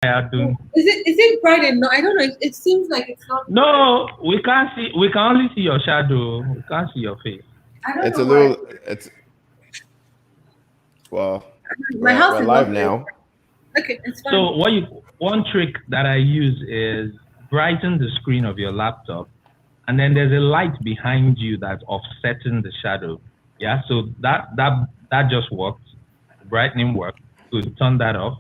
doing. Is it bright enough? I don't know. It seems like it's not. No, we can't see. We can only see your shadow. We can't see your face. I don't It's a know why. little. It's well. My house We're is live not very. now. Okay, it's fine. So one trick that I use is brighten the screen of your laptop, and then there's a light behind you that's offsetting the shadow. Yeah, so that just works. Brightening works. So turn that off,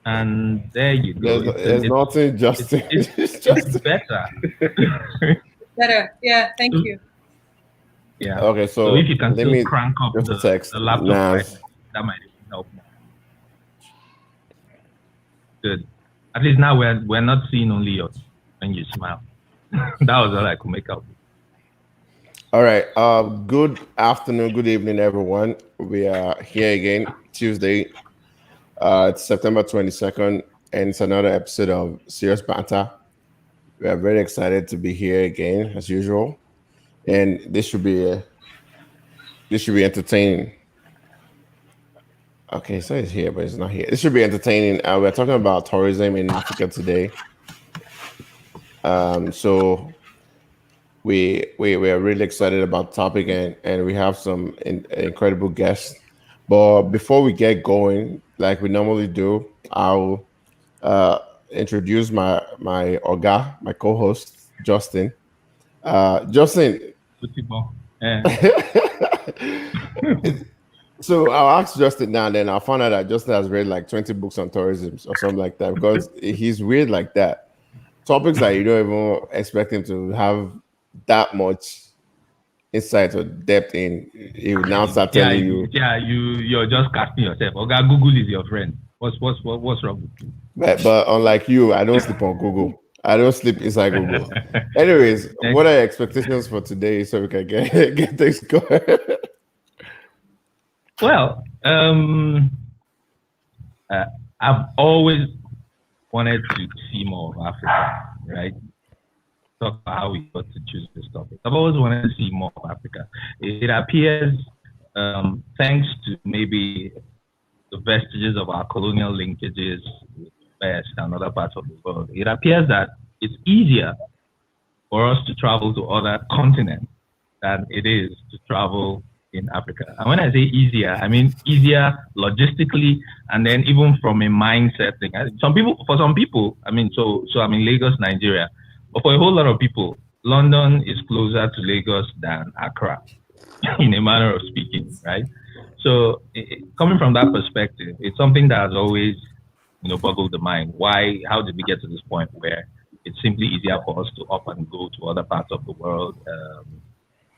and there you go. There's nothing. Justin. It's better. Better. Yeah. Thank you. Yeah. Okay, so if you can let still me crank up just text the laptop, Naz. that might help more. Good. At least now we're not seeing only yours when you smile. That was all I could make out. All right. Good afternoon, good evening, everyone. We are here again Tuesday. It's September 22nd, and it's another episode of Serious Banter. We are very excited to be here again, as usual, and this should be entertaining. Okay, so it's here, but it's not here. This should be entertaining. We're talking about tourism in Africa today. So we are really excited about the topic, and we have some incredible guests. But before we get going, like we normally do, I'll introduce my Oga, my co-host Justin. Justin. So I'll ask Justin now. Then I'll find out that Justin has read like 20 books on tourism or something like that because he's weird like that. Topics that you don't even expect him to have that much insight or depth in. He will now start telling you. Yeah, you're just casting yourself. Okay, Google is your friend. What's wrong with you? But unlike you, I don't sleep on Google. I don't sleep inside Google. Anyways, what are your expectations for today so we can get things going? Well, I've always wanted to see more of Africa, right? Talk about how we got to choose this topic. I've always wanted to see more of Africa. It appears, thanks to maybe the vestiges of our colonial linkages with the West and other parts of the world, it appears that it's easier for us to travel to other continents than it is to travel in Africa. And when I say easier, I mean easier logistically, and then even from a mindset thing. For some people, I mean, so I'm in Lagos, Nigeria, but for a whole lot of people, London is closer to Lagos than Accra, in a manner of speaking, right? So coming from that perspective, it's something that has always, boggled the mind. How did we get to this point where it's simply easier for us to up and go to other parts of the world?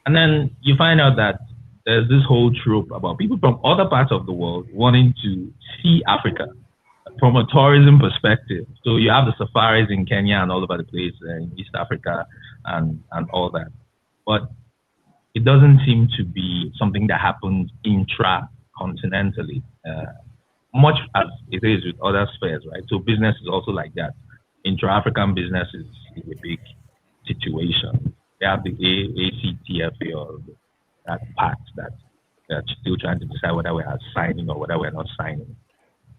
And then you find out that there's this whole trope about people from other parts of the world wanting to see Africa from a tourism perspective. So you have the safaris in Kenya and all over the place in East Africa and all that. But it doesn't seem to be something that happens intra-continentally, much as it is with other spheres, right? So business is also like that. Intra-African business is a big situation. They have the ACTFA or that part that they're still trying to decide whether we are signing or whether we're not signing.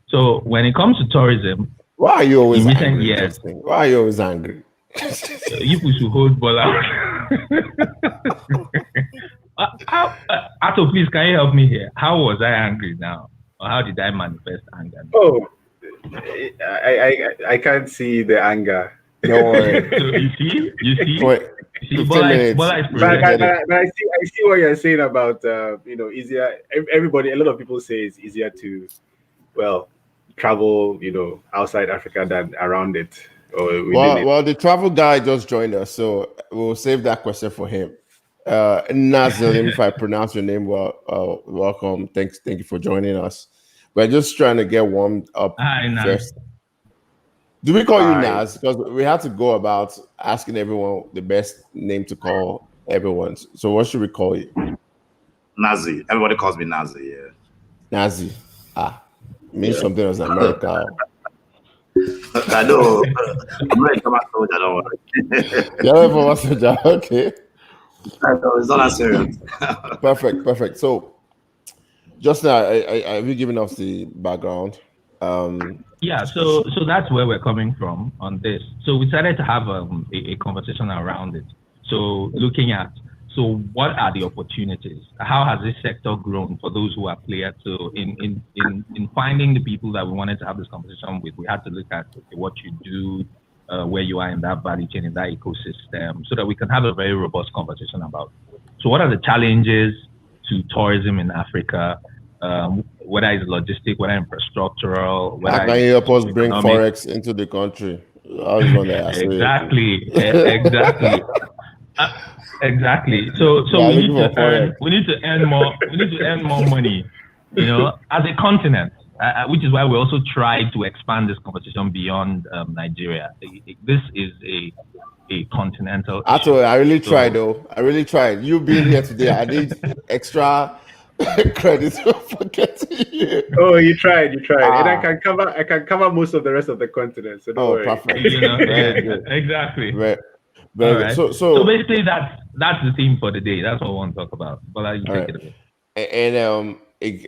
So when it comes to tourism, why are you always angry? Years, why are you always angry? You should hold Bola. Ato, please, can you help me here? How was I angry now? Or how did I manifest anger? Oh, I can't see the anger. Don't worry. So you see. Wait. But I see what you're saying about easier. Everybody, a lot of people say it's easier to, travel outside Africa than around it. Well, the travel guy just joined us, so we'll save that question for him. Nazalim, if I pronounce your name well, welcome. Thank you for joining us. We're just trying to get warmed up first. Do we call you Naz? Because we have to go about asking everyone the best name to call everyone. So what should we call you? Nazi. Everybody calls me Nazi, yeah. Nazi. Means something as America. I know. I'm ready for my soldier, don't worry. You're ready for my soldier, okay. No, it's not that serious. Perfect. So, just now, have you given us the background? Yeah, so that's where we're coming from on this. So we decided to have a conversation around it. So looking at what are the opportunities? How has this sector grown for those who are players? So in finding the people that we wanted to have this conversation with, we had to look at what you do, where you are in that value chain, in that ecosystem, so that we can have a very robust conversation about. So what are the challenges to tourism in Africa? Whether it's logistic, whether infrastructural, whether How can you help us bring economic. forex into the country? I was going to ask you. Exactly. Exactly. So Yeah, we need looking to for earn. forex. We need to earn more. We need to earn more money. As a continent, which is why we also try to expand this conversation beyond Nigeria. This is a continental issue. Actually, I really So- tried though. I really tried. You being here today, I need extra credit for getting you. Oh, you tried, and I Ah. can cover most of the rest of the continent. So don't Oh, worry. perfect. Very good. exactly. Very All good. right. So So basically, that's the theme for the day. That's what I want to talk about. But you All take right. it away.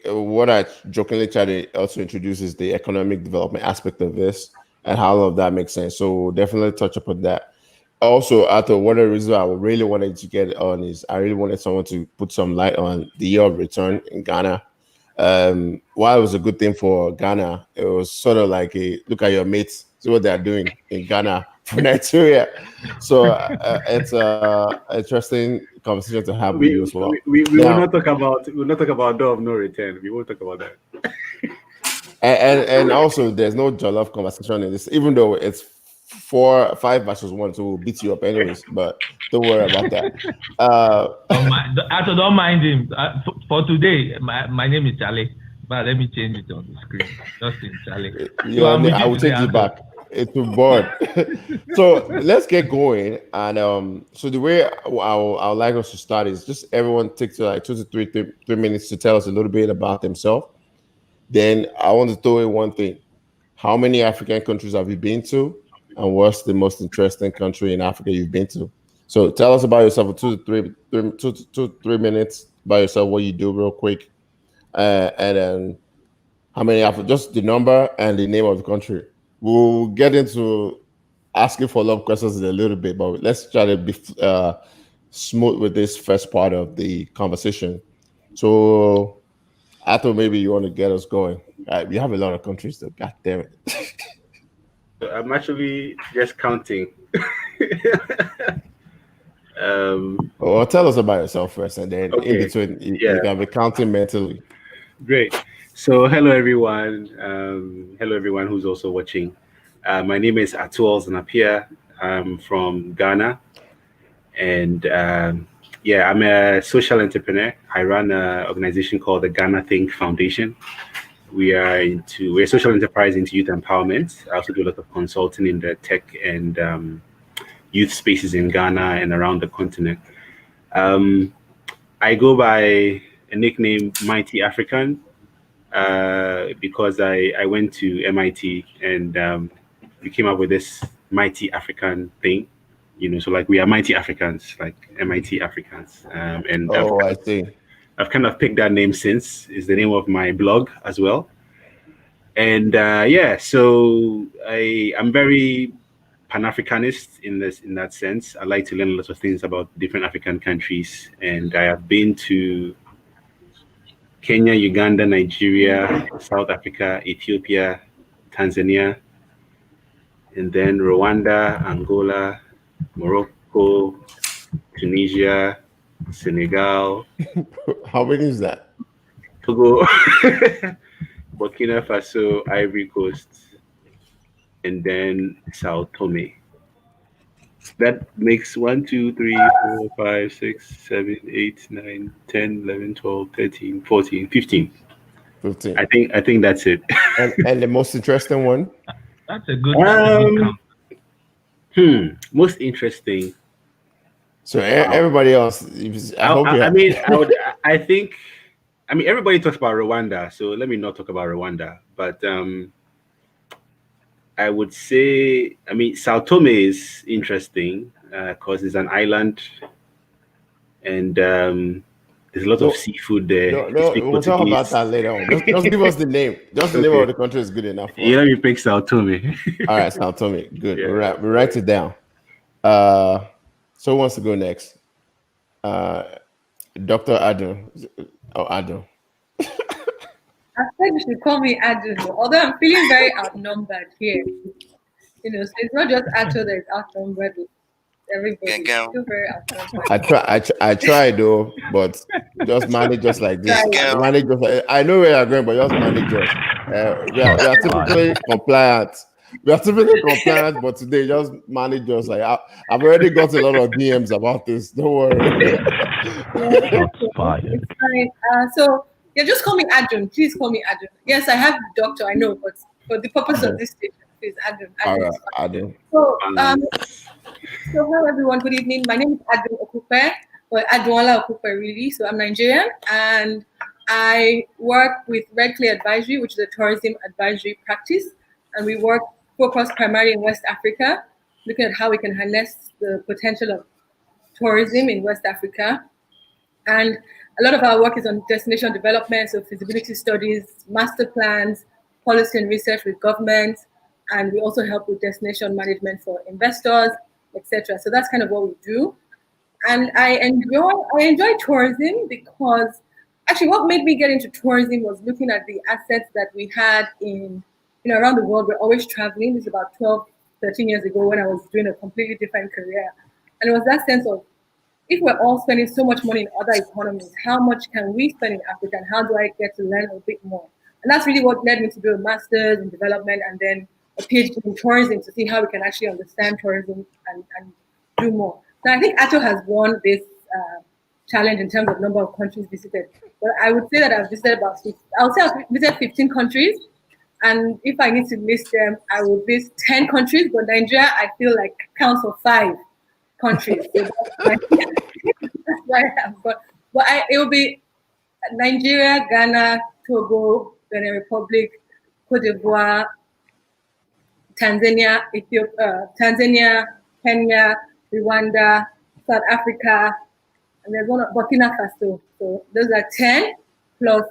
What I jokingly try to also introduce is the economic development aspect of this and how all of that makes sense. So we'll definitely touch upon that. Also, Arthur, one of the reasons I really wanted to get on is I really wanted someone to put some light on the year of return in Ghana. While it was a good thing for Ghana, it was sort of like a look at your mates, see what they're doing in Ghana for Nigeria. So it's an interesting conversation to have with you as well. We Now- will not talk about door of no return. We won't talk about that. And also, there's no jollof conversation in this, even though it's 5 versus 1, so we'll beat you up anyways. But don't worry about that. Don't mind him. For today, my name is Charlie. But let me change it on the screen. Justin Charlie. Yeah, I'm with I you will today, take you Arthur. back. It's too bored. So let's get going. And so the way I would like us to start is just everyone takes like 2 to 3 minutes to tell us a little bit about themselves. Then I want to throw in one thing. How many African countries have you been to? And what's the most interesting country in Africa you've been to? So tell us about yourself for 2 to 3 minutes about yourself, what you do real quick. And then how many just the number and the name of the country. We'll get into asking for long questions in a little bit, but let's try to be smooth with this first part of the conversation. So I thought maybe you want to get us going. We have a lot of countries, though. God damn it. I'm actually just counting. Well, tell us about yourself first, and then Okay. in between, you Yeah. can be counting mentally. Great. So hello everyone. Hello everyone who's also watching. My name is Atuol Zanapia. I'm from Ghana, and I'm a social entrepreneur. I run an organization called the Ghana Think Foundation. We're a social enterprise into youth empowerment. I also do a lot of consulting in the tech and youth spaces in Ghana and around the continent. I go by a nickname Mighty African because I went to MIT and we came up with this Mighty African thing. So like we are Mighty Africans, like MIT Africans. And I see. I've kind of picked that name since. It's the name of my blog as well. And so I'm very Pan-Africanist in that sense. I like to learn a lot of things about different African countries, and I have been to Kenya, Uganda, Nigeria, South Africa, Ethiopia, Tanzania, and then Rwanda, Angola, Morocco, Tunisia, Senegal, How many is that? Togo, Burkina Faso, Ivory Coast, and then Sao Tome. That makes 1, 2, 3, 4, 5, 6, 7, 8, 9, 10, 11, 12, 13, 14, 15. 15. I think that's it. And the most interesting one? That's a good count. Most interesting. So everybody else, I mean, everybody talks about Rwanda, so let me not talk about Rwanda. But I would say, Sao Tome is interesting because it's an island, and There's a lot of seafood there. No, we'll talk about that later on. Just give us the name. Just the name of the country is good enough. You let me pick Sao Tome. All right, Sao Tome. Good. Yeah. We write it down. So who wants to go next? Dr. Adam. Oh, Adam. I said you should call me Adam, although I'm feeling very outnumbered here. So it's not just Ato that is outnumbered. Everybody. Still very outnumbered. I tried though, but just manage just like this. Manage just like, I know where you're going, but just manage us. We are typically compliant. But today just manage us. Like I've already got a lot of DMs about this. Don't worry. It's fine. So just call me Adam. Please call me Adam. Yes, I have doctor. I know, but for the purpose of this station, please Adam. All right, Adam. So hello everyone. Good evening. My name is Adam Okupe, or Adwola Okupe, really. So I'm Nigerian, and I work with Red Clay Advisory, which is a tourism advisory practice, and we focus primarily in West Africa, looking at how we can harness the potential of tourism in West Africa. And a lot of our work is on destination development, so feasibility studies, master plans, policy and research with governments, and we also help with destination management for investors, etc. So that's kind of what we do. And I enjoy tourism because actually what made me get into tourism was looking at the assets that we had in around the world. We're always traveling. This is about 12, 13 years ago when I was doing a completely different career. And it was that sense of, if we're all spending so much money in other economies, how much can we spend in Africa, and how do I get to learn a bit more? And that's really what led me to do a master's in development and then a PhD in tourism to see how we can actually understand tourism and do more. Now, I think Ato has won this challenge in terms of number of countries visited. But I would say that I've visited I've visited 15 countries. And if I need to list them, I will visit 10 countries. But Nigeria, I feel like counts for 5 countries. So that's why I have got. But it will be Nigeria, Ghana, Togo, Benin Republic, Cote d'Ivoire, Tanzania, Kenya, Rwanda, South Africa, and there's one Burkina Faso. So those are 10 plus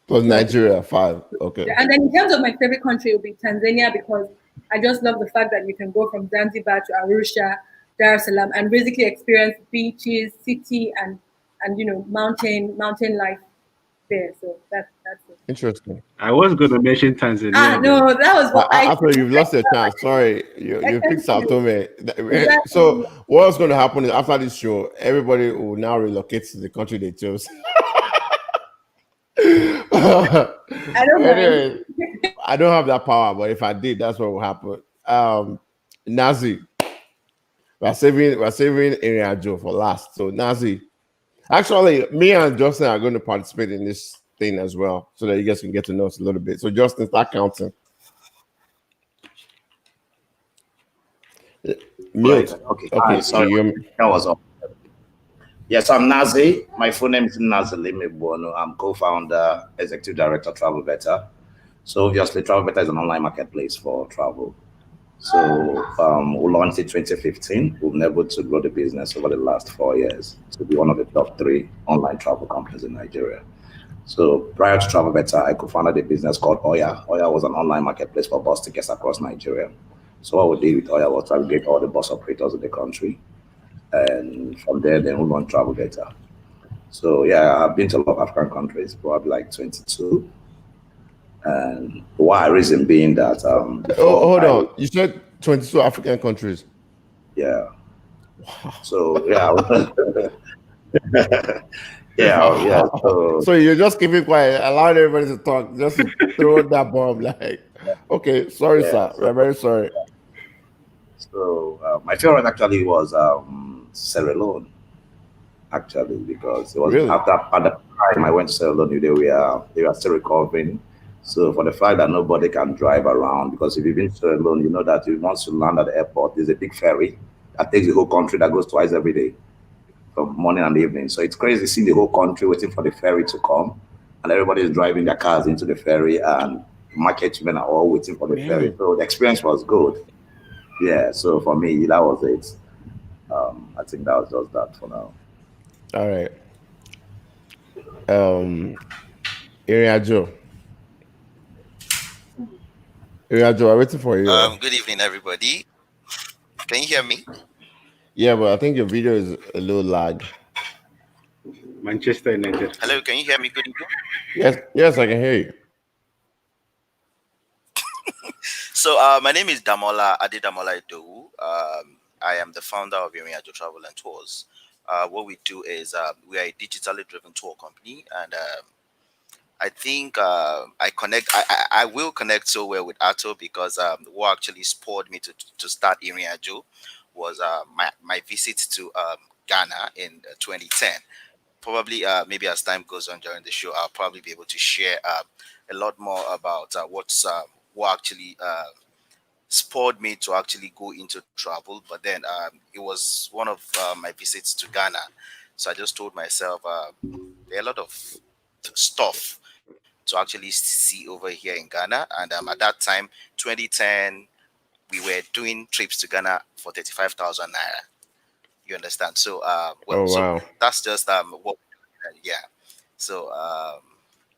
Nigeria, 5. Okay. And then in terms of my favorite country, it will be Tanzania, because I just love the fact that you can go from Zanzibar to Arusha, Dar es Salaam, and basically experience beaches, city, and mountain life there. So that's it. Interesting. I was going to mention Tanzania. No, that was what after you've lost your chance. Sorry, you picked Sao Tome. So what's going to happen is after this show, everybody will now relocate to the country they chose. I don't know. I don't have that power, but if I did, that's what will happen. Nazi, we're saving Area Joe for last. So Nazi, actually, me and Justin are going to participate in this thing as well, so that you guys can get to know us a little bit. So Justin, start counting. Right. Okay. Sorry. That was all. Yes, I'm Nazi. My full name is Nazi Limebono. I'm co-founder, executive director, Travel Better. So obviously, Travel Better is an online marketplace for travel. So we launched in 2015. We've been able to grow the business over the last 4 years to be one of the top 3 online travel companies in Nigeria. So prior to Travel Better, I co-founded a business called Oya. Oya was an online marketplace for bus tickets across Nigeria. So what we did with Oya was to aggregate all the bus operators in the country. And from there, then we launched Travel Better. So yeah, I've been to a lot of African countries, probably like 22. And why reason being that hold on. You said 22 African countries. Yeah. Wow. So yeah. yeah. So you're just keeping quiet, allowing everybody to talk, just throw that bomb like okay, sorry, sir. We're very sorry. So my favorite actually was Sierra Leone, actually, because it was really? at the time I went to Sierra Leone, they were still recovering. So for the fact that nobody can drive around, because if you've been to Sierra Leone, you know that you want to land at the airport, there's a big ferry that takes the whole country that goes twice every day, from morning and evening. So it's crazy seeing the whole country waiting for the ferry to come, and everybody is driving their cars into the ferry, and marketmen are all waiting for the ferry. So the experience was good. Yeah, so for me, that was it. I think that was just that for now. All right. Area Joe. Area Joe, I'm waiting for you. Good evening, everybody. Can you hear me? Yeah, but I think your video is a little lag. Manchester United. Hello, can you hear me? Good evening. Yes, I can hear you. So, my name is Damola Adedamola Idowu. I am the founder of Iriajo Travel and Tours. What we do is we are a digitally driven tour company, and I think I will connect so well with Ato because what actually spurred me to start Iriajo was my visit to Ghana in 2010. Probably maybe as time goes on during the show, I'll probably be able to share a lot more about what actually spurred me to actually go into travel. But then it was one of my visits to Ghana, so I just told myself there are a lot of stuff to actually see over here in Ghana. And at that time, 2010, we were doing trips to Ghana for 35,000 naira. You understand? So, so that's just what. Yeah. So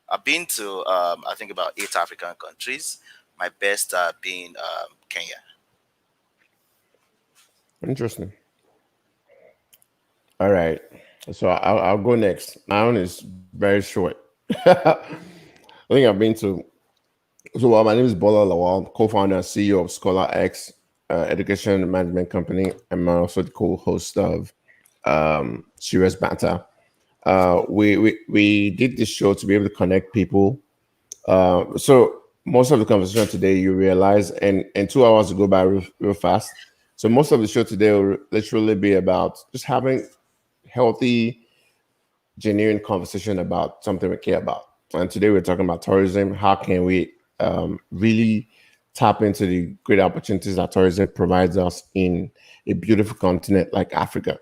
I've been to I think about 8 African countries. My best being Kenya. Interesting. All right. So I'll go next. My own is very short. I think I've been to. So my name is Bola Lawal, co-founder and CEO of Scholar X Education and Management Company. I'm also the co-host of Serious Banter. We did this show to be able to connect people. So most of the conversation today, you realize, and 2 hours will go by real fast. So most of the show today will literally be about just having healthy, genuine conversation about something we care about. And today we're talking about tourism. How can we really tap into the great opportunities that tourism provides us in a beautiful continent like Africa?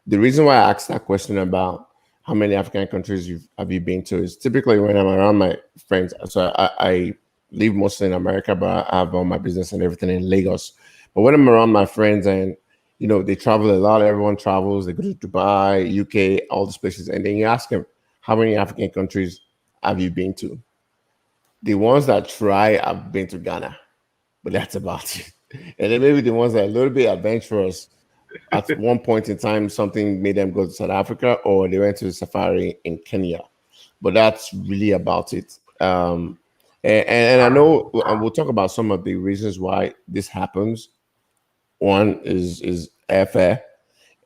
The reason why I asked that question about how many African countries have you been to is typically when I'm around my friends. So I live mostly in America, but I have all my business and everything in Lagos. But when I'm around my friends and, you know, they travel a lot, everyone travels, they go to Dubai, UK, all these places. And then you ask them, how many African countries have you been to? The ones that try have been to Ghana, but that's about it. And then maybe the ones that are a little bit adventurous, at one point in time, something made them go to South Africa or they went to the safari in Kenya. But that's really about it. And I know we'll talk about some of the reasons why this happens. One is airfare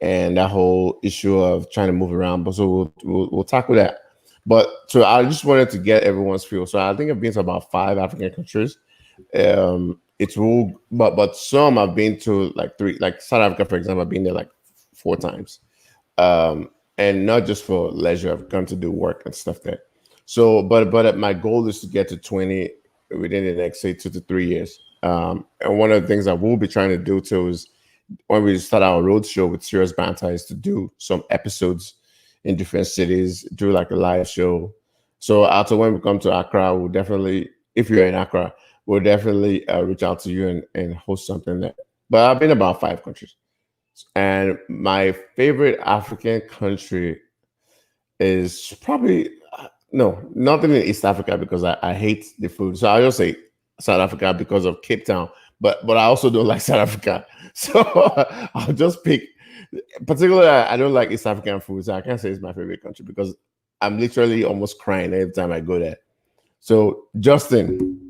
and that whole issue of trying to move around. But so we'll tackle that. But so I just wanted to get everyone's feel. So I think I've been to about 5 African countries. It's rule, but some I've been to like 3, like South Africa, for example. I've been there like 4 times, and not just for leisure. I've come to do work and stuff there. So, but my goal is to get to 20 within the next, say, 2 to 3 years. And one of the things that we'll be trying to do too is when we start our road show with Serious Banter is to do some episodes in different cities, do like a live show. So after when we come to Accra, we'll definitely, if you're in Accra, we'll definitely reach out to you and host something there. But I've been about 5 countries. And my favorite African country is probably, nothing in East Africa because I hate the food. So I'll just say South Africa because of Cape Town. But I also don't like South Africa. So I'll just pick, particularly I don't like East African food. So I can't say it's my favorite country because I'm literally almost crying every time I go there. So Justin.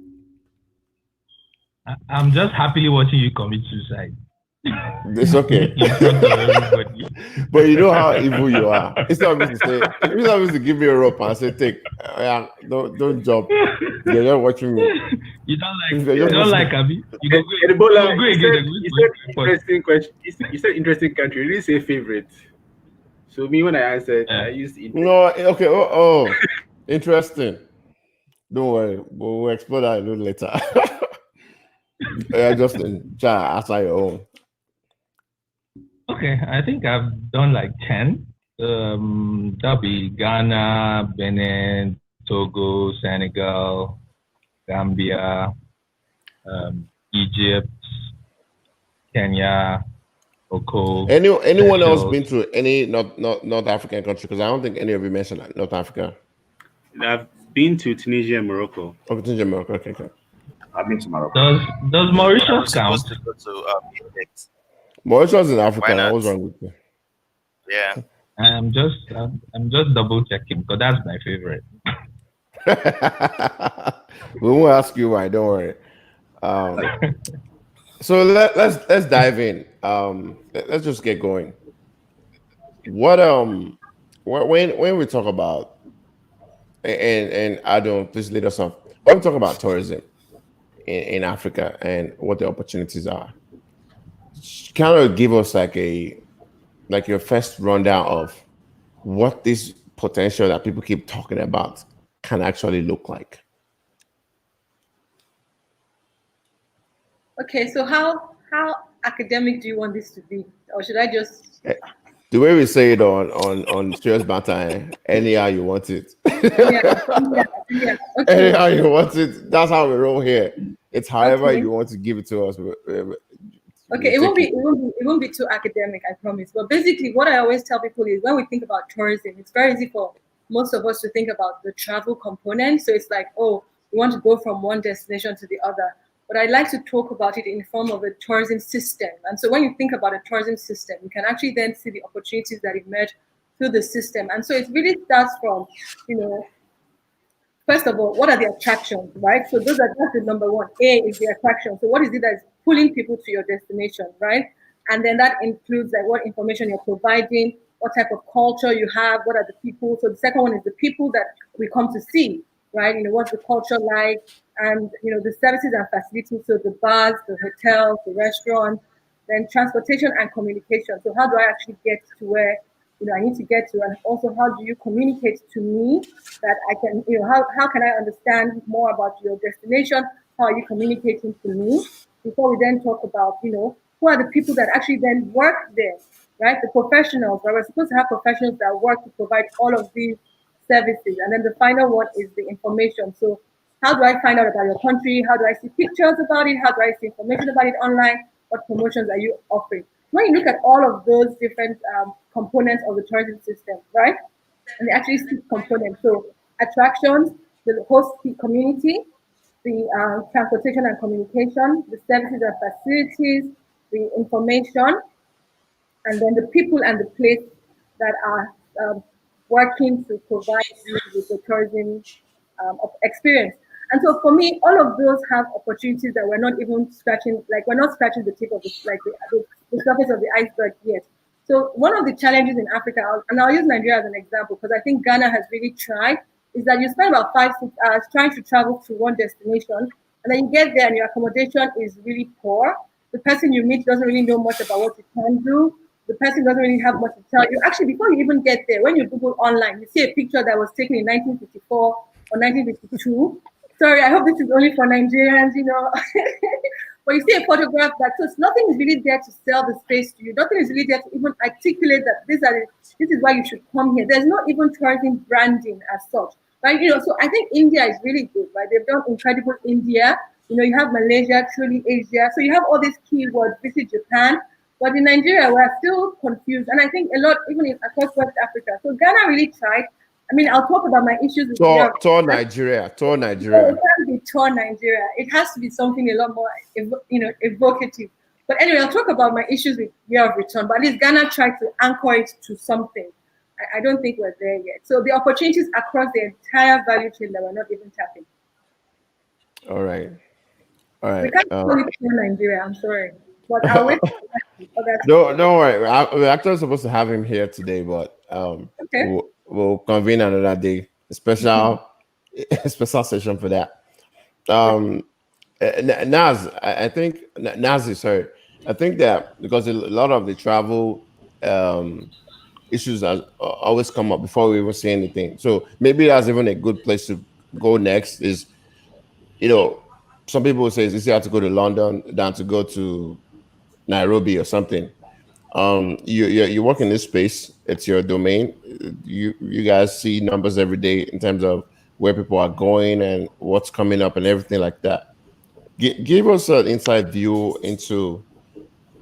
I'm just happily watching you commit suicide. It's okay. But you know how evil you are. It's not supposed to give me a rope and say, take, don't jump. You're not watching me. You don't like Abi. You go interesting question. You said interesting country. You didn't say favorite. So me when I answered, I used no. Okay. Oh, interesting. Don't worry. We'll explore that a little later. Justin, answer your own. Okay, I think I've done like 10. That'll be Ghana, Benin, Togo, Senegal, Gambia, Egypt, Kenya, Oko. Anyone else been to any North African country? Because I don't think any of you mentioned North Africa. I've been to Tunisia and Morocco. Oh, Tunisia, Morocco. Okay. I've been to Morocco. Does Mauritius count? Supposed to go to Egypt. Mauritius in Africa. Why not? What's wrong with you? Yeah. I'm just double checking because that's my favorite. We won't ask you why. Don't worry. So let's dive in. Let's just get going. What when we talk about and I don't please lead us on. When we talk about tourism in Africa and what the opportunities are, kind of give us like your first rundown of what this potential that people keep talking about can actually look like. Okay, so how academic do you want this to be, or should I just? The way we say it on Serious Banter, anyhow you want it. Yeah. Okay. Anyhow you want it. That's how we roll here. It's however you want to give it to us. Okay, it won't be too academic, I promise. But basically, what I always tell people is when we think about tourism, it's very easy for most of us to think about the travel component. So it's like, oh, we want to go from one destination to the other. But I'd like to talk about it in the form of a tourism system. And so when you think about a tourism system, you can actually then see the opportunities that emerge through the system. And so it really starts from, first of all, what are the attractions, right? So that's the number one. A is the attraction. So what is it that is pulling people to your destination, right? And then that includes like what information you're providing, what type of culture you have, what are the people. So the second one is the people that we come to see, right? What's the culture like? And, the services and facilities, so the bars, the hotels, the restaurants, then transportation and communication. So how do I actually get to where, I need to get to? And also, how do you communicate to me that I can, how can I understand more about your destination? How are you communicating to me? Before we then talk about, who are the people that actually then work there, right? The professionals, right? We're supposed to have professionals that work to provide all of these services. And then the final one is the information. So how do I find out about your country? How do I see pictures about it? How do I see information about it online? What promotions are you offering? When you look at all of those different components of the tourism system, right? And they actually 6 components. So attractions, the host community, the transportation and communication, the services and facilities, the information, and then the people and the place that are working to provide you with the tourism experience. And so for me, all of those have opportunities that we're not even scratching, like we're not scratching the tip of the surface of the iceberg yet. So one of the challenges in Africa, and I'll use Nigeria as an example, because I think Ghana has really tried, is that you spend about 5-6 hours trying to travel to one destination, and then you get there and your accommodation is really poor. The person you meet doesn't really know much about what you can do. The person doesn't really have much to tell you. Actually, before you even get there, when you Google online, you see a picture that was taken in 1954 or 1952. Sorry, I hope this is only for Nigerians, But you see a photograph so nothing is really there to sell the space to you. Nothing is really there to even articulate that this is why you should come here. There's not even tourism branding as such, right? So I think India is really good, right? They've done incredible India. You have Malaysia, truly Asia. So you have all these keywords, visit Japan. But in Nigeria, we're still confused. And I think a lot, even across West Africa. So Ghana really tried. I'll talk about my issues with Tour Nigeria. It can't be Tour Nigeria. It has to be something a lot more, evocative. But anyway, I'll talk about my issues with Year of Return. But at least Ghana tried to anchor it to something. I don't think we're there yet. So the opportunities across the entire value chain that we're not even tapping. All right. We can't call it Tour Nigeria. I'm sorry. But I'll wait. Don't worry. We're actually supposed to have him here today, but okay. We'll convene another day, a special session for that. Naz, I think that because a lot of the travel issues always come up before we even say anything. So maybe that's even a good place to go next is, some people will say it's easier to go to London than to go to Nairobi or something. You work in this space, it's your domain. You guys see numbers every day in terms of where people are going and what's coming up and everything like that. Give us an inside view into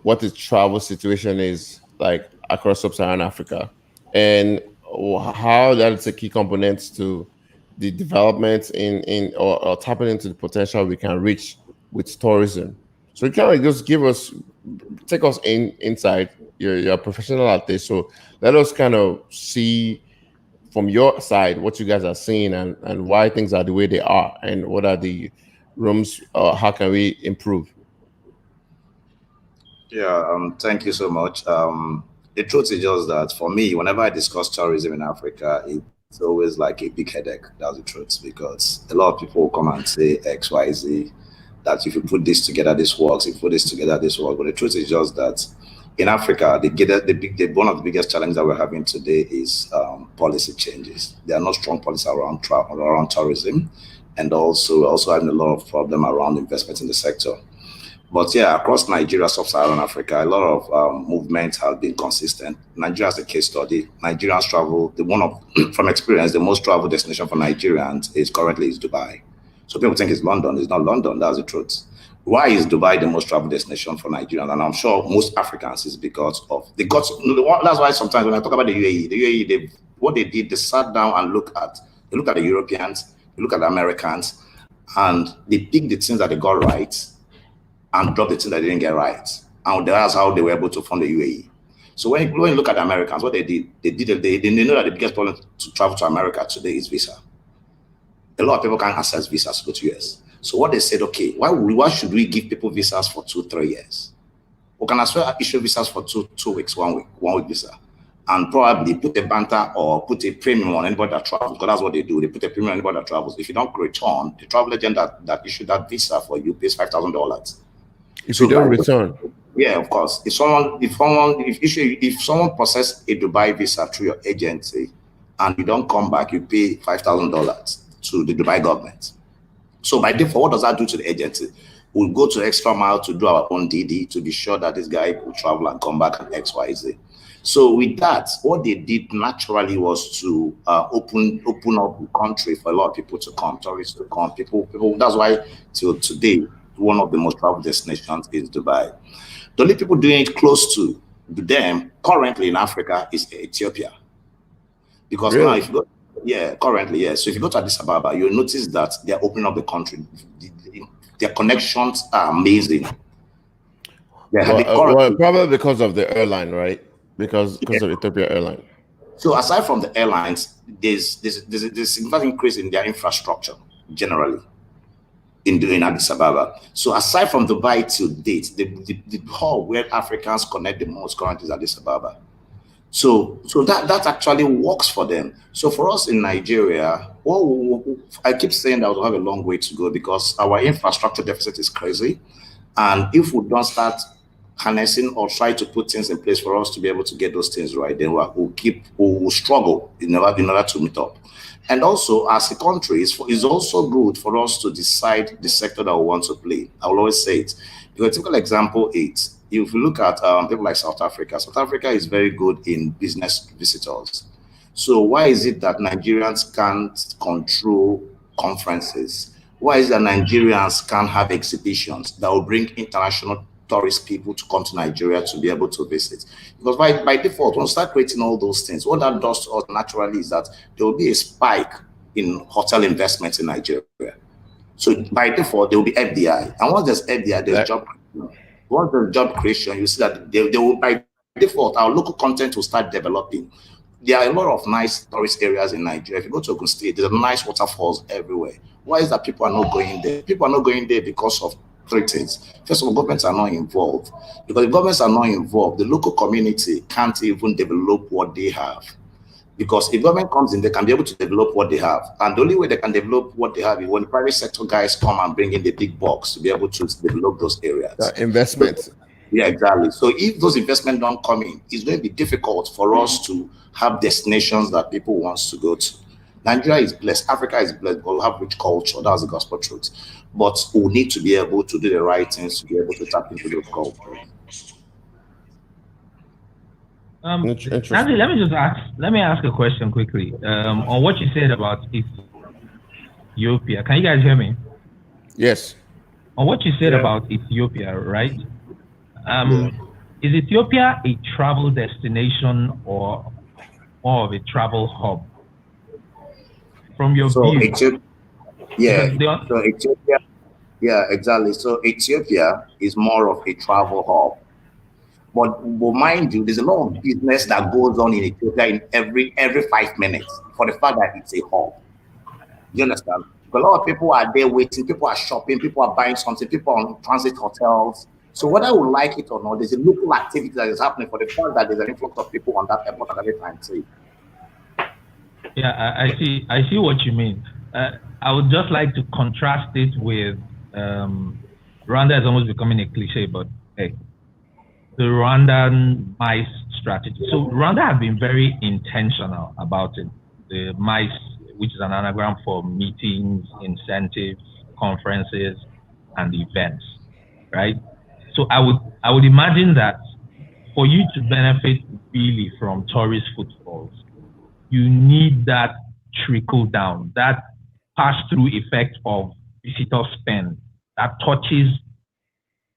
what the travel situation is like across sub-Saharan Africa and how that is a key component to the developments or tapping into the potential we can reach with tourism. So you kind of just take us inside. You're a professional at this, so let us kind of see from your side what you guys are seeing and why things are the way they are, and what are the rooms, how can we improve? Yeah, thank you so much. The truth is just that for me, whenever I discuss tourism in Africa, it's always like a big headache. That's the truth, because a lot of people come and say X, Y, Z, that if you put this together, this works. If you put this together, this works. But the truth is just that in Africa, one of the biggest challenges that we're having today is policy changes. There are no strong policies around tourism, and also having a lot of problem around investment in the sector. But yeah, across Nigeria, sub-Saharan Africa, a lot of movements have been consistent. Nigeria is a case study. Nigerians travel, from experience, the most traveled destination for Nigerians is Dubai. So people think it's London. It's not London. That's the truth. Why is Dubai the most traveled destination for Nigerians? And I'm sure most Africans is because of that's why sometimes when I talk about the UAE, what they did, they sat down and look at the Europeans, they look at the Americans, and they picked the things that they got right and drop the thing that they didn't get right. And that's how they were able to fund the UAE. So when you look at the Americans, what they did, they know that the biggest problem to travel to America today is visa. A lot of people can't access visas to go to US. So what they said, okay, why should we give people visas for 2-3 years? We can as well issue visas for 2 weeks, 1 week visa, and probably put a banter or put a premium on anybody that travels, because that's what they do. They put a premium on anybody that travels. If you don't return, the travel agent that issued that visa for you pays $5,000. If you don't return. Yeah, of course. If someone processes a Dubai visa through your agency and you don't come back, you pay $5,000 to the Dubai government. So by default, what does that do to the agency? We'll go to extra mile to do our own DD to be sure that this guy will travel and come back and X, Y, Z. So with that, what they did naturally was to open up the country for a lot of people to come, tourists to come. People. That's why till today, one of the most traveled destinations is Dubai. The only people doing it close to them currently in Africa is Ethiopia. Because really? Now if you go, currently, yes. So if you go to Addis Ababa, you'll notice that they're opening up the country. Their connections are amazing. Probably because of the airline, right? Because of Ethiopia Airline. So aside from the airlines, there's a significant increase in their infrastructure generally in Addis Ababa. So aside from Dubai to date, the hub where Africans connect the most currently is Addis Ababa. So that actually works for them. So for us in Nigeria, I keep saying that we'll have a long way to go because our infrastructure deficit is crazy. And if we don't start harnessing or try to put things in place for us to be able to get those things right, then we'll struggle in order to meet up. And also, as a country, it's also good for us to decide the sector that we want to play. I will always say it. Because a typical example is, if you look at people like South Africa is very good in business visitors. So why is it that Nigerians can't control conferences? Why is it that Nigerians can't have exhibitions that will bring international tourist people to come to Nigeria to be able to visit? Because by default, when we start creating all those things, what that does to us naturally is that there will be a spike in hotel investments in Nigeria. So by default, there will be FDI. And once there's FDI, there's job creation. Once there's job creation, you see that they will, by default, our local content will start developing. There are a lot of nice tourist areas in Nigeria. If you go to Ogun State, there's nice waterfalls everywhere. Why is that people are not going there? People are not going there because of 3 things. First of all, governments are not involved. Because if governments are not involved, the local community can't even develop what they have. Because if government comes in, they can be able to develop what they have. And the only way they can develop what they have is when the private sector guys come and bring in the big bucks to be able to develop those areas. Investments. Yeah, exactly. So if those investments don't come in, it's going to be difficult for us to have destinations that people want to go to. Nigeria is blessed. Africa is blessed. We'll have rich culture. That's the gospel truth. But we need to be able to do the right things to be able to tap into those cultures. Nancy, let me ask a question quickly on what you said about Ethiopia. Can you guys hear me? Yes. On what you said about Ethiopia, right? Is Ethiopia a travel destination or more of a travel hub? from your So view. Ethiopia, so Ethiopia, yeah, exactly. So Ethiopia is more of a travel hub. But mind you, there's a lot of business that goes on in Ethiopia in every 5 minutes for the fact that it's a hub. You understand? A lot of people are there waiting, people are shopping, people are buying something, people are on transit hotels. So whether we like it or not, there's a local activity that is happening for the fact that there's an influx of people on that airport at every time too. Yeah, I see what you mean. I would just like to contrast it with Rwanda is almost becoming a cliche, but hey, the Rwandan MICE strategy. So Rwanda have been very intentional about it. The MICE, which is an anagram for meetings, incentives, conferences, and events, right? So I would imagine that for you to benefit really from tourist footfalls, you need that trickle down, that pass-through effect of visitor spend that touches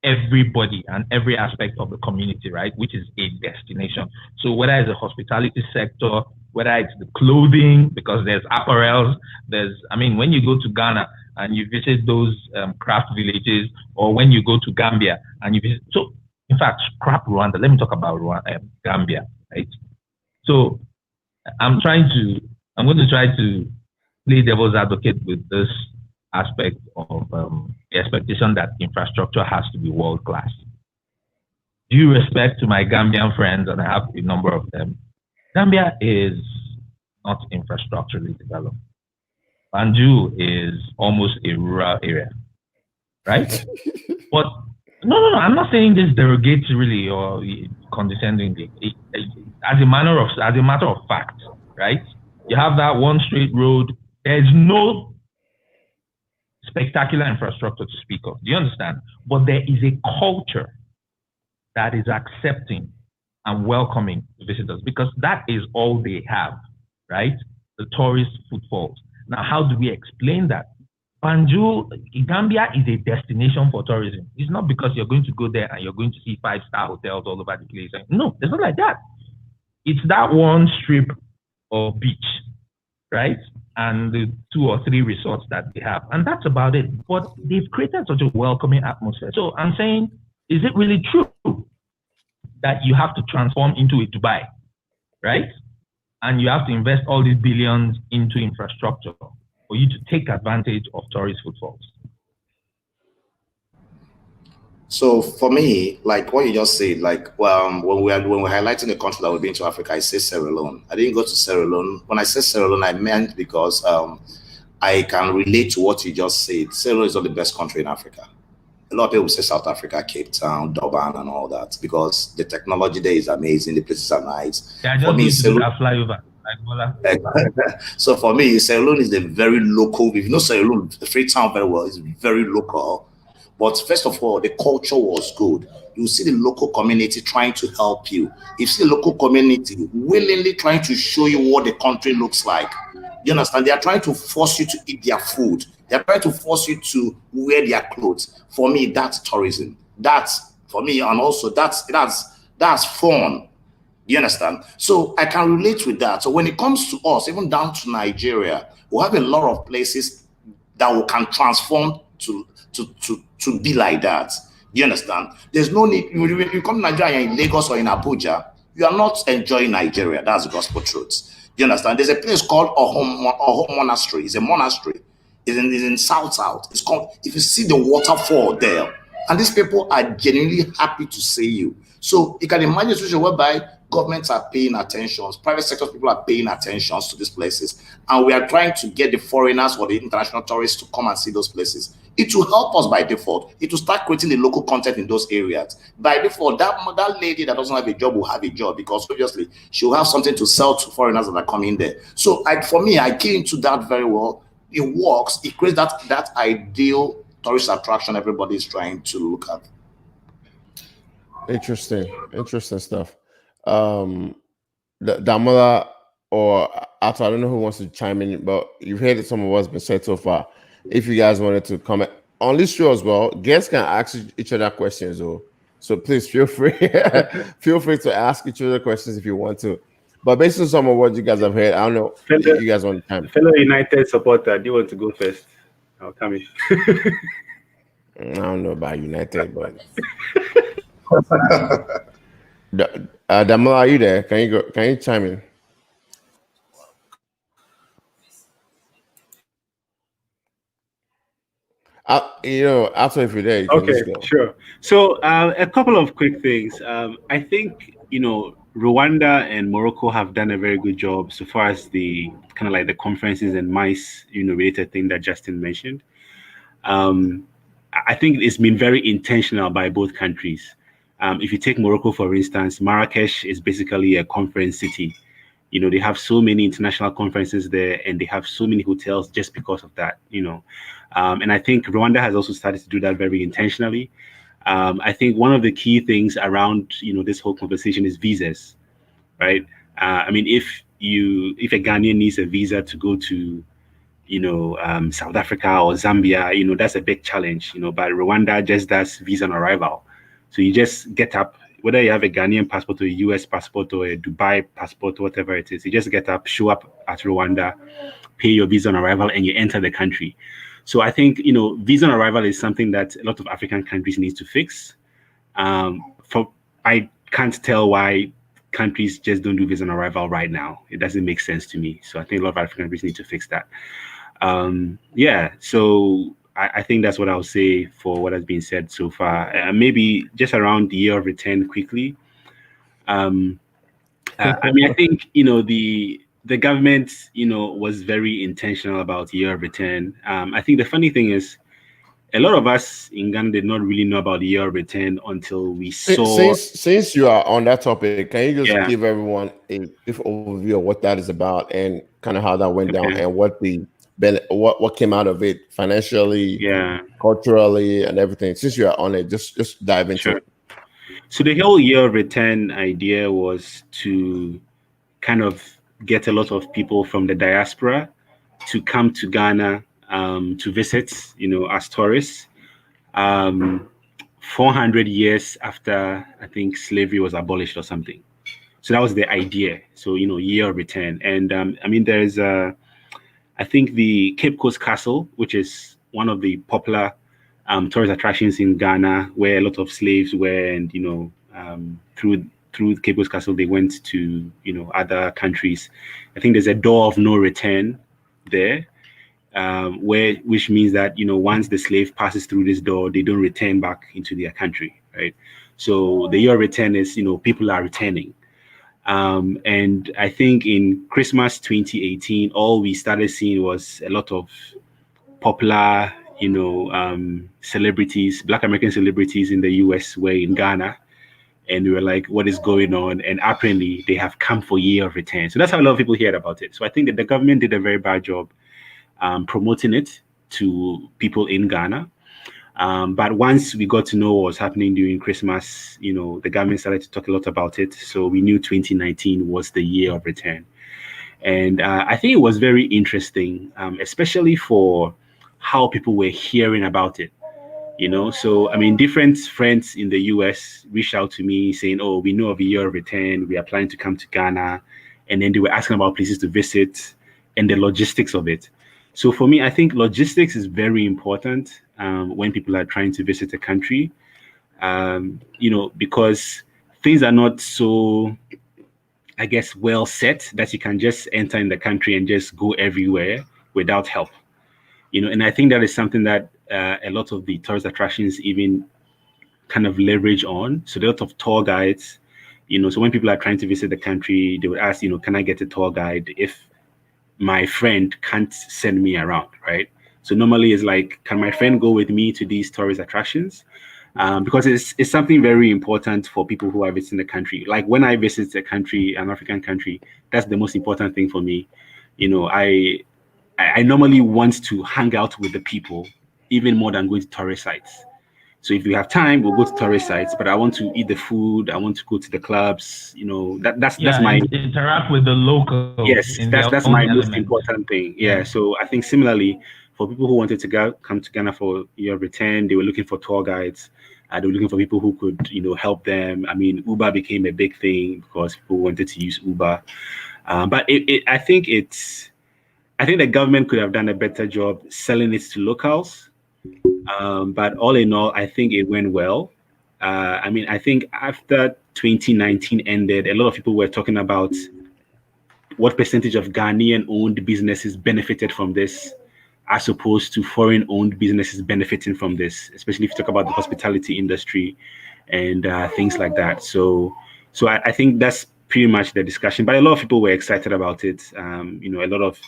everybody and every aspect of the community, right? Which is a destination. So whether it's the hospitality sector, whether it's the clothing, because there's apparels, when you go to Ghana and you visit those craft villages, or when you go to Gambia and you visit, so in fact, scrap Rwanda, let me talk about Gambia, right? So I'm going to try to play devil's advocate with this aspect of the expectation that infrastructure has to be world class. Due respect to my Gambian friends, and I have a number of them, Gambia is not infrastructurally developed. Banjul is almost a rural area, right? But no, I'm not saying this derogatorily or condescendingly. As a matter of fact, right? You have that one straight road. There's no spectacular infrastructure to speak of. Do you understand? But there is a culture that is accepting and welcoming visitors, because that is all they have, right? The tourist footfalls. Now, how do we explain that? Banjul, Gambia is a destination for tourism. It's not because you're going to go there and you're going to see 5-star hotels all over the place. No, it's not like that. It's that one strip of beach, right? And the 2 or 3 resorts that they have. And that's about it. But they've created such a welcoming atmosphere. So I'm saying, is it really true that you have to transform into a Dubai, right? And you have to invest all these billions into infrastructure for you to take advantage of tourist footfalls? So for me, like what you just said, like when we're highlighting the country that we've been to Africa, I say Sierra Leone. I didn't go to Sierra Leone. When I said Sierra Leone, I meant because I can relate to what you just said. Sierra Leone is not the best country in Africa. A lot of people say South Africa, Cape Town, Durban, and all that, because the technology there is amazing. The places are nice. Yeah, for me, flyover. So for me, Sierra Leone is a very local. If you know Sierra Leone, Freetown very well, it's very local. But first of all, the culture was good. You see the local community trying to help you. You see the local community willingly trying to show you what the country looks like. You understand? They are trying to force you to eat their food. They are trying to force you to wear their clothes. For me, that's tourism. That's for me, and also that's fun. You understand? So I can relate with that. So when it comes to us, even down to Nigeria, we have a lot of places that we can transform to be like that. You understand? There's no need. When you come to Nigeria, in Lagos or in Abuja, you are not enjoying Nigeria. That's the gospel truth. You understand? There's a place called Ohom Monastery. It's a monastery. It's in South. It's called, if you see the waterfall there, and these people are genuinely happy to see you. So you can imagine a situation whereby governments are paying attention, private sector people are paying attention to these places, and we are trying to get the foreigners or the international tourists to come and see those places. It will help us by default. It will start creating the local content in those areas. By default, that lady that doesn't have a job will have a job, because obviously she will have something to sell to foreigners that are coming there. So for me, I key into that very well. It works. It creates that ideal tourist attraction everybody is trying to look at. Interesting stuff. Damola or Ato, I don't know who wants to chime in, but you've heard that some of what's been said so far. If you guys wanted to comment on this show as well, guests can ask each other questions, so please feel free to ask each other questions if you want to. But based on some of what you guys have heard, I don't know. You guys want time? Fellow United supporter, do you want to go first? I'll come in. I don't know about United, but Damola, are you there? Can you go? Can you chime in? After if you're there, you okay, sure. So a couple of quick things. I think Rwanda and Morocco have done a very good job so far as the kind of like the conferences and MICE related thing that Justin mentioned. I think it's been very intentional by both countries. If you take Morocco, for instance, Marrakesh is basically a conference city. They have so many international conferences there, and they have so many hotels just because of that. And I think Rwanda has also started to do that very intentionally. I think one of the key things around this whole conversation is visas, right? I mean, if a Ghanaian needs a visa to go to South Africa or Zambia, that's a big challenge, but Rwanda just does visa on arrival. So you just get up, whether you have a Ghanaian passport or a US passport or a Dubai passport, whatever it is, you just get up, show up at Rwanda, pay your visa on arrival, and you enter the country. So I think, visa on arrival is something that a lot of African countries need to fix. I can't tell why countries just don't do visa on arrival right now. It doesn't make sense to me. So I think a lot of African countries need to fix that. So I think that's what I'll say for what has been said so far. Maybe just around the year of return quickly. I mean, I think, the government, was very intentional about year of return. I think the funny thing is, a lot of us in Ghana did not really know about the year of return until we saw. Since you are on that topic, can you just give everyone a brief overview of what that is about and kind of how that went down and what came out of it financially, culturally, and everything? Since you are on it, just dive into it. So the whole year of return idea was to kind of get a lot of people from the diaspora to come to Ghana to visit, as tourists. 400 years after, I think, slavery was abolished or something. So that was the idea. So, year of return. And I mean, there's, I think, the Cape Coast Castle, which is one of the popular tourist attractions in Ghana, where a lot of slaves were, and, through Cape Coast Castle, they went to, other countries. I think there's a door of no return there, which means that, once the slave passes through this door, they don't return back into their country, right? So the year of return is, people are returning. And I think in Christmas 2018, all we started seeing was a lot of popular, celebrities, Black American celebrities in the US were in Ghana. And we were like, what is going on? And apparently they have come for year of return. So that's how a lot of people heard about it. So I think that the government did a very bad job promoting it to people in Ghana. But once we got to know what was happening during Christmas, the government started to talk a lot about it. So we knew 2019 was the year of return. And I think it was very interesting, especially for how people were hearing about it. So I mean, different friends in the US reached out to me saying, oh, we know of a year of return, we are planning to come to Ghana. And then they were asking about places to visit and the logistics of it. So for me, I think logistics is very important when people are trying to visit a country, because things are not so, I guess, well set that you can just enter in the country and just go everywhere without help. And I think that is something that a lot of the tourist attractions even kind of leverage on. So there are a lot of tour guides, so when people are trying to visit the country, they would ask, can I get a tour guide if my friend can't send me around, right? So normally it's like, can my friend go with me to these tourist attractions? Because it's something very important for people who are visiting the country. Like when I visit a country, an African country, that's the most important thing for me. I normally want to hang out with the people even more than going to tourist sites. So if we have time, we'll go to tourist sites, but I want to eat the food. I want to go to the clubs, that's my interact with the locals. Yes, that's my most important thing. Yeah. So I think similarly for people who wanted to come to Ghana for year of return, they were looking for tour guides. They were looking for people who could, help them. I mean, Uber became a big thing because people wanted to use Uber. But I think the government could have done a better job selling it to locals. But all in all, I think it went well. I think after 2019 ended, a lot of people were talking about what percentage of Ghanaian-owned businesses benefited from this, as opposed to foreign-owned businesses benefiting from this, especially if you talk about the hospitality industry and things like that. So I think that's pretty much the discussion. But a lot of people were excited about it. A lot of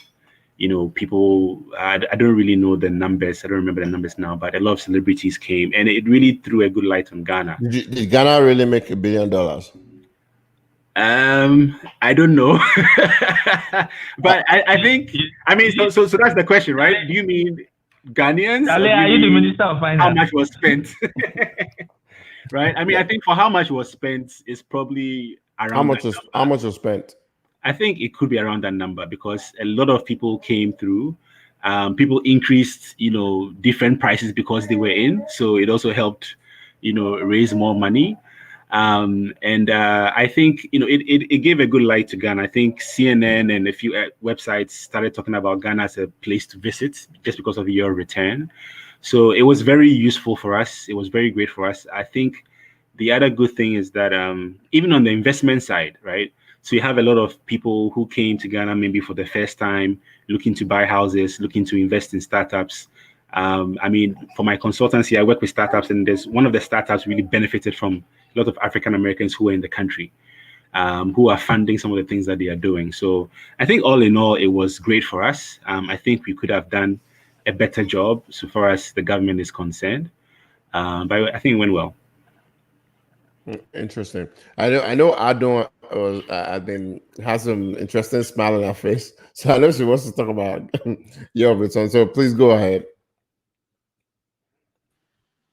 people, I don't really know the numbers. I don't remember the numbers now, but a lot of celebrities came, and it really threw a good light on Ghana. Did Ghana really make $1 billion? I don't know, but I think, so that's the question, right? Do you mean Ghanaians? Are you the Minister of Finance? How much was spent? Right? I think for how much was spent is probably around how much was spent? I think it could be around that number because a lot of people came through. People increased, different prices because they were in. So it also helped, raise more money. I think, it gave a good light to Ghana. I think CNN and a few websites started talking about Ghana as a place to visit just because of your return. So it was very useful for us. It was very great for us. I think the other good thing is that even on the investment side, right? So you have a lot of people who came to Ghana maybe for the first time, looking to buy houses, looking to invest in startups. For my consultancy, I work with startups, and there's one of the startups really benefited from a lot of African Americans who are in the country, who are funding some of the things that they are doing. So I think all in all, it was great for us. I think we could have done a better job so far as the government is concerned. But I think it went well. Interesting. I know Adon has some interesting smile on her face, so I know she wants to talk about your return. So please go ahead.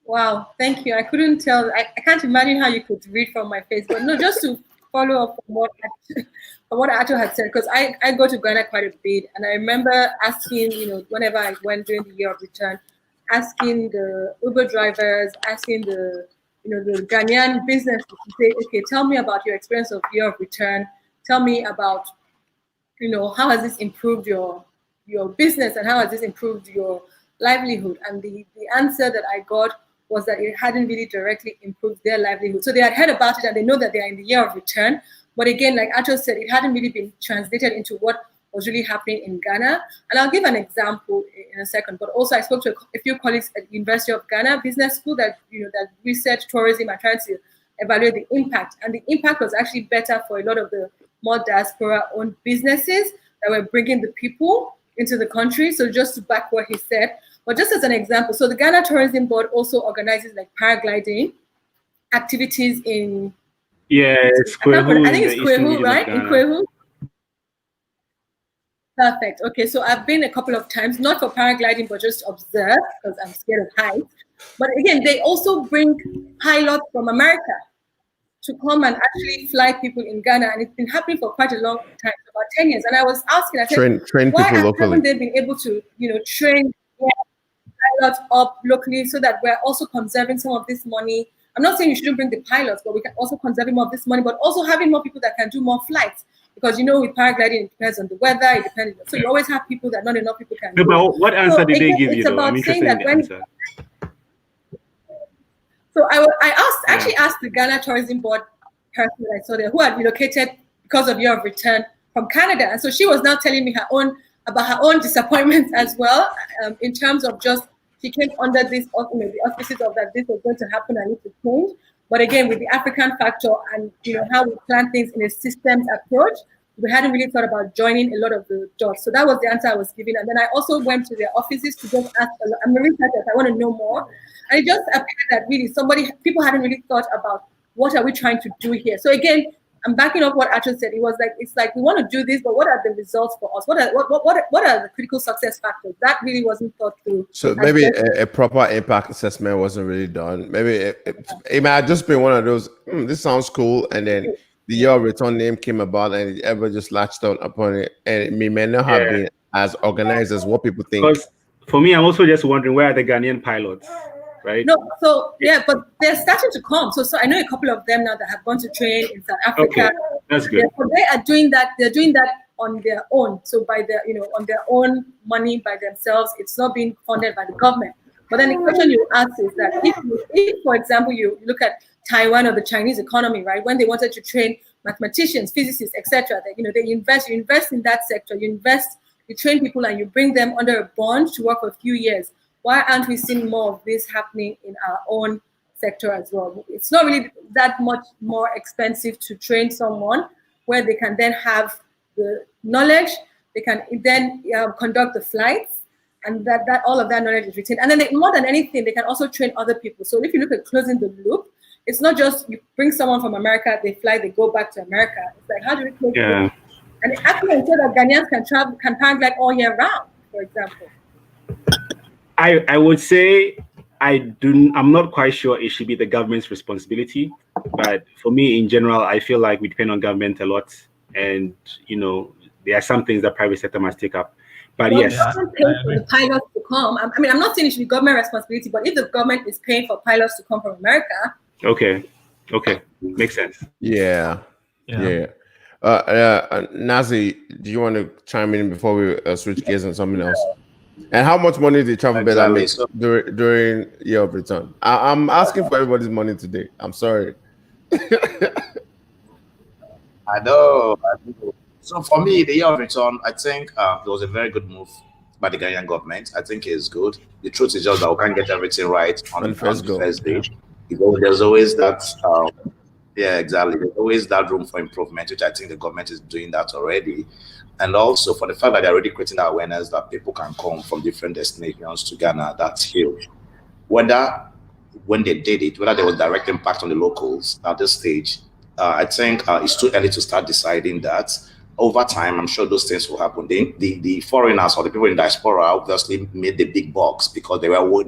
Wow, thank you. I couldn't tell. I can't imagine how you could read from my face, but no, just to follow up on what Ato had said, because I go to Ghana quite a bit, and I remember asking, whenever I went during the year of return, asking the Uber drivers, asking the Ghanaian business to say, okay, tell me about your experience of year of return. Tell me about, how has this improved your business and how has this improved your livelihood? And the answer that I got was that it hadn't really directly improved their livelihood. So they had heard about it and they know that they are in the year of return. But again, like Ato said, it hadn't really been translated into what was really happening in Ghana. And I'll give an example in a second. But also I spoke to a few colleagues at the University of Ghana Business School that, that research tourism and trying to evaluate the impact. And the impact was actually better for a lot of the more diaspora-owned businesses that were bringing the people into the country. So just to back what he said, but just as an example, so the Ghana Tourism Board also organizes like paragliding activities in... Yeah, it's Kwehu. I think it's Kwehu, right? In Kwehu. Perfect. Okay, so I've been a couple of times, not for paragliding, but just observe because I'm scared of heights. But again, they also bring pilots from America to come and actually fly people in Ghana, and it's been happening for quite a long time, about 10 years. And I was asking, I said, train why people locally. haven't they been able to, train pilots up locally so that we're also conserving some of this money? I'm not saying you shouldn't bring the pilots, but we can also conserve more of this money, but also having more people that can do more flights. Because with paragliding, it depends on the weather. It depends. So you always have people that not enough people can. No, but what answer did they give you? Though? I'm interested in the answer. So I actually asked the Ghana Tourism Board person that I saw there, who had relocated because of year of return from Canada, and so she was now telling me about her own disappointments as well, in terms of just she came under this, the auspices of that this was going to happen and it would change. But again, with the African factor and how we plan things in a systems approach, we hadn't really thought about joining a lot of the dots. So that was the answer I was giving. And then I also went to their offices to just ask. I'm a researcher. I want to know more. And it just appeared that really people hadn't really thought about what are we trying to do here. So again, I'm backing up what Ato said. It was like it's like we want to do this, but what are the results for us? What are the critical success factors? That really wasn't thought through. So maybe a proper impact assessment wasn't really done. Maybe it might have just been one of those. This sounds cool, and then the year of return name came about, and ever just latched on upon it, and it may not have been as organized as what people think. Because for me, I'm also just wondering where are the Ghanaian pilots? right? No, so yeah, but they're starting to come. So I know a couple of them now that have gone to train in South Africa. Okay, that's good. They are doing that. They're doing that on their own. So by their, on their own money by themselves. It's not being funded by the government. But then the question you ask is that if for example, you look at Taiwan or the Chinese economy, right? When they wanted to train mathematicians, physicists, etc., they invest. You invest in that sector. You train people and you bring them under a bond to work for a few years. Why aren't we seeing more of this happening in our own sector as well? It's not really that much more expensive to train someone where they can then have the knowledge, they can then conduct the flights, and that all of that knowledge is retained. And then more than anything, they can also train other people. So if you look at closing the loop, it's not just you bring someone from America, they fly, they go back to America. It's like, how do we close the loop? And it actually ensure that Ghanaians can paraglide all year round, for example. I would say I'm not quite sure it should be the government's responsibility, but for me in general, I feel like we depend on government a lot, and there are some things that private sector must take up. But well, yes, the government pays for the pilots to come. I mean, I'm not saying it should be government responsibility, but if the government is paying for pilots to come from America, okay, makes sense. Yeah. Nazi, do you want to chime in before we switch gears on something else? And how much money did Travel Better make during year of return? I'm asking for everybody's money today. I'm sorry. I know. So for me, the year of return, I think it was a very good move by the Ghanaian government. I think it's good. The truth is just that we can't get everything right on the first day. There's always that. Yeah, exactly. There's always that room for improvement, which I think the government is doing that already. And also for the fact that they're already creating that awareness that people can come from different destinations to Ghana, that's huge. When they did it, whether there was direct impact on the locals at this stage, I think it's too early to start deciding that. Over time, I'm sure those things will happen. The foreigners or the people in diaspora obviously made the big bucks because they were more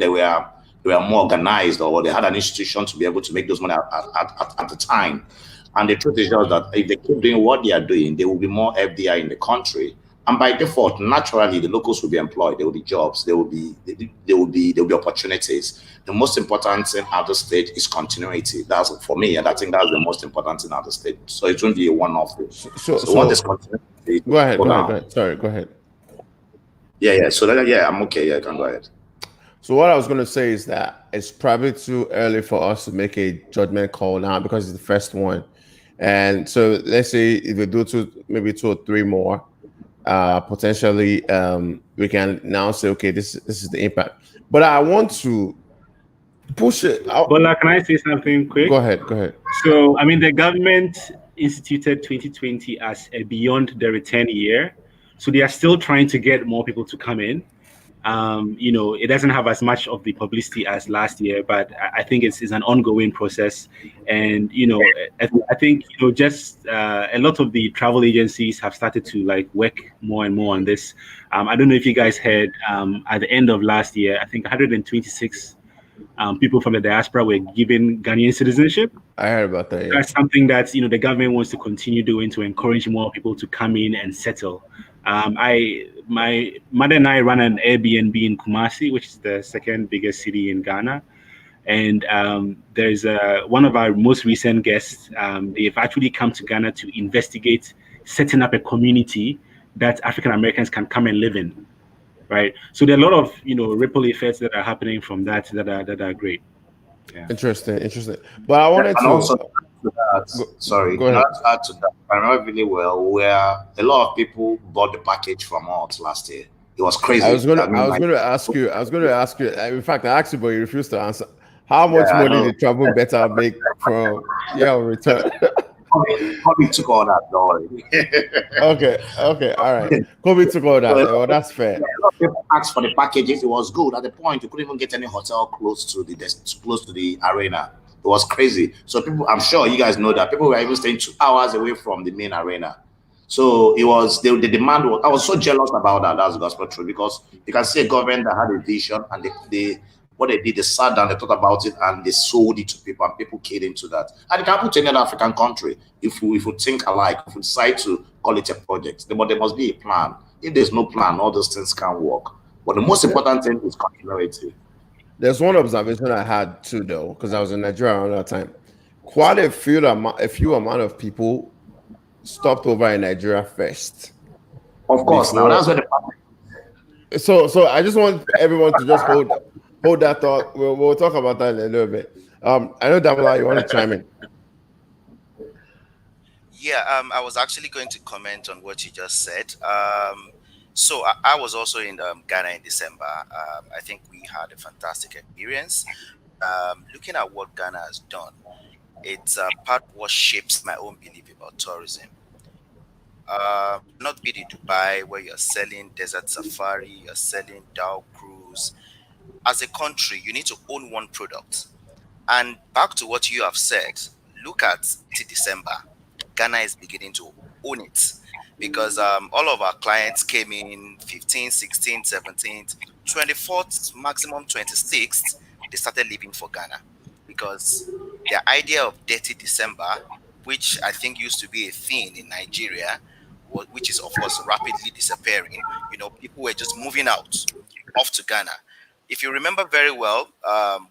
organized, or they had an institution to be able to make those money at the time. And the truth is just that if they keep doing what they are doing, there will be more FDI in the country. And by default, naturally, the locals will be employed. There will be jobs. There will be opportunities. The most important thing at the stage is continuity. That's for me, and I think that's the most important thing at the stage. So it won't be a one-off. So what is continuity? Go ahead. Sorry, go ahead. Yeah. So I'm okay. Yeah, I can go ahead. So what I was going to say is that it's probably too early for us to make a judgment call now because it's the first one. And so let's say if we do maybe 2 or 3 more, potentially we can now say, okay, this is the impact. But I want to push it out. Bola, can I say something quick? Go ahead. So, I mean, the government instituted 2020 as a beyond the return year. So they are still trying to get more people to come in. It doesn't have as much of the publicity as last year, but I think it's an ongoing process. And, I think, just a lot of the travel agencies have started to work more and more on this. I don't know if you guys heard at the end of last year, I think 126 people from the diaspora were given Ghanaian citizenship. I heard about that. Yeah. That's something that, the government wants to continue doing to encourage more people to come in and settle. My mother and I run an Airbnb in Kumasi, which is the second biggest city in Ghana. And there's one of our most recent guests. They've actually come to Ghana to investigate setting up a community that African Americans can come and live in, right? So there are a lot of ripple effects that are happening from that are great. Yeah. Interesting. But I wanted to also to that. Sorry, go ahead. Add to that. I remember really well where a lot of people bought the package from us last year. It was crazy. I was going to ask you. In fact, I asked you, but you refused to answer. How much money did Travel Better make from your return? Kobe took all that, don't worry. Okay, all right. Kobe took all that. Well, that's fair. Yeah, a lot of people asked for the package if it was good. At the point, you couldn't even get any hotel close to the arena. It was crazy. So people, I'm sure you guys know that people were even staying 2 hours away from the main arena. So it was the demand was. I was so jealous about that. That's gospel truth, because you can see a government that had a vision, and what they did, they sat down, they thought about it, and they sold it to people, and people keyed into that. And it can happen to any other African country if we think alike, if we decide to call it a project. But there must be a plan. If there's no plan, all those things can't work. But the most important thing is continuity. There's one observation I had too, though, because I was in Nigeria around that time. Quite a few amount of people stopped over in Nigeria first. Of course, now that's what the So I just want everyone to just hold that thought. We'll talk about that in a little bit. I know Damola, you want to chime in? Yeah, I was actually going to comment on what you just said. So I was also in Ghana in December. I think we had a fantastic experience. Looking at what Ghana has done, it's part of what shapes my own belief about tourism. Not be in Dubai where you're selling desert safari, you're selling Dow cruise. As a country, you need to own one product. And back to what you have said, look at December. Ghana is beginning to own it because all of our clients came in 15th, 16th, 17th, 24th, maximum 26th. They started leaving for Ghana because their idea of dirty December, which I think used to be a thing in Nigeria, which is of course rapidly disappearing. You know, people were just moving out off to Ghana. If you remember very well,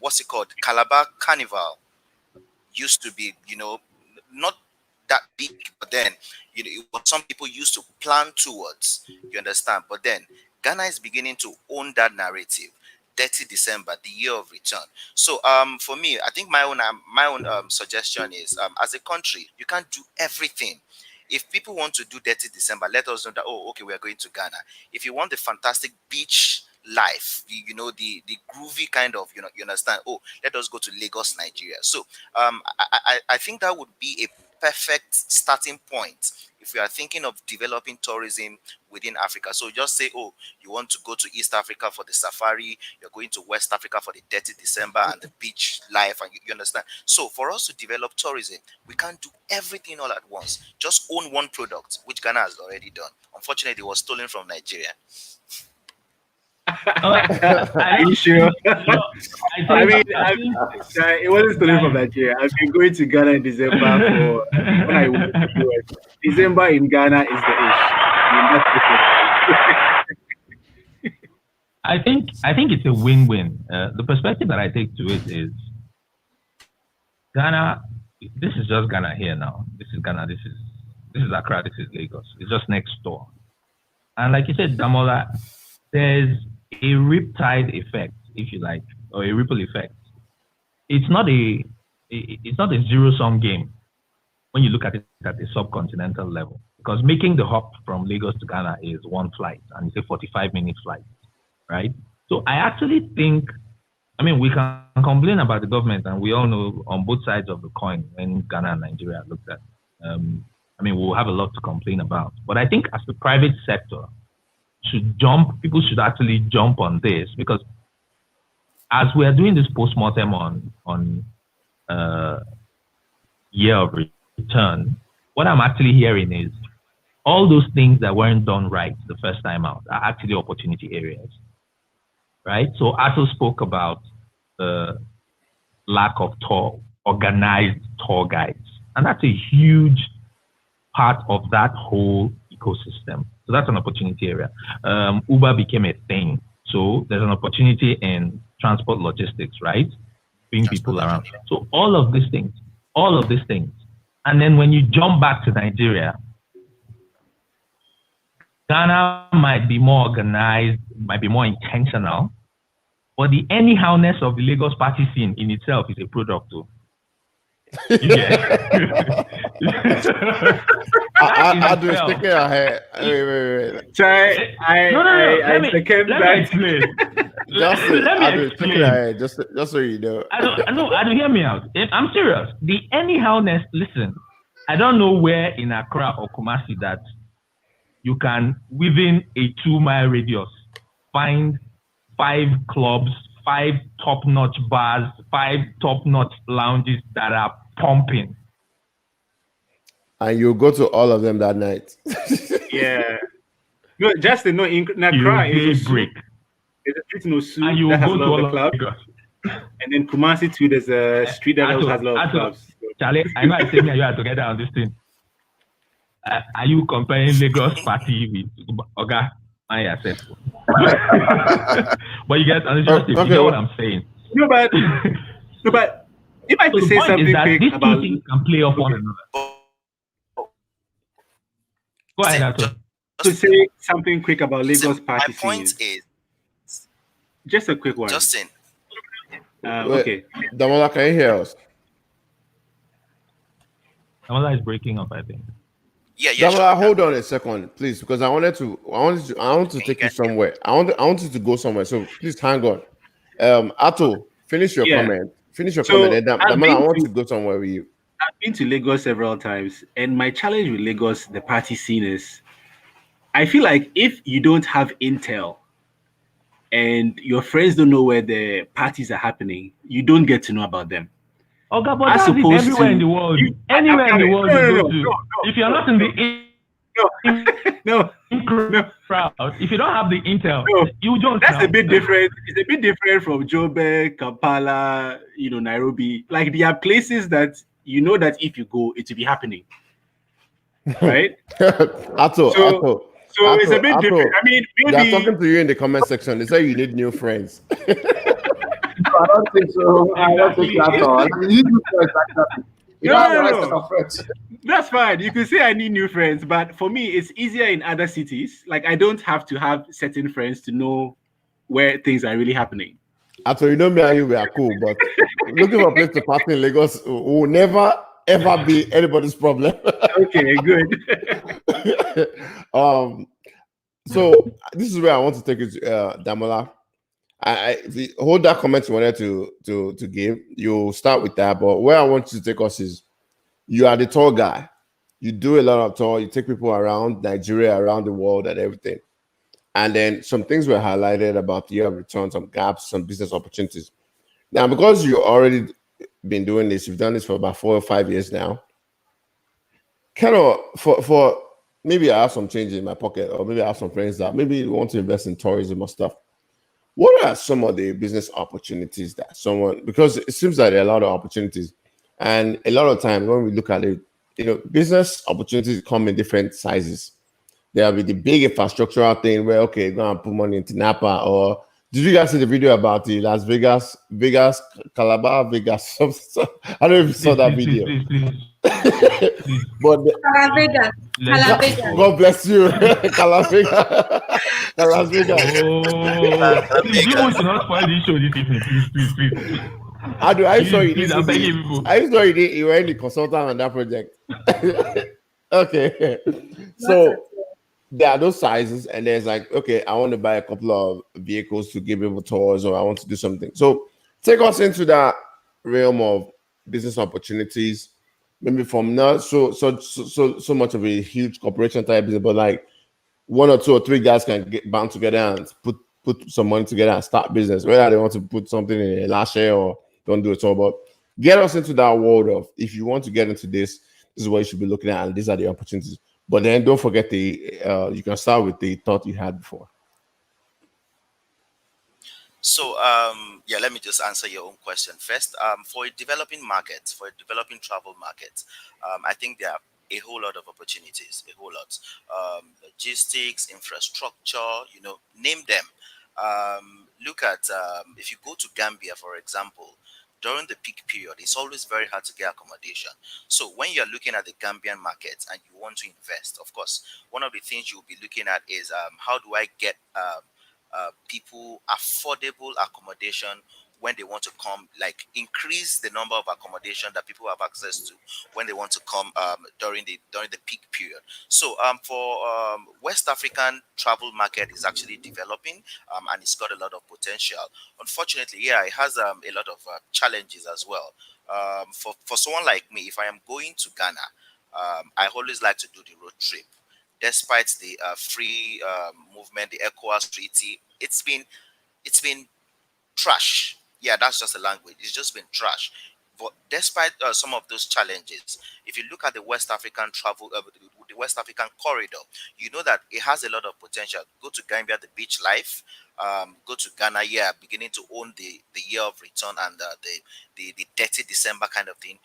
what's it called? Calabar Carnival used to be, you know, not that big, but then, you know, what some people used to plan towards, you understand? But then Ghana is beginning to own that narrative. Dirty December, the year of return. So for me, I think my own suggestion is, as a country, you can't do everything. If people want to do Dirty December, let us know that, oh, okay, we are going to Ghana. If you want the fantastic beach life, you know, the groovy kind of, you know, you understand, oh, let us go to Lagos, Nigeria. So I think that would be a perfect starting point if we are thinking of developing tourism within Africa. So just say, oh, you want to go to East Africa for the safari, you're going to West Africa for the Dirty December and the beach life, and you understand. So for us to develop tourism, we can't do everything all at once. Just own one product, which Ghana has already done. Unfortunately, it was stolen from Nigeria. Are you sure? I mean, it wasn't stolen from Nigeria. I've been going to Ghana in December for when I went to the US. December in Ghana is the ish. I think it's a win-win. The perspective that I take to it is Ghana. This is just Ghana here now. This is Ghana. This is Accra. This is Lagos. It's just next door. And like you said, Damola, there's a riptide effect, if you like, or a ripple effect. It's not a zero-sum game when you look at it at the subcontinental level, because making the hop from Lagos to Ghana is one flight, and it's a 45-minute flight, right? So I actually think, I mean, we can complain about the government, and we all know on both sides of the coin when Ghana and Nigeria are looked at. I mean, we'll have a lot to complain about. But I think as the private sector people should actually jump on this, because as we are doing this post-mortem on year of return, what I'm actually hearing is all those things that weren't done right the first time out are actually opportunity areas, right? So Ato spoke about the lack of organized tour guides, and that's a huge part of that whole ecosystem. So that's an opportunity area. Uber became a thing. So there's an opportunity in transport logistics, right? Bring people around. So all of these things. And then when you jump back to Nigeria, Ghana might be more organized, might be more intentional, but the anyhowness of the Lagos party scene in itself is a product too. Yeah. I do sticking ahead. Wait. Sorry, I second that. Just so you know. I don't hear me out. I'm serious. The anyhowness, listen, I don't know where in Accra or Kumasi that you can, within a 2-mile radius, find 5 clubs, 5 top-notch bars, 5 top-notch lounges that are pumping. And you go to all of them that night. Yeah. No, just to know, in Accra is a break. There's a street no soup and you that has go a lot of clubs. And then Kumasi too, there's a street that also has a lot of clubs. Charlie, I know I said me and you are together on this thing. Are you comparing Lagos party with Oga? I accept. But you get what I'm saying. No, but if I could the say point something is that quick these about two things can play off one another. Go ahead, Ato. To say something quick about Lagos party My point scenes. is Just a quick one. Justin. Okay. Damola, can you hear us? Damola is breaking up, I think. Yeah. Damola, Sure. hold on a second, please, because I want to take you somewhere. I want you to go somewhere. So please hang on. Ato, finish your comment. Finish your comment. And Damola, I want to go somewhere with you. I've been to Lagos several times, and my challenge with Lagos, the party scene, is I feel like if you don't have intel and your friends don't know where the parties are happening, you don't get to know about them. Okay, but that's it everywhere in the world. Anywhere in the world you go to. If you're not in the crowd, if you don't have the intel, you don't. That's a bit different. It's a bit different from Joburg, Kampala, Nairobi. Like, there are places that you know that if you go, it will be happening. Right? Ato. So it's a bit different. I mean, maybe they're talking to you in the comment section. They say you need new friends. I don't think so. I don't think at all. I mean, you do exactly. You don't have the right set of friends. That's fine. You can say I need new friends, but for me, it's easier in other cities. Like, I don't have to have certain friends to know where things are really happening. After you know me and you, we are cool, but looking for a place to party in Lagos will never ever be anybody's problem. Okay, good. So this is where I want to take it, Damola. I hold that comment you wanted to give. You start with that, but where I want you to take us is you are the tour guy. You do a lot of tour. You take people around Nigeria, around the world, and everything. And then some things were highlighted about the year of return, some gaps, some business opportunities. Now, because you already been doing this, you've done this for about 4 or 5 years now. Kind of for maybe I have some change in my pocket, or maybe I have some friends that maybe want to invest in tourism or stuff. What are some of the business opportunities that someone, because it seems like there are a lot of opportunities, and a lot of times when we look at it, business opportunities come in different sizes. There'll be the big infrastructural thing where, okay, go and put money into Napa, or did you guys see the video about the Las Vegas, Calabar, Vegas? I don't know if you saw that video. But God bless you, Calavegas. Please, you should not spoil this show this evening, please. I saw you were in the consultant on that project. Okay. So there are those sizes, and there's like, okay, I want to buy a couple of vehicles to give people tours, or I want to do something. So take us into that realm of business opportunities, maybe from not so much of a huge corporation type business, but like 1 or 2 or 3 guys can get bound together and put some money together and start business, whether they want to put something in a last year or don't do it all. But get us into that world of, if you want to get into this is what you should be looking at, and these are the opportunities. But then don't forget you can start with the thought you had before. So let me just answer your own question first. For a developing market, for a developing travel market, I think there are a whole lot of opportunities, a whole lot. Logistics, infrastructure, name them. Look at, if you go to Gambia, for example, during the peak period, it's always very hard to get accommodation. So when you're looking at the Gambian market and you want to invest, of course, one of the things you'll be looking at is how do I get people affordable accommodation when they want to come, like increase the number of accommodation that people have access to when they want to come during the peak period. So for West African travel market is actually developing and it's got a lot of potential. Unfortunately, it has a lot of challenges as well. For someone like me, if I am going to Ghana, I always like to do the road trip. Despite the free movement, the ECOWAS treaty, it's been trash. Yeah, that's just the language. It's just been trash. But despite some of those challenges, if you look at the West African travel, the West African corridor, you know that it has a lot of potential. Go to Gambia, the beach life. Go to Ghana, beginning to own the year of return and the dirty December kind of thing.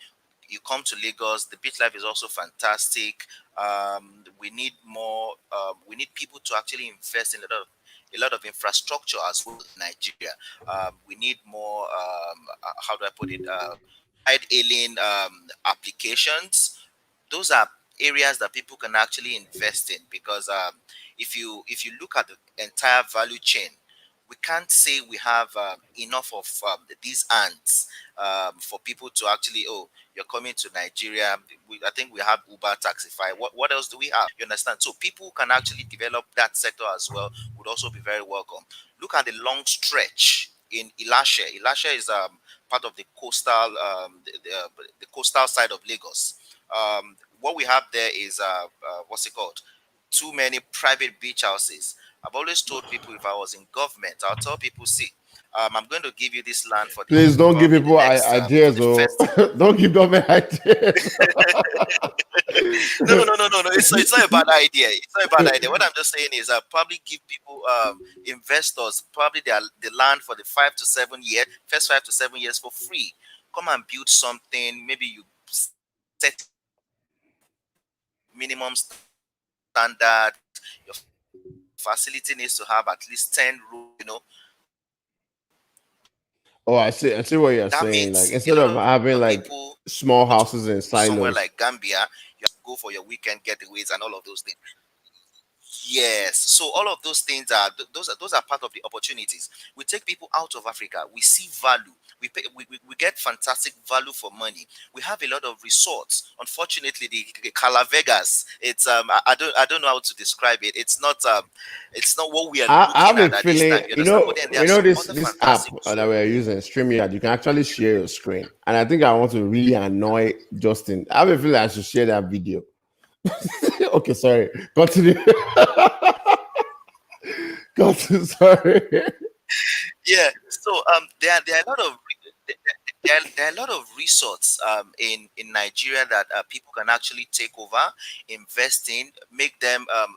You come to Lagos, the beach life is also fantastic. We need more. We need people to actually invest in a lot of infrastructure as well in Nigeria. We need more, how do I put it, ride-hailing applications. Those are areas that people can actually invest in, because if you look at the entire value chain, we can't say we have enough of these ants for people to actually, oh, you're coming to Nigeria. I think we have Uber, Taxify. What else do we have? You understand? So people who can actually develop that sector as well would also be very welcome. Look at the long stretch in Ilashe. Ilashe is part of the coastal, the coastal side of Lagos. What we have there is what's it called? Too many private beach houses. I've always told people, if I was in government, I'll tell people, see, I'm going to give you this land for. Please don't give people ideas, or don't give them ideas. No. It's not a bad idea. It's not a bad idea. What I'm just saying is, probably give people, investors, probably the land for the 5 to 7 years, first 5 to 7 years for free. Come and build something. Maybe you set minimum standard. Your facility needs to have at least 10 rooms, you know. Oh, I see what you're saying. Like, instead of having like small houses in silos, somewhere like Gambia, you go for your weekend getaways and all of those things. Yes, so all of those things are those are part of the opportunities. We take people out of Africa. We see value. We get fantastic value for money. We have a lot of resorts. Unfortunately, the Cala Vegas, it's I don't know how to describe it. It's not what we are I have looking a at feeling, this time. you know this app that we're using, StreamYard, you can actually share your screen. And I think I want to really annoy Justin. I have a feeling I should share that video. Okay, sorry. Continue. Sorry. Yeah. So there are a lot of there are a lot of resorts in Nigeria that people can actually take over, invest in, make them a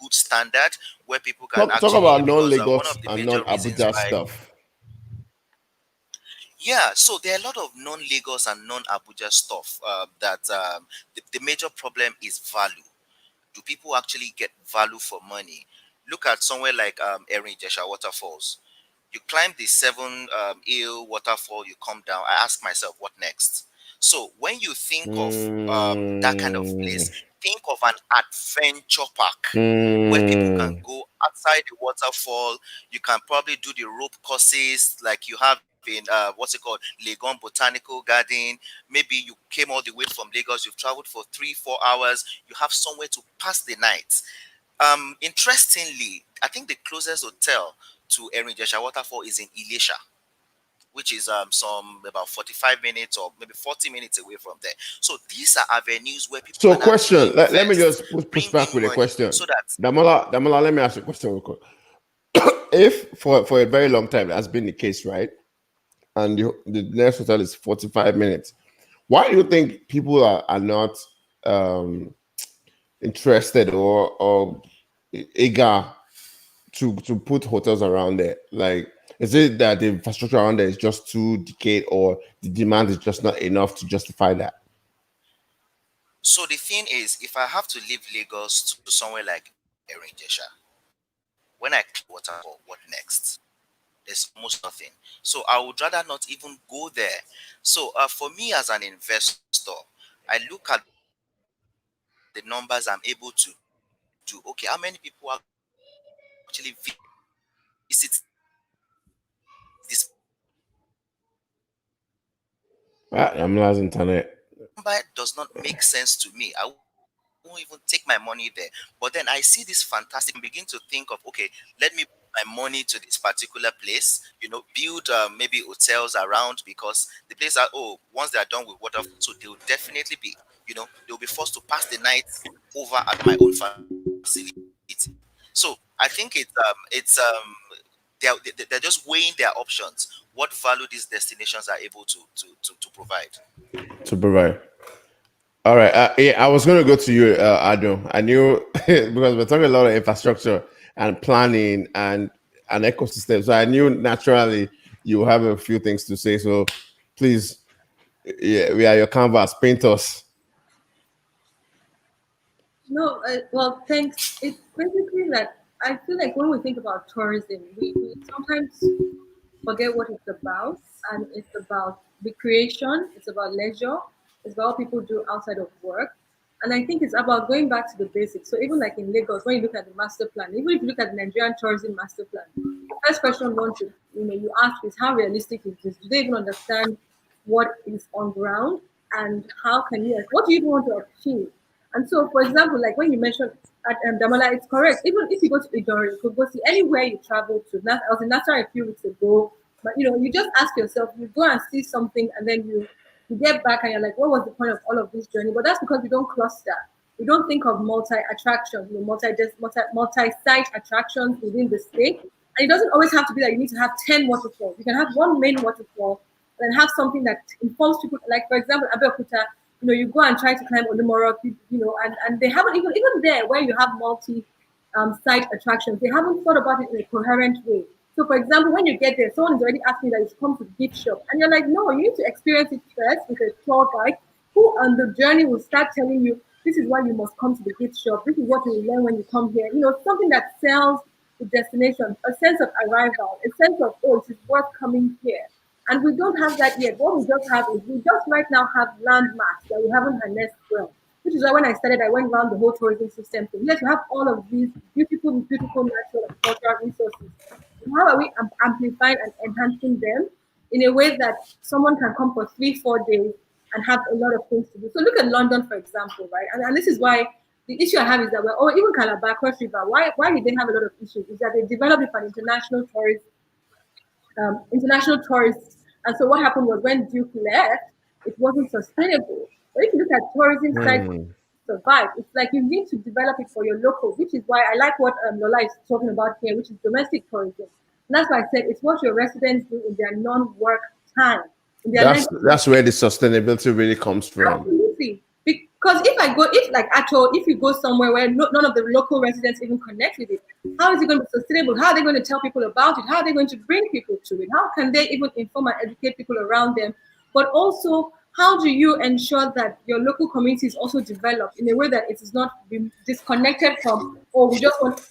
good standard where people can talk about non-Lagos and non-Abuja stuff. Yeah, so there are a lot of non-Lagos and non-Abuja stuff that the major problem is value. Do people actually get value for money? Look at somewhere like Erin Jesha Waterfalls. You climb the 7 hill waterfall, you come down. I ask myself, what next? So when you think of that kind of place, think of an adventure park where people can go outside the waterfall. You can probably do the rope courses like you have in what's it called, Legon Botanical Garden. Maybe you came all the way from Lagos, you've traveled for 3-4 hours, you have somewhere to pass the night. Interestingly, I think the closest hotel to Erin Jesha Waterfall is in Ilesha, which is some about 45 minutes or maybe 40 minutes away from there. So these are avenues where people. So, question. Let me just push back with a question. So that Damola, let me ask you a question real quick. If for a very long time that's been the case, right? And the next hotel is 45 minutes. Why do you think people are not interested or eager to put hotels around there? Like, is it that the infrastructure around there is just too decayed, or the demand is just not enough to justify that? So the thing is, if I have to leave Lagos to somewhere like Erin Jesha, when I click waterfall, what next? There's almost nothing. So I would rather not even go there. So for me as an investor, I look at the numbers I'm able to do. Okay, how many people actually visit this? I'm lost internet. Number does not make sense to me. I won't even take my money there. But then I see this fantastic and begin to think of, okay, let me put my money to this particular place, build maybe hotels around, because the place are, once they are done with water, so they'll definitely be, they'll be forced to pass the night over at my own facility. So I think they're just weighing their options, what value these destinations are able to provide. All right. I was going to go to you, Ado. I knew because we're talking a lot of infrastructure and planning and an ecosystem. So I knew naturally you have a few things to say. So please, we are your canvas. Paint us. No, well, thanks. It's basically that I feel like when we think about tourism, we sometimes forget what it's about, and it's about recreation, it's about leisure, it's about what people do outside of work. And I think it's about going back to the basics. So even like in Lagos, when you look at the master plan, even if you look at the Nigerian tourism master plan, the first question you ask is how realistic it is. Do they even understand what is on ground, and how can you, what do you even want to achieve? And so, for example, like when you mentioned at Damola, it's correct. Even if you go to Idori, you could go see anywhere you travel to. I was in Nassau a few weeks ago, but you just ask yourself, you go and see something, and then you get back and you're like, what was the point of all of this journey? But that's because we don't cluster. We don't think of multi-attractions, multi-site attractions within the state. And it doesn't always have to be that you need to have 10 waterfalls. You can have one main waterfall and have something that informs people. Like, for example, Abeokuta, you go and try to climb Olumoro, and they haven't even there where you have site attractions, they haven't thought about it in a coherent way. So, for example, when you get there, someone is already asking that you should come to the gift shop, and you're like, no, you need to experience it first with a tour guide who on the journey will start telling you, this is why you must come to the gift shop, this is what you will learn when you come here. Something that sells the destination, a sense of arrival, a sense of, oh, it is worth coming here. And we don't have that yet. What we just have is we just right now have landmarks that we haven't harnessed well. Which is why when I started, I went around the whole tourism system. So yes, we have all of these beautiful natural and cultural resources. How are we amplifying and enhancing them in a way that someone can come for 3-4 days and have a lot of things to do? So look at London, for example, right? And this is why the issue I have is that even Calabar, Cross River, why did they have a lot of issues? Is that they developed it for international tourists. And so what happened was when Duke left, it wasn't sustainable. But if you look at tourism sites survive, it's like you need to develop it for your local, which is why I like what Lola is talking about here, which is domestic tourism. And that's why I said it's what your residents do in their non-work time. That's where the sustainability really comes from. Absolutely. Because if you go somewhere where none of the local residents even connect with it, how is it going to be sustainable? How are they going to tell people about it? How are they going to bring people to it? How can they even inform and educate people around them? But also, how do you ensure that your local community is also developed in a way that it is not disconnected from, we just want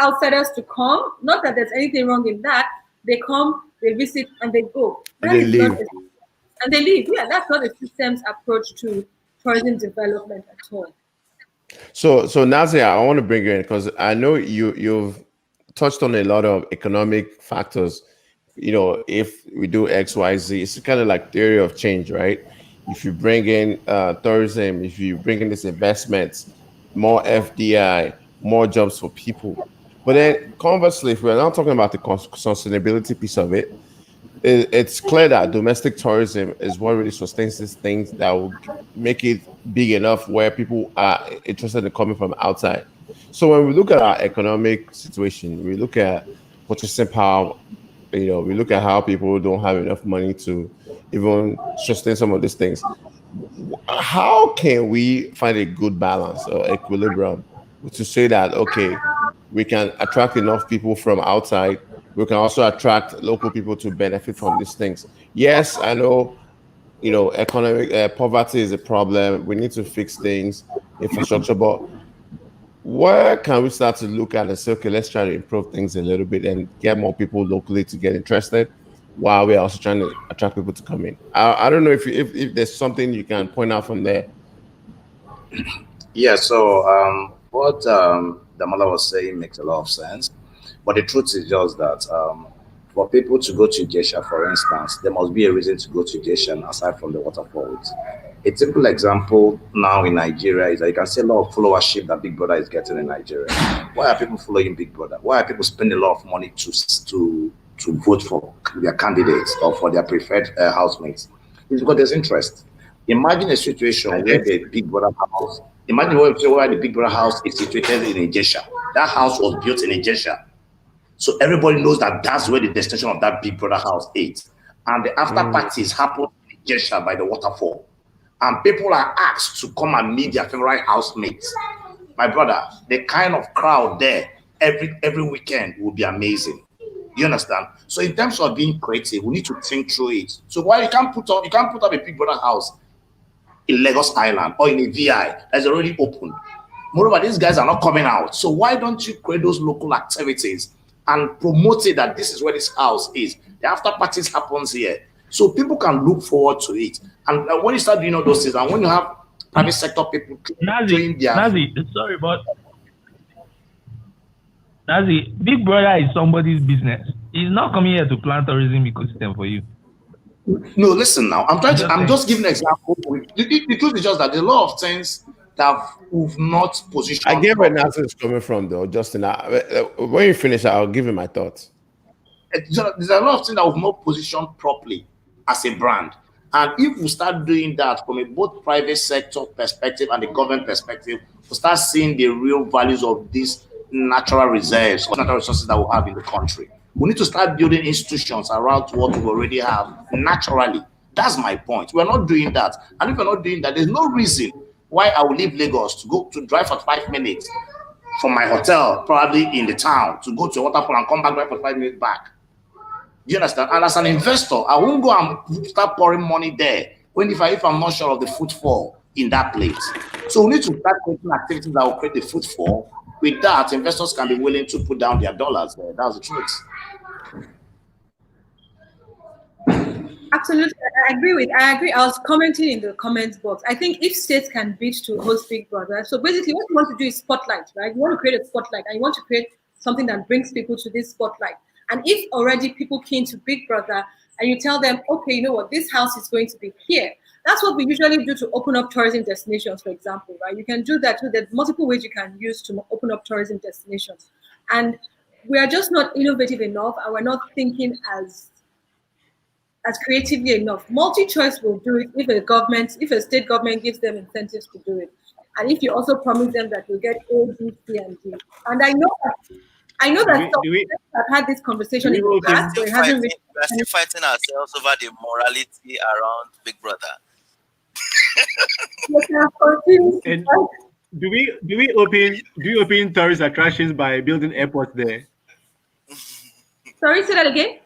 outsiders to come? Not that there's anything wrong in that. They come, they visit, and they go. And they leave. And they leave. Yeah, that's not a system's approach to tourism development at all. So Nazia, I want to bring you in because I know you've touched on a lot of economic factors. If we do X, Y, Z, it's kind of like theory of change, right? If you bring in tourism, if you bring in these investments, more FDI, more jobs for people. But then conversely, if we're not talking about the sustainability piece of it, it's clear that domestic tourism is what really sustains these things that will make it big enough where people are interested in coming from outside. So when we look at our economic situation, we look at purchasing power, we look at how people don't have enough money to even sustain some of these things. How can we find a good balance or equilibrium to say that, okay, we can attract enough people from outside, we can also attract local people to benefit from these things? Yes, I know, economic poverty is a problem. We need to fix things, infrastructure, but where can we start to look at and say, okay, let's try to improve things a little bit and get more people locally to get interested while we're also trying to attract people to come in? I don't know if there's something you can point out from there. Yeah, so what Damola was saying makes a lot of sense. But the truth is just that for people to go to Ijesha, for instance, there must be a reason to go to Ijesha aside from the waterfalls. A simple example now in Nigeria is that you can see a lot of followership that Big Brother is getting in Nigeria. Why are people following Big Brother? Why are people spending a lot of money to vote for their candidates or for their preferred housemates? It's because there's interest. Imagine a situation where the Big Brother house, where the Big Brother house is situated in Ijesha. That house was built in Ijesha. So everybody knows that that's where the destination of that Big Brother house is. And the after parties happen in Ijesha by the waterfall. And people are asked to come and meet their favorite housemates. My brother, the kind of crowd there every weekend will be amazing. You understand? So in terms of being creative, we need to think through it. So why you can't put up a Big Brother house in Lagos Island or in a VI that's already open. Moreover, these guys are not coming out. So why don't you create those local activities and promote it that this is where this house is? The after parties happens here. So people can look forward to it. And when you start doing all those things, and when you have private sector people doing their... Nazi, sorry, but Nazi, Big Brother is somebody's business. He's not coming here to plan tourism ecosystem for you. No, listen now. I'm just giving an example. The truth is just that there are a lot of things that we've not positioned. I get where Nazi is coming from, though, Justin. When you finish, I'll give you my thoughts. There's a lot of things that we've not positioned properly as a brand. And if we start doing that from a both private sector perspective and the government perspective, we'll start seeing the real values of these natural reserves, natural resources that we have in the country. We need to start building institutions around what we already have naturally. That's my point. We're not doing that. And if we're not doing that, there's no reason why I will leave Lagos to drive for 5 minutes from my hotel, probably in the town, to go to a waterfall and come back, drive for 5 minutes back. Do you understand? And as an investor, I won't go and start pouring money there if I'm not sure of the footfall in that place. So we need to start creating activities that will create the footfall. With that, investors can be willing to put down their dollars there. That's the truth. Absolutely, I agree. I was commenting in the comments box. I think if states can bid to host Big Brother, so basically what you want to do is spotlight, right? You want to create a spotlight, and you want to create something that brings people to this spotlight. And if already people keen to Big Brother, and you tell them, okay, you know what, this house is going to be here. That's what we usually do to open up tourism destinations, for example, right? You can do that too. There's multiple ways you can use to open up tourism destinations. And we are just not innovative enough, and we're not thinking as creatively enough. Multi-choice will do it if a state government gives them incentives to do it. And if you also promise them that you'll get A, B, C, and D. And I know that I've had this conversation in the past, but it hasn't really... We're still fighting ourselves over the morality around Big Brother. And do we open tourist attractions by building airports there? Sorry, say that again.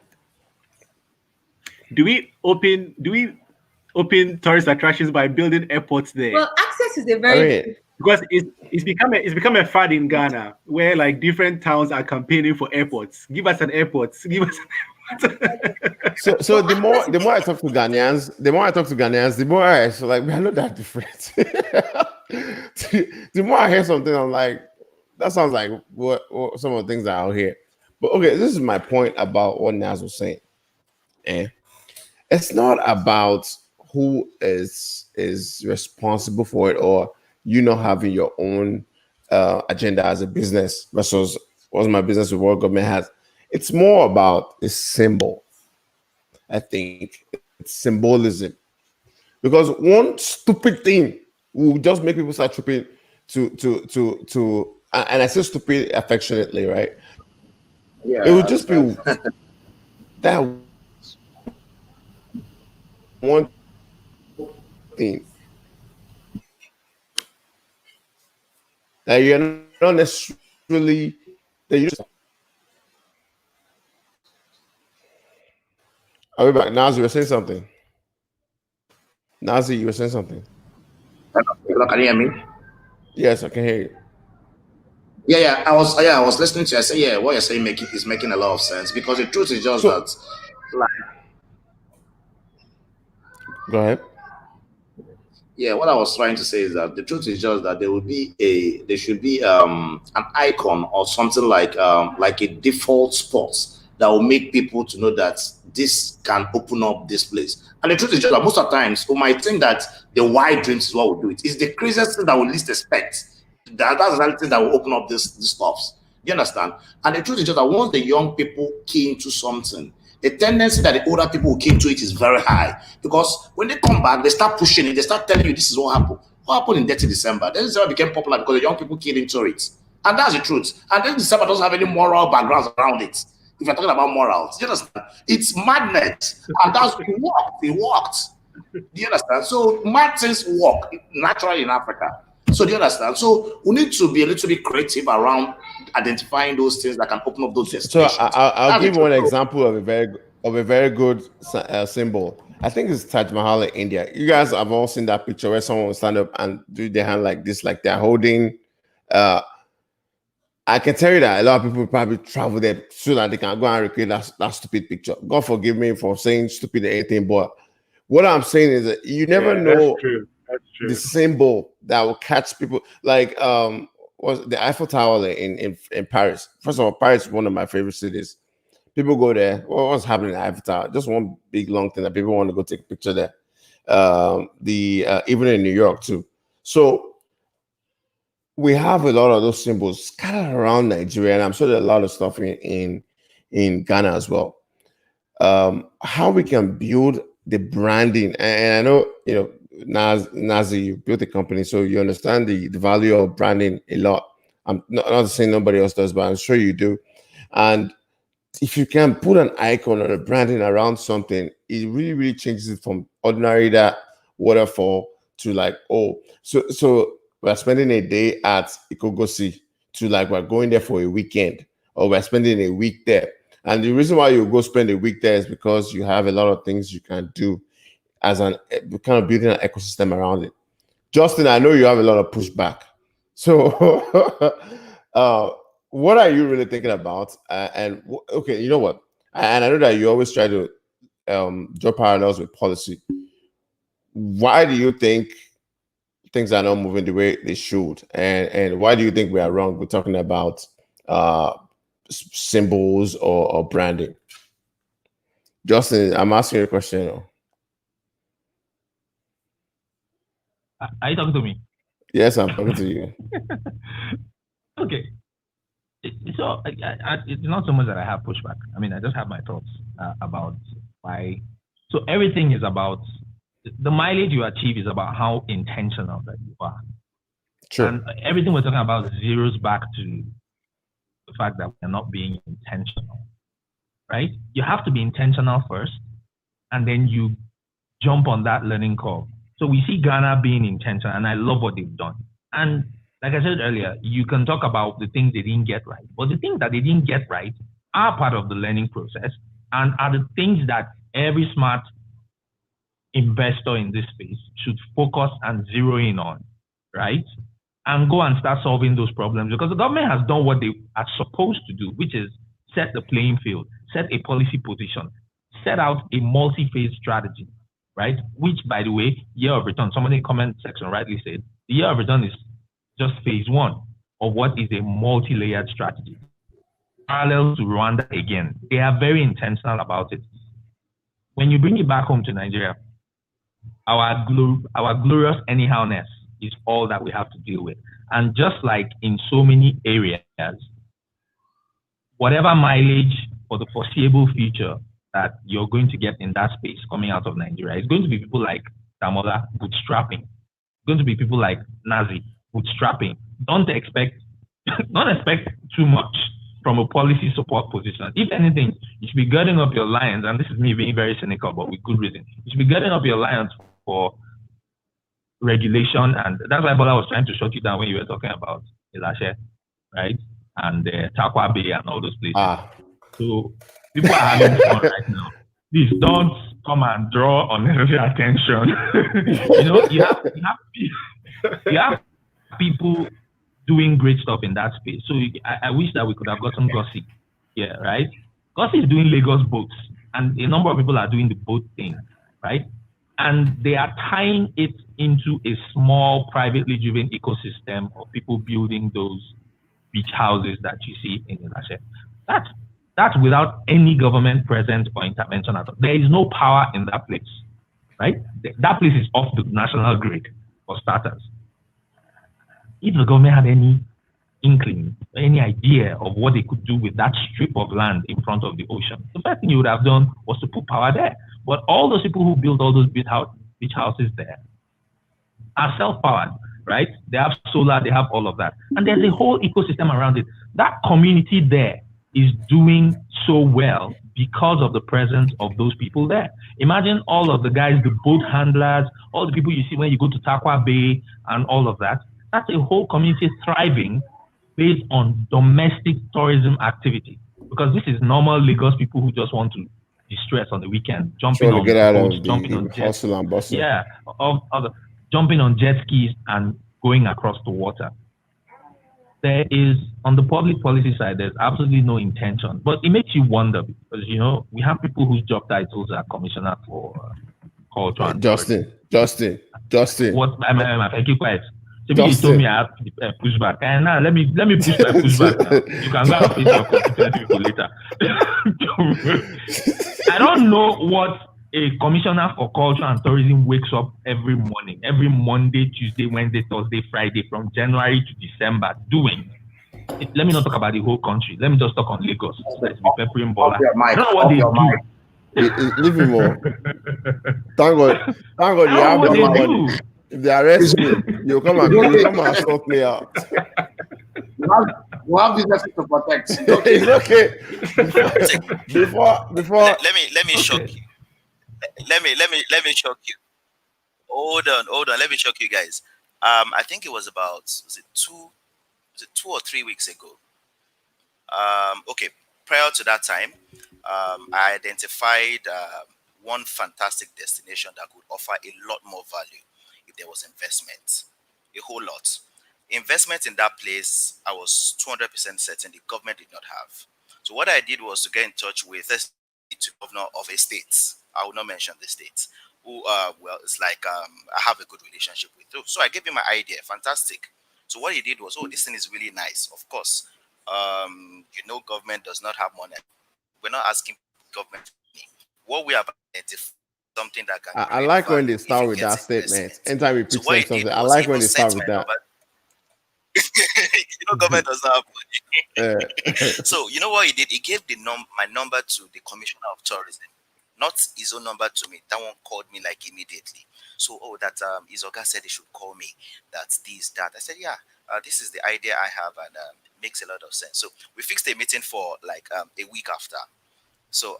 Do we open tourist attractions by building airports there? Well, access is a very because it's become a fad in Ghana where like different towns are campaigning for airports. Give us an airport. Give us an airport. So the more I talk to Ghanaians, the more I feel like we are not that different. The more I hear something, I'm like, that sounds like what some of the things are out here. But okay, this is my point about what Naz was saying. And it's not about who is responsible for it, or you not having your own agenda as a business versus what's my business with what government has. It's more about a symbol. I think it's symbolism, because one stupid thing will just make people start tripping to and I say stupid affectionately, right? Yeah, it would just be that one thing that you're not necessarily that you just. Are we back? Nazi, you were saying something. Nazi, you were saying something. Can you hear me? Yes, I can hear you. Yeah, I was listening to you. I say, what you're saying is making a lot of sense, because the truth is just that. Like, go ahead. Yeah, what I was trying to say is that the truth is just that there should be an icon or something like a default spot that will make people to know that this can open up this place. And the truth is just that most of the times we might think that the wide dreams is what will do it. It's the craziest thing that we least expect. That's the thing that will open up these stuffs. You understand? And the truth is just that once the young people key into something, the tendency that the older people will key into it is very high, because when they come back, they start pushing it. They start telling you this is what happened. What happened in Dirty December? Dirty December became popular because the young people keyed into it. And that's the truth. And Dirty December doesn't have any moral backgrounds around it. If you're talking about morals, you understand? It's madness. And that's it worked. Do you understand? So mad things work naturally in Africa. So do you understand? So we need to be a little bit creative around identifying those things that can open up those destinations. So I'll give one example of a very good symbol. I think it's Taj Mahal in India. You guys have all seen that picture where someone will stand up and do their hand like this, like they're holding I can tell you that a lot of people probably travel there so that they can go and recreate that stupid picture. God forgive me for saying stupid or anything, but what I'm saying is that you never know the symbol that will catch people. Like was the Eiffel Tower in Paris. First of all, Paris is one of my favorite cities. People go there. What's happening at Eiffel Tower? Just one big long thing that people want to go take a picture there. Even in New York too. So we have a lot of those symbols scattered around Nigeria, and I'm sure there's a lot of stuff in Ghana as well. How we can build the branding, and I know Nazi, you built a company, so you understand the value of branding a lot. I'm not saying nobody else does, but I'm sure you do. And if you can put an icon or a branding around something, it really, really changes it from ordinary that waterfall to like, oh, so we're spending a day at Ikogosi to like we're going there for a weekend, or we're spending a week there. And the reason why you go spend a week there is because you have a lot of things you can do as an kind of building an ecosystem around it. Justin, I know you have a lot of pushback. So what are you really thinking about? Okay, you know what? And I know that you always try to draw parallels with policy. Why do you think things are not moving the way they should? And why do you think we are wrong? We're talking about symbols or branding. Justin, I'm asking you a question. Are you talking to me? Yes, I'm talking to you. Okay. So it's not so much that I have pushback. I mean, I just have my thoughts about why. So everything is about the mileage you achieve is about how intentional that you are. Sure. And everything we're talking about zeroes back to the fact that we're not being intentional, right? You have to be intentional first, and then you jump on that learning curve. So we see Ghana being intentional, and I love what they've done. And like I said earlier, you can talk about the things they didn't get right, but the things that they didn't get right are part of the learning process and are the things that every smart investor in this space should focus and zero in on, right? And go and start solving those problems, because the government has done what they are supposed to do, which is set the playing field, set a policy position, set out a multi-phase strategy, right? Which, by the way, year of return, somebody in the comment section rightly said, the year of return is just phase one of what is a multi-layered strategy. Parallel to Rwanda again, they are very intentional about it. When you bring it back home to Nigeria, our glorious anyhowness is all that we have to deal with. And just like in so many areas, whatever mileage for the foreseeable future that you're going to get in that space coming out of Nigeria, it's going to be people like Damola bootstrapping. It's going to be people like Nazi bootstrapping. Don't expect too much from a policy support position. If anything, you should be girding up your lions, and this is me being very cynical, but with good reason. You should be girding up your lions for regulation, and that's why Bola was trying to shut you down when you were talking about Elashe, right? And Takwa Bay and all those places. So people are having fun right now. Please don't come and draw unnecessary attention. You have people doing great stuff in that space. So I wish that we could have gotten Gossi here, right? Gossi is doing Lagos boats, and a number of people are doing the boat thing, right? And they are tying it into a small, privately driven ecosystem of people building those beach houses that you see in Elashe. That's without any government presence or intervention at all. There is no power in that place, right? That place is off the national grid, for starters. If the government had any inkling, any idea of what they could do with that strip of land in front of the ocean, the first thing you would have done was to put power there. But all those people who built all those beach houses there are self-powered, right? They have solar, they have all of that. And there's a whole ecosystem around it. That community there is doing so well because of the presence of those people there. Imagine all of the guys, the boat handlers, all the people you see when you go to Takwa Bay and all of that. That's a whole community thriving based on domestic tourism activity. Because this is normal Lagos people who just want to distress on the weekend, jumping on boats, jumping on jet skis. Yeah, jumping on jet skis and going across the water. there is, on the public policy side, there's absolutely no intention. But it makes you wonder because, you know, we have people whose job titles are commissioner for culture and Justin. what? Thank you, quiet. Maybe you told me I have to push back. And now let me push my pushback now. You can go and face your constituency people later. I don't know what a commissioner for culture and tourism wakes up every morning, every Monday, Tuesday, Wednesday, Thursday, Friday, from January to December doing. Let me not talk about the whole country. Let me just talk on Lagos. Let's be peppering Bola. I don't know what they do. Leave him more. Thank God you have the money. If they arrest me, you'll come and sort me out. You have business to protect. It's okay. Before let me shock you. Let me shock you. Hold on. Let me shock you guys. I think it was about two or 3 weeks ago. Okay. Prior to that time, I identified one fantastic destination that could offer a lot more value if there was investment, a whole lot. Investment in that place, I was 200% certain the government did not have. So what I did was to get in touch with the governor of a state. I will not mention the state. Who, it's like I have a good relationship with. So I gave him my idea. Fantastic. So what he did was, this thing is really nice. Of course, government does not have money. We're not asking government money. What we have identified something that can. I like when they start with that statement. Anytime we present something, I like when they start with that. Government does not have money. So you know what he did? He gave my number to the commissioner of tourism, not his own number to me. That one called me like immediately. So his Oga said he should call me. That's this, that. I said, yeah, this is the idea I have, and makes a lot of sense. So we fixed a meeting for like a week after. So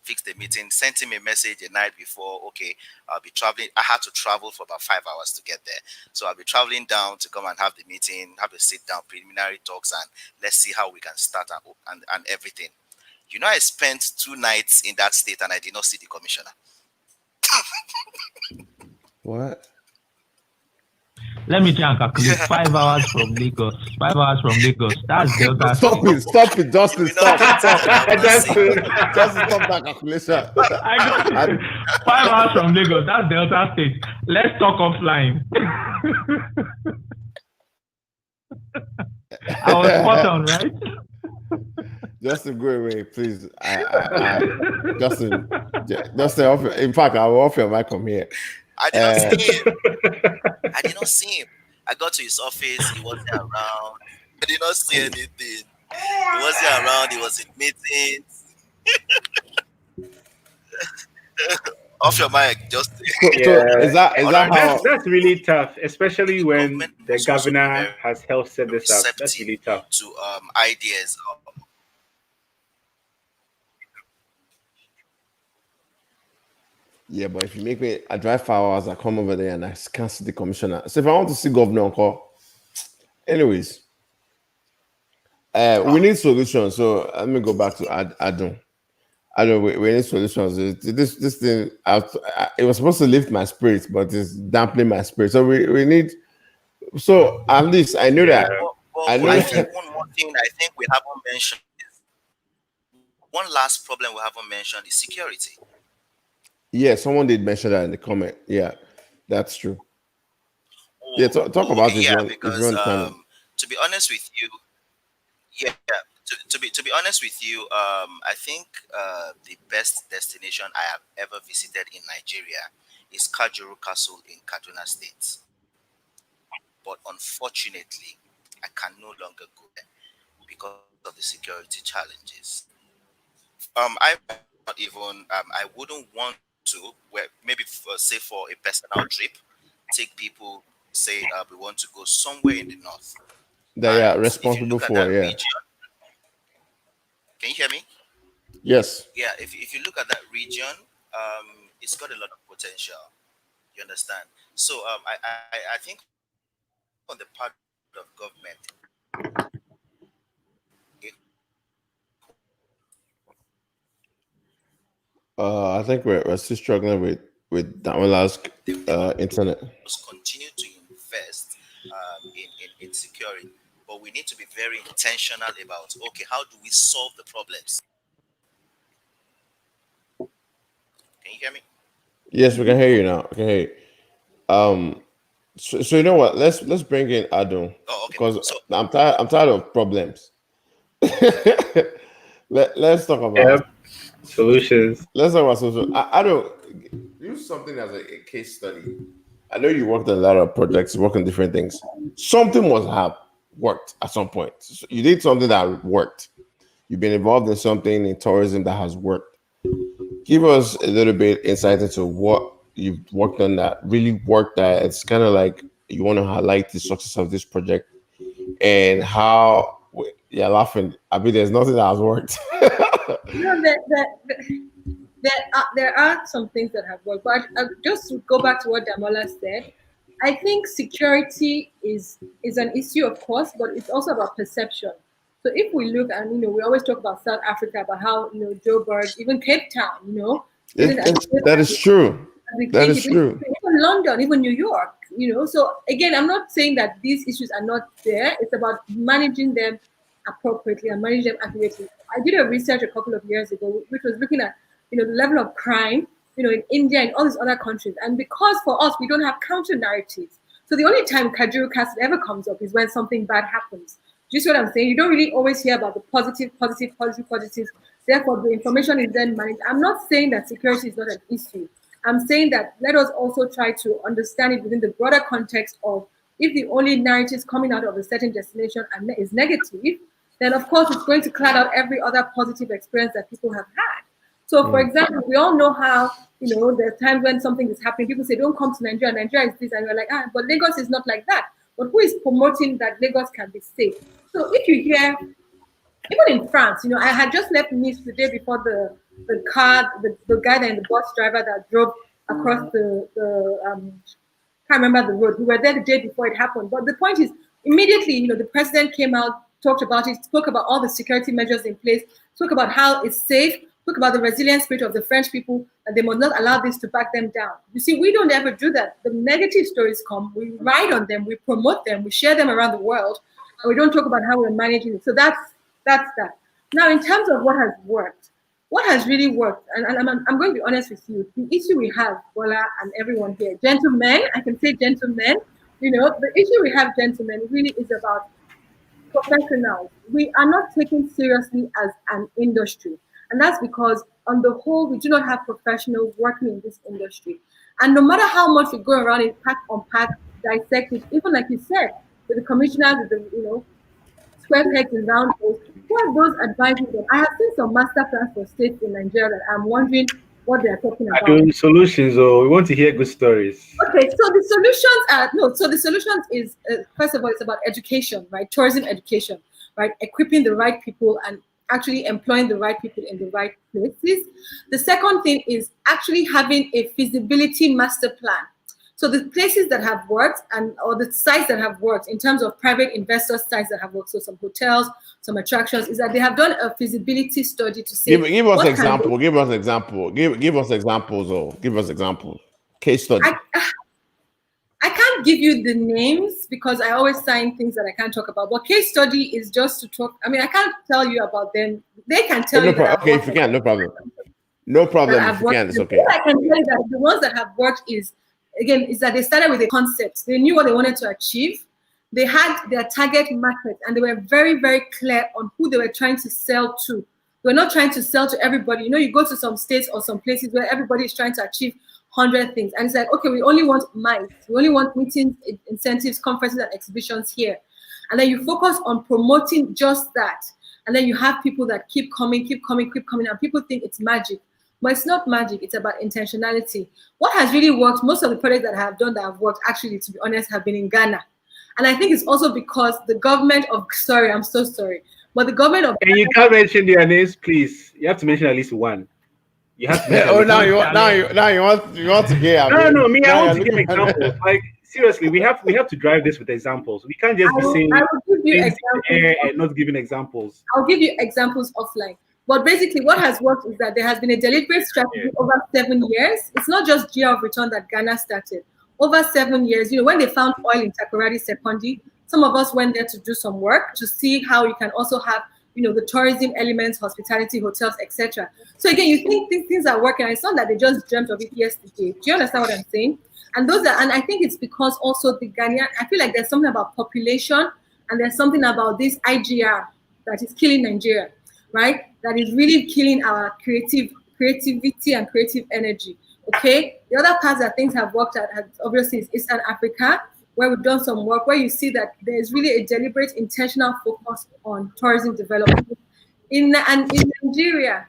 fixed the meeting, sent him a message the night before. Okay, I'll be traveling. I had to travel for about 5 hours to get there. So I'll be traveling down to come and have the meeting, have a sit down, preliminary talks, and let's see how we can start and everything. You know, I spent 2 nights in that state and I did not see the commissioner. What? Let me try and calculate 5 hours from Lagos. 5 hours from Lagos. That's Delta. Stop it, Justin. Stop. Justin, stop that calculation. 5 hours from Lagos. That's Delta State. Let's talk offline. I was spot on, right? Justin, go away, please. Justin, in fact, I will offer your mic from here. I did not see him. I got to his office. He wasn't around. I did not see anything. He wasn't around. He was in meetings. Off your mic, just. So is that how? That's really tough, especially when the governor has helped set this up. That's really tough. To ideas. Yeah, but if you make me, I drive 5 hours, I come over there and I can't see the commissioner. So if I want to see governor on call, anyways, we need solutions. So let me go back to Adam. We need solutions. This thing, it was supposed to lift my spirits, but it's dampening my spirit. So we need. So at least I know that. I think one more thing I think we haven't mentioned. One last problem we haven't mentioned is security. Yeah, someone did mention that in the comment. Yeah, that's true. Yeah, talk about this. Yeah, because to be honest with you, to be honest with you, I think the best destination I have ever visited in Nigeria is Kajuru Castle in Kaduna State. But unfortunately, I can no longer go there because of the security challenges. I wouldn't want to, maybe say for a personal trip, take people, say we want to go somewhere in the north. They are responsible for, region, can you hear me? Yes. Yeah, if you look at that region, it's got a lot of potential. You understand? So I think on the part of government, I think we're still struggling with Damola's internet. Continue to invest in security, but we need to be very intentional about, okay, how do we solve the problems? Can you hear me? Yes, we can hear you now. I can hear you. So you know what? Let's bring in Adon, because I'm tired of problems. Let's talk about solutions. Let's talk about solutions. I don't use something as a case study. I know you worked on a lot of projects, you work on different things. Something must have worked at some point. So you did something that worked. You've been involved in something in tourism that has worked. Give us a little bit insight into what you've worked on that really worked. That it's kind of like you want to highlight the success of this project and how you're laughing. I mean, there's nothing that has worked. There are some things that have worked, but just to go back to what Damola said, I think security is an issue, of course, but it's also about perception. So if we look, and we always talk about South Africa, about how Joburg, even Cape Town, that is true. That is true. Even London, even New York, So again, I'm not saying that these issues are not there. It's about managing them appropriately and managing them accurately. I did a research a couple of years ago, which was looking at the level of crime, in India and all these other countries. And because for us, we don't have counter narratives. So the only time Kajuru Castle ever comes up is when something bad happens. Do you see what I'm saying? You don't really always hear about the positive. Therefore, the information is then managed. I'm not saying that security is not an issue. I'm saying that let us also try to understand it within the broader context of, if the only narratives coming out of a certain destination is negative, then of course it's going to cloud out every other positive experience that people have had. So, for example, we all know how, there are times when something is happening, people say, don't come to Nigeria, Nigeria is this, and you're like, but Lagos is not like that. But who is promoting that Lagos can be safe? So if you hear, even in France, I had just left Nice the day before the guy and the bus driver that drove across can't remember the road. We were there the day before it happened. But the point is, immediately, the president came out, talked about it, spoke about all the security measures in place, spoke about how it's safe, spoke about the resilient spirit of the French people, and they must not allow this to back them down. You see, we don't ever do that. The negative stories come, we write on them, we promote them, we share them around the world, and we don't talk about how we're managing it. So that's that. Now, in terms of what has worked, what has really worked, and I'm going to be honest with you, the issue we have, Bola and everyone here, gentlemen, I can say gentlemen, the issue we have, gentlemen, really is about professionals. We are not taken seriously as an industry. And that's because, on the whole, we do not have professionals working in this industry. And no matter how much we go around it, pack on pack, dissect it, even like you said, with the commissioners, with the square pegs and round holes, who are those advising them? I have seen some master plans for states in Nigeria that I'm wondering what they are talking about. Doing solutions, or we want to hear good stories. Okay, so the solutions are So the solutions is first of all, it's about education, right? Tourism education, right? Equipping the right people and actually employing the right people in the right places. The second thing is actually having a feasibility master plan. So the places that have worked or the sites that have worked in terms of private investor sites that have worked, so some hotels, some attractions, is that they have done a feasibility study to say. Give us examples. Give us examples. Case study. I can't give you the names because I always sign things that I can't talk about. But case study is just to talk. I mean, I can't tell you about them. They can tell you. Okay, if you can, no problem. No problem. If you can, it's okay. What I can tell you that the ones that have worked is that they started with a concept. They knew what they wanted to achieve. They had their target market, and they were very, very clear on who they were trying to sell to. They were not trying to sell to everybody. You go to some states or some places where everybody is trying to achieve 100 things, and it's like, okay, we only want mice, we only want meetings, incentives, conferences, and exhibitions here, and then you focus on promoting just that, and then you have people that keep coming, and people think it's magic, but it's not magic. It's about intentionality. What has really worked, most of the projects that I have done that have worked, actually, to be honest, have been in Ghana, and I think it's also because the government of I'm so sorry, but the government of and you can't mention their names, please. You have to mention at least one. You have to. Now you want to hear? No. Me, I want to give examples. Like seriously, we have to drive this with examples. We can't just be saying things in the air and not giving examples. I'll give you examples offline. But basically, what has worked is that there has been a deliberate strategy over 7 years. It's not just GR of return that Ghana started. Over 7 years, when they found oil in Takoradi Sekondi, Some of us went there to do some work to see how you can also have, the tourism elements, hospitality, hotels, etc. So again, you think these things are working, and it's not that they just dreamt of it yesterday. Do you understand what I'm saying? And I think it's because also the Ghanaian, I feel like there's something about population, and there's something about this IGR that is killing Nigeria, right? That is really killing our creativity and creative energy. Okay, the other parts that things have worked at obviously is Eastern Africa, where we've done some work, where you see that there's really a deliberate, intentional focus on tourism development. In Nigeria,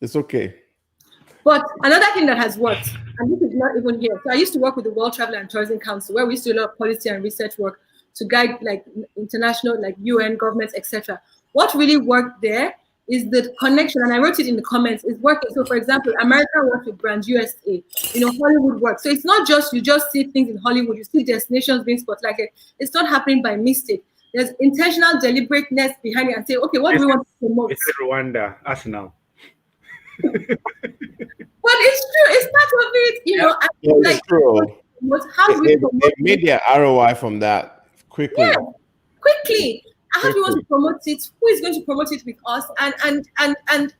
it's okay. But another thing that has worked, and this is not even here. So I used to work with the World Travel and Tourism Council, where we used to do a lot of policy and research work to guide like international, like UN governments, etc. What really worked there is the connection, and I wrote it in the comments, is working. So for example, America works with Brand USA, Hollywood works. So it's not just, you just see things in Hollywood, you see destinations being spotlighted. It's not happening by mistake. There's intentional deliberateness behind it and say, okay, what do we want to promote? It's Rwanda, Arsenal. But it's true, it's part of it, It's true. How do we promote made their ROI from that quickly. Yeah, quickly. How do you want to promote it? Who is going to promote it with us?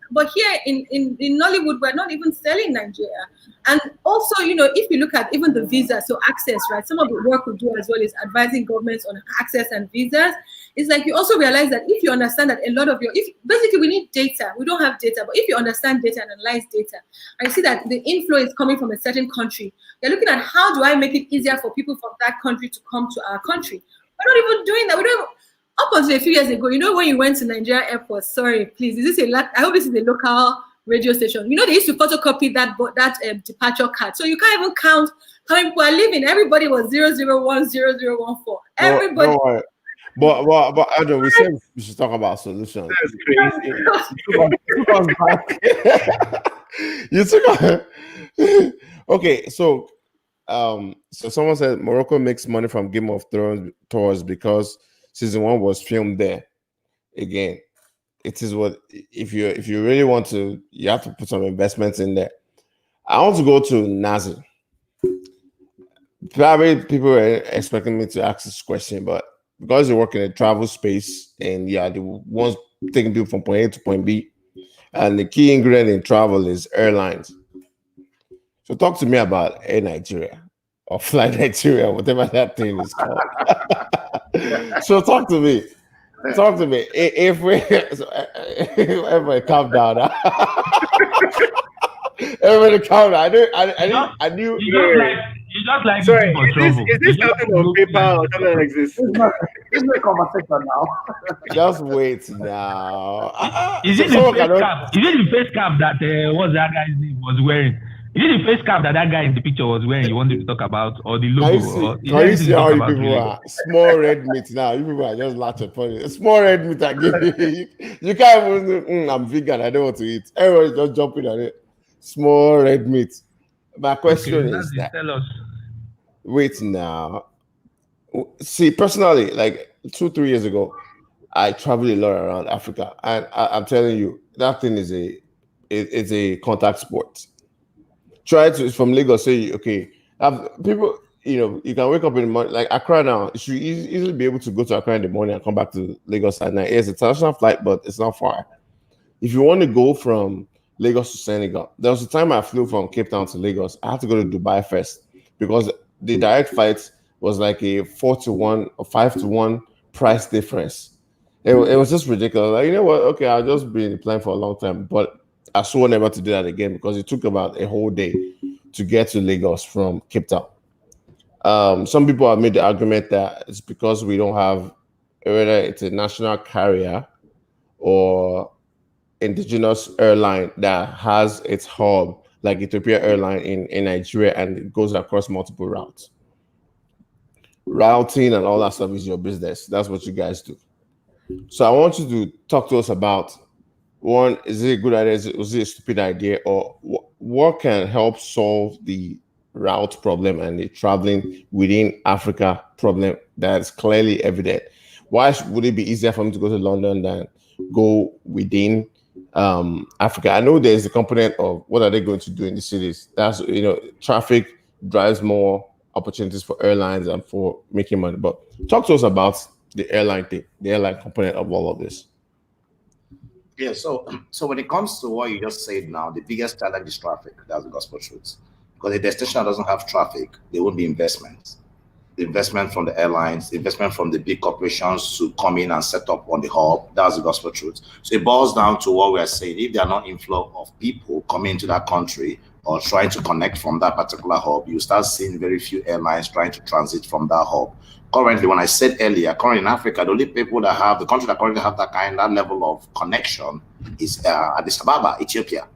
But here in Nollywood, we're not even selling Nigeria. And also, if you look at even the visa, so access, right? Some of the work we do as well is advising governments on access and visas. It's like you also realize that if you understand that a lot of basically we need data. We don't have data, but if you understand data and analyze data, and you see that the inflow is coming from a certain country, you're looking at how do I make it easier for people from that country to come to our country. We're not even doing that. We don't. Up until a few years ago, when you went to Nigeria airport, sorry, please, I hope this is a local radio station. They used to photocopy that departure card. So you can't even count how many people are leaving. Everybody was 001, 0014. Everybody. No, but Adam, we said we should talk about solutions. That's crazy. You took Okay, so someone said Morocco makes money from Game of Thrones tours because season 1 was filmed there. Again, it is what if you really want to, you have to put some investments in there. I want to go to Nazi. Probably people were expecting me to ask this question, but because you work in a travel space and the ones taking people from point A to point B, and the key ingredient in travel is airlines. So talk to me about Air Nigeria or Fly Nigeria, whatever that thing is called. So talk to me. If everybody calm down. Everybody calm down. I knew. You just like Sorry, for trouble. Is this something on paper or something like this? It's no conversation now. Just wait now. Is it the face cap? Is it the face cap that what's that guy's name was wearing? Is it the face cap that guy in the picture was wearing? You wanted to talk about, or the logo? Can you see how you people are? Small red meat now. You people are just laughing upon it. Small red meat again. You can't even. I'm vegan. I don't want to eat. Everybody just jumping at it. Small red meat. My question is that. Tell us. Wait now. See, personally, like 2-3 years ago, I traveled a lot around Africa, and I'm telling you, that thing is a contact sport. Try to from Lagos say, okay, people, you can wake up in the morning, like Accra now, you should easily be able to go to Accra in the morning and come back to Lagos at night. It's an international flight, but it's not far. If you want to go from Lagos to Senegal, there was a time I flew from Cape Town to Lagos. I had to go to Dubai first because the direct flight was like a 4-to-1 or 5-to-1 price difference. It was just ridiculous. Like, you know what? Okay, I'll just be in the plane for a long time, but I swore never to do that again because it took about a whole day to get to Lagos from Cape Town. Some people have made the argument that it's because we don't have, whether it's a national carrier or indigenous airline that has its hub, like Ethiopia Airline in Nigeria, and it goes across multiple routes. Routing and all that stuff is your business. That's what you guys do. So I want you to talk to us about, one, is it a good idea? Was it a stupid idea? Or what can help solve the route problem and the traveling within Africa problem that's clearly evident? Why would it be easier for me to go to London than go within Africa? I know there's a component of what are they going to do in the cities. That's, traffic drives more opportunities for airlines and for making money. But talk to us about the airline thing, the airline component of all of this. Yeah, so when it comes to what you just said now, the biggest challenge is traffic. That's the gospel truth. Because a destination that doesn't have traffic, there won't be investments. The investment from the airlines, investment from the big corporations to come in and set up on the hub, that's the gospel truth. So it boils down to what we are saying. If there are not inflow of people coming into that country or trying to connect from that particular hub, you start seeing very few airlines trying to transit from that hub. Currently, when I said earlier, currently in Africa, the only people that have, the country that currently have that level of connection is Addis Ababa, Ethiopia.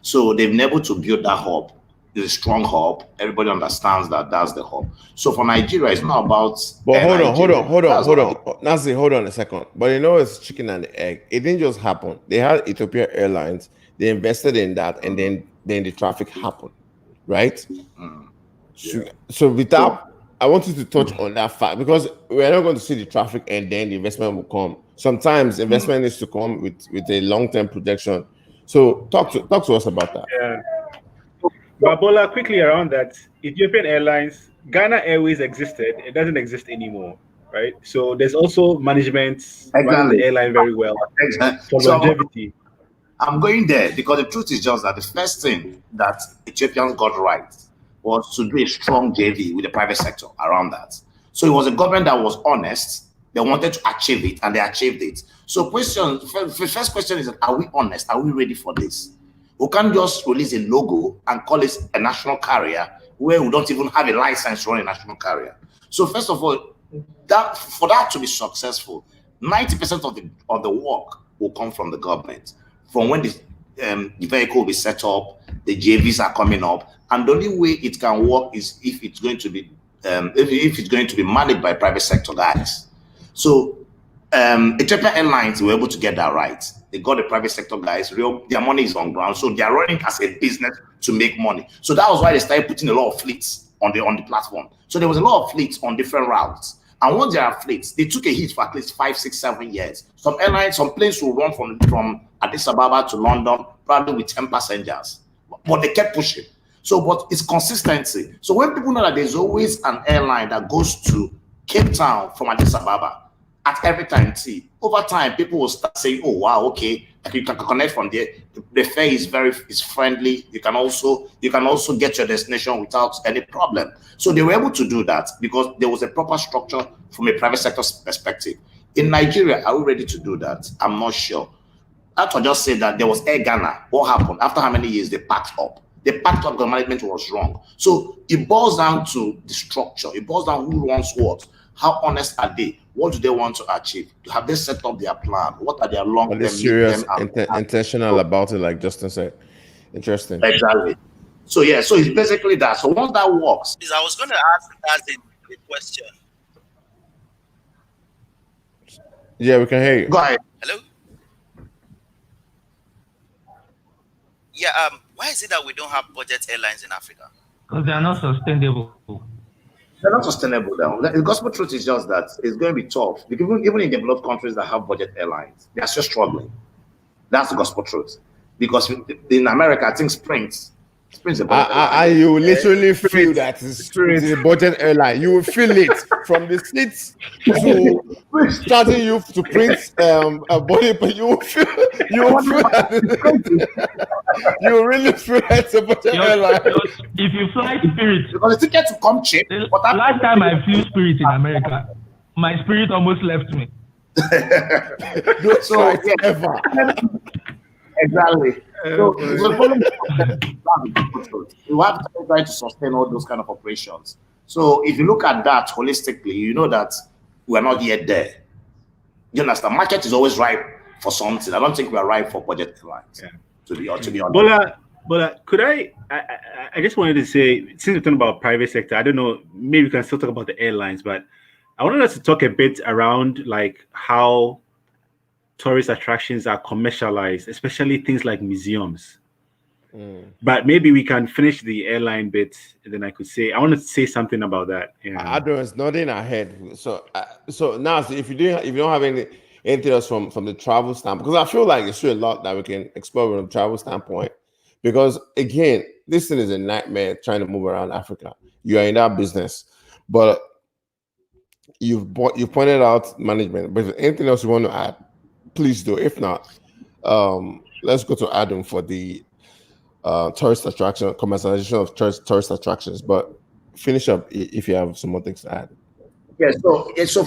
So they've been able to build that hub. It's a strong hub. Everybody understands that that's the hub. So for Nigeria, it's not about. But hold on. Nazi, hold on a second. But you know, it's chicken and the egg. It didn't just happen. They had Ethiopia Airlines. They invested in that, and then the traffic happened, right? So without, I want you to touch on that fact, because we're not going to see the traffic and then the investment will come. Sometimes investment needs to come with a long-term projection. So talk to us about that. Yeah. Babola, quickly around that, Ethiopian Airlines, Ghana Airways existed. It doesn't exist anymore, right? So there's also management running the airline very well for longevity. I'm going there because the truth is just that the first thing that Ethiopians got right was to do a strong JV with the private sector around that. So it was a government that was honest. They wanted to achieve it, and they achieved it. So the first question is, are we honest? Are we ready for this? We can't just release a logo and call it a national carrier where we don't even have a license to run a national carrier. So first of all, for that to be successful, 90% of the work will come from the government. From when the vehicle will be set up, the JVs are coming up, and the only way it can work is if it's going to be managed by private sector guys. So Ethiopian Airlines were able to get that right. They got the private sector guys. Their money is on ground, so they are running as a business to make money. So that was why they started putting a lot of fleets on the platform. So there was a lot of fleets on different routes. And once there are fleets, they took a hit for at least 5, 6, 7 years. Some airlines, some planes will run from Addis Ababa to London, probably with 10 passengers. But they kept pushing. So, but it's consistency. So when people know that there's always an airline that goes to Cape Town from Addis Ababa at every time, over time, people will start saying, oh, wow, okay, you can connect from there. The fare is friendly. You can also get to your destination without any problem. So they were able to do that because there was a proper structure from a private sector perspective. In Nigeria, are we ready to do that? I'm not sure. I can just say that there was Air Ghana. What happened? After how many years they packed up? They packed up, the management was wrong. So it boils down to the structure. It boils down who wants what. How honest are they? What do they want to achieve? Have they set up their plan? What are their long-term? Are they serious, intentional about it, like Justin said? Interesting. Exactly. So yeah, so it's basically that. So once that works, I was going to ask as a question. Yeah, we can hear you. Go ahead. Hello. Yeah. Why is it that we don't have budget airlines in Africa? Because they are not sustainable. They're not sustainable now. The gospel truth is just that it's going to be tough. Even in developed countries that have budget airlines, they are still struggling. That's the gospel truth. Because in America, I think Sprint is a budget airline. You literally feel that it's a budget airline. You will feel it from the seats to starting you to print a body, but you will feel you really feel it's a budget airline. If you fly Spirit, because the tickets come cheap. Last time I flew Spirit in America, my spirit almost left me. So ever. Exactly. So you have to try to sustain all those kind of operations. So if you look at that holistically, you know that we're not yet there. You understand? The market is always ripe for something. I don't think we are ripe for budget airlines. Yeah. To be honest. Bola, could I just wanted to say, since we're talking about private sector, I don't know, maybe we can still talk about the airlines, but I wanted us to talk a bit around like how tourist attractions are commercialized, especially things like museums. But maybe we can finish the airline bit, and then I wanted to say something about that. Yeah. Adrian's nodding ahead. So now, if you don't have anything else from the travel standpoint, because I feel like there's still a lot that we can explore from a travel standpoint. Because again, this thing is a nightmare trying to move around Africa. You are in that business, but you pointed out management. But if anything else you want to add, please do. If not, let's go to Adam for the tourist attraction, commercialization of tourist attractions. But finish up if you have some more things to add. Yeah, so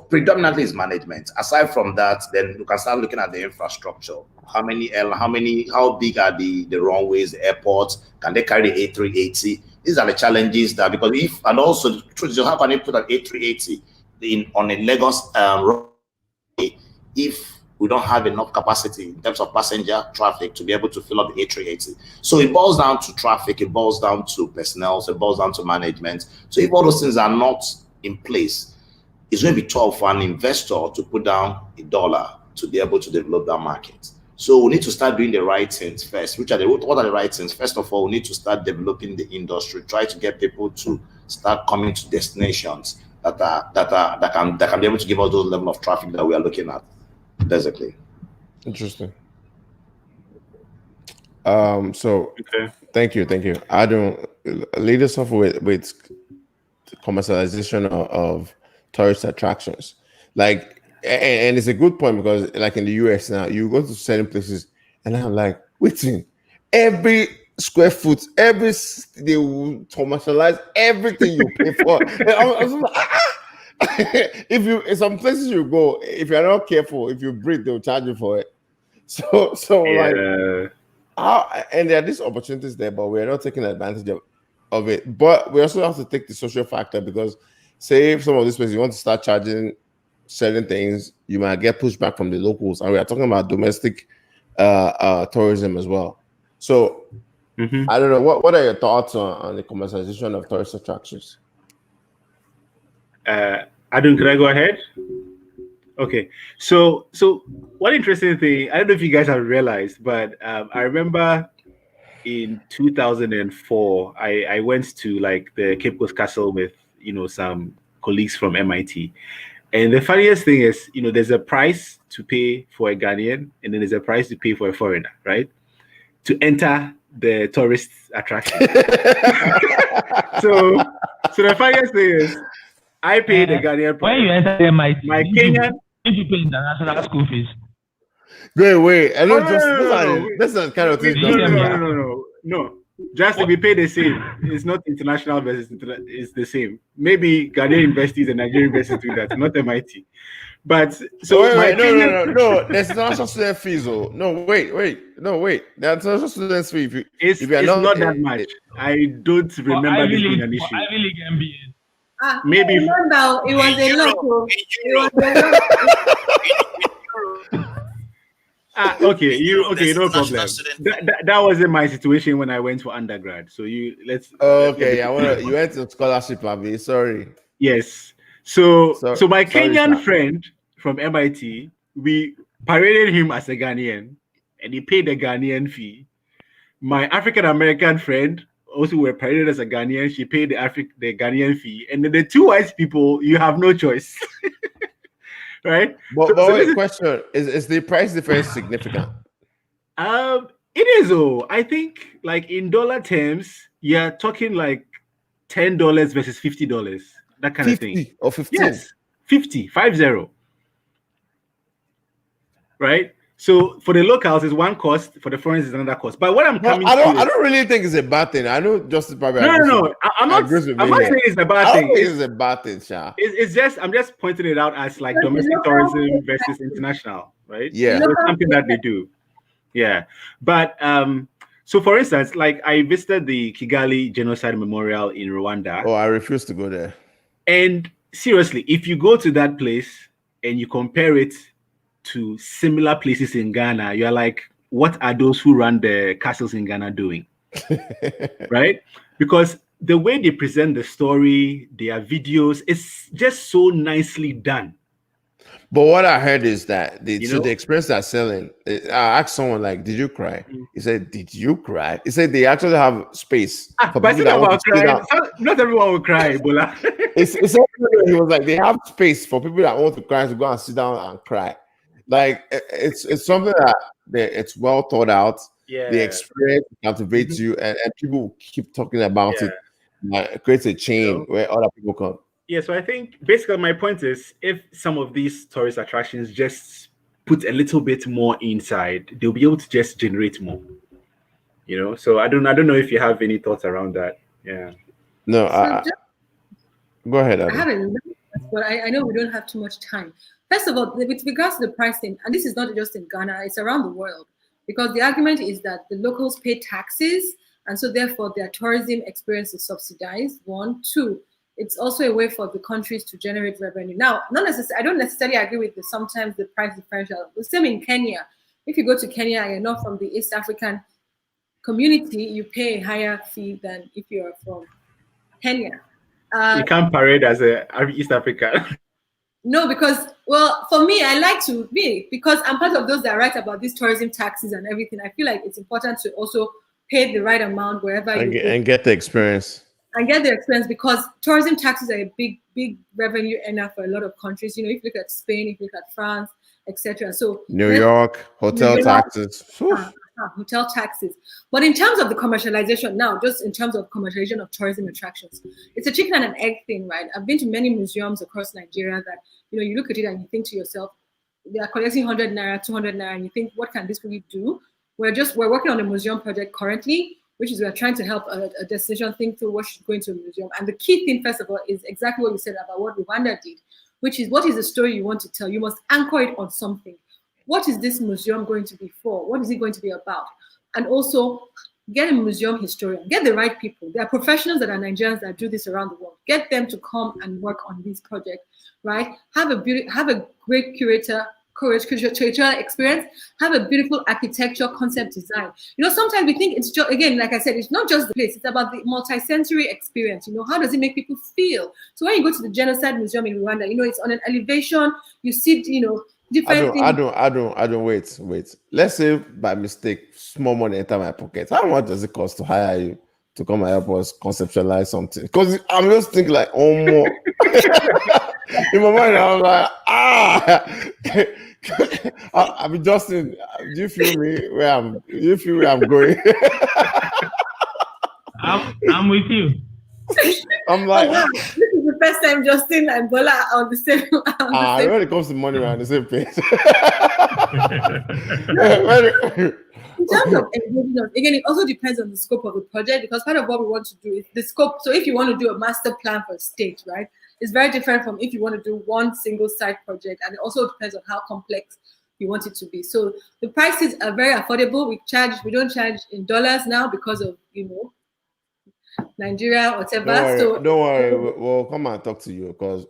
predominantly is management. Aside from that, then you can start looking at the infrastructure. How big are the runways, the airports? Can they carry the A380? These are the challenges that, because also the truth is, how can you put an A380 on a Lagos runway if we don't have enough capacity in terms of passenger traffic to be able to fill up the A380? So it boils down to traffic, it boils down to personnel, it boils down to management. So if all those things are not in place, it's going to be tough for an investor to put down $1 to be able to develop that market. So we need to start doing the right things first. What are the right things? First of all, we need to start developing the industry, try to get people to start coming to destinations that can be able to give us those level of traffic that we are looking at. Basically. Interesting. So okay. Thank you. I don't lead us off with commercialization of tourist attractions. Like, and it's a good point because like in the US now, you go to certain places and I'm like, waiting, every square foot, they will commercialize everything you pay for. If some places you go, if you're not careful, if you breathe, they'll charge you for it. So yeah. And there are these opportunities there, but we're not taking advantage of it. But we also have to take the social factor, because say if some of these places you want to start charging certain things, you might get pushback from the locals, and we are talking about domestic tourism as well. So I don't know, what are your thoughts on the commercialization of tourist attractions? Adam, could I go ahead? Okay, so one interesting thing, I don't know if you guys have realized, but I remember in 2004 I went to like the Cape Coast Castle with some colleagues from MIT. And the funniest thing is, there's a price to pay for a Ghanaian, and then there's a price to pay for a foreigner, right? To enter the tourist attraction. so the funniest thing is, I paid the Ghanaian price. When you enter MIT, my Kenyan, did you pay international school fees? Wait. I don't that's not kind of thing. No. Just to be paid the same. It's not international versus it's the same. Maybe Ghanaian universities and Nigerian universities do that, not MIT. But so no. There's international student fees. Oh no, wait. There's international student fees. It's not that much. I don't remember this being an issue. Ivy League MBA. Maybe it was a lot. Okay, no problem. That wasn't my situation when I went for undergrad. So you went to scholarship, Abi. Sorry. Yes. So my Kenyan friend from MIT, we paraded him as a Ghanaian, and he paid the Ghanaian fee. My African American friend also were paraded as a Ghanaian. She paid the Ghanaian fee, and then the two white people, you have no choice. Right? But question is the price difference significant? It is. I think like in dollar terms, you're talking like $10 versus $50, that kind of thing. Or 15? Yes, 50. Right? So for the locals, it's one cost. For the foreigners, it's another cost. But what I don't really think it's a bad thing. I know Justice probably. No. I'm not saying it's a bad thing. It's a bad thing, Sha. It's just I'm just pointing it out as like domestic tourism versus international, right? Yeah, so it's something that they do. Yeah, but so for instance, like I visited the Kigali Genocide Memorial in Rwanda. Oh, I refuse to go there. And seriously, if you go to that place and you compare it to similar places in Ghana, you're like, what are those who run the castles in Ghana doing? Right? Because the way they present the story, their videos, it's just so nicely done. But what I heard is that the experience they're selling, I asked someone like, did you cry? He said, did you cry? He said they actually have space. But not everyone will cry, Ebola. He was like, they have space for people that want to cry to go and sit down and cry. Like it's something that it's well thought out. the experience captivates you, and people keep talking about it. It creates a chain where other people come. Yeah, so I think basically my point is, if some of these tourist attractions just put a little bit more inside, they'll be able to just generate more. You know, so I don't know if you have any thoughts around that. Yeah. No, go ahead, Adam. I haven't, but I know we don't have too much time. First of all, with regards to the pricing, and this is not just in Ghana, it's around the world, because the argument is that the locals pay taxes, and so therefore their tourism experience is subsidized. 1, 2, it's also a way for the countries to generate revenue. Now, I don't necessarily agree with sometimes the price differential. The same in Kenya. If you go to Kenya and you're not from the East African community, you pay a higher fee than if you're from Kenya. You can't parade as a East African. No, because, well, for me, I like to be, because I'm part of those that write about these tourism taxes and everything. I feel like it's important to also pay the right amount wherever you go. And get the experience. And get the experience, because tourism taxes are a big revenue earner for a lot of countries. You know, if you look at Spain, if you look at France, etc. So New York, hotel taxes. Hotel taxes. But in terms of the commercialization now, just in terms of commercialization of tourism attractions, it's a chicken and an egg thing, right? I've been to many museums across Nigeria that, you know, you look at it and you think to yourself, they are collecting 100 naira, 200 naira, and you think, what can this really do? We're working on a museum project currently, which is we're trying to help a destination think through what should go into a museum. And the key thing, first of all, is exactly what you said about what Rwanda did, which is, what is the story you want to tell? You must anchor it on something. What is this museum going to be for? What is it going to be about? And also, get a museum historian, get the right people. There are professionals that are Nigerians that do this around the world. Get them to come and work on this project, right? Have a great curatorial experience. Have a beautiful architecture, concept design. You know, sometimes we think it's just, again, like I said, it's not just the place. It's about the multi-sensory experience. You know, how does it make people feel? So when you go to the Genocide Museum in Rwanda, you know, it's on an elevation. You see, you know, different things. I don't wait. Let's say by mistake, small money enter my pocket. How much does it cost to hire you to come and help us conceptualize something? Because I'm just thinking like, oh more. In my mind, I'm like, I mean, Justin, do you feel me where I'm? Do you feel where I'm going? I'm with you. I'm like, this is the first time Justin and Bola are on the same. When it comes to money, we're on the same page. In terms of engaging us, again, it also depends on the scope of the project, because part of what we want to do is the scope. So if you want to do a master plan for a state, right, it's very different from if you want to do one single site project, and it also depends on how complex you want it to be. So the prices are very affordable. We don't charge in dollars now because of, you know, Nigeria, whatever. Don't worry. We'll come and talk to you, because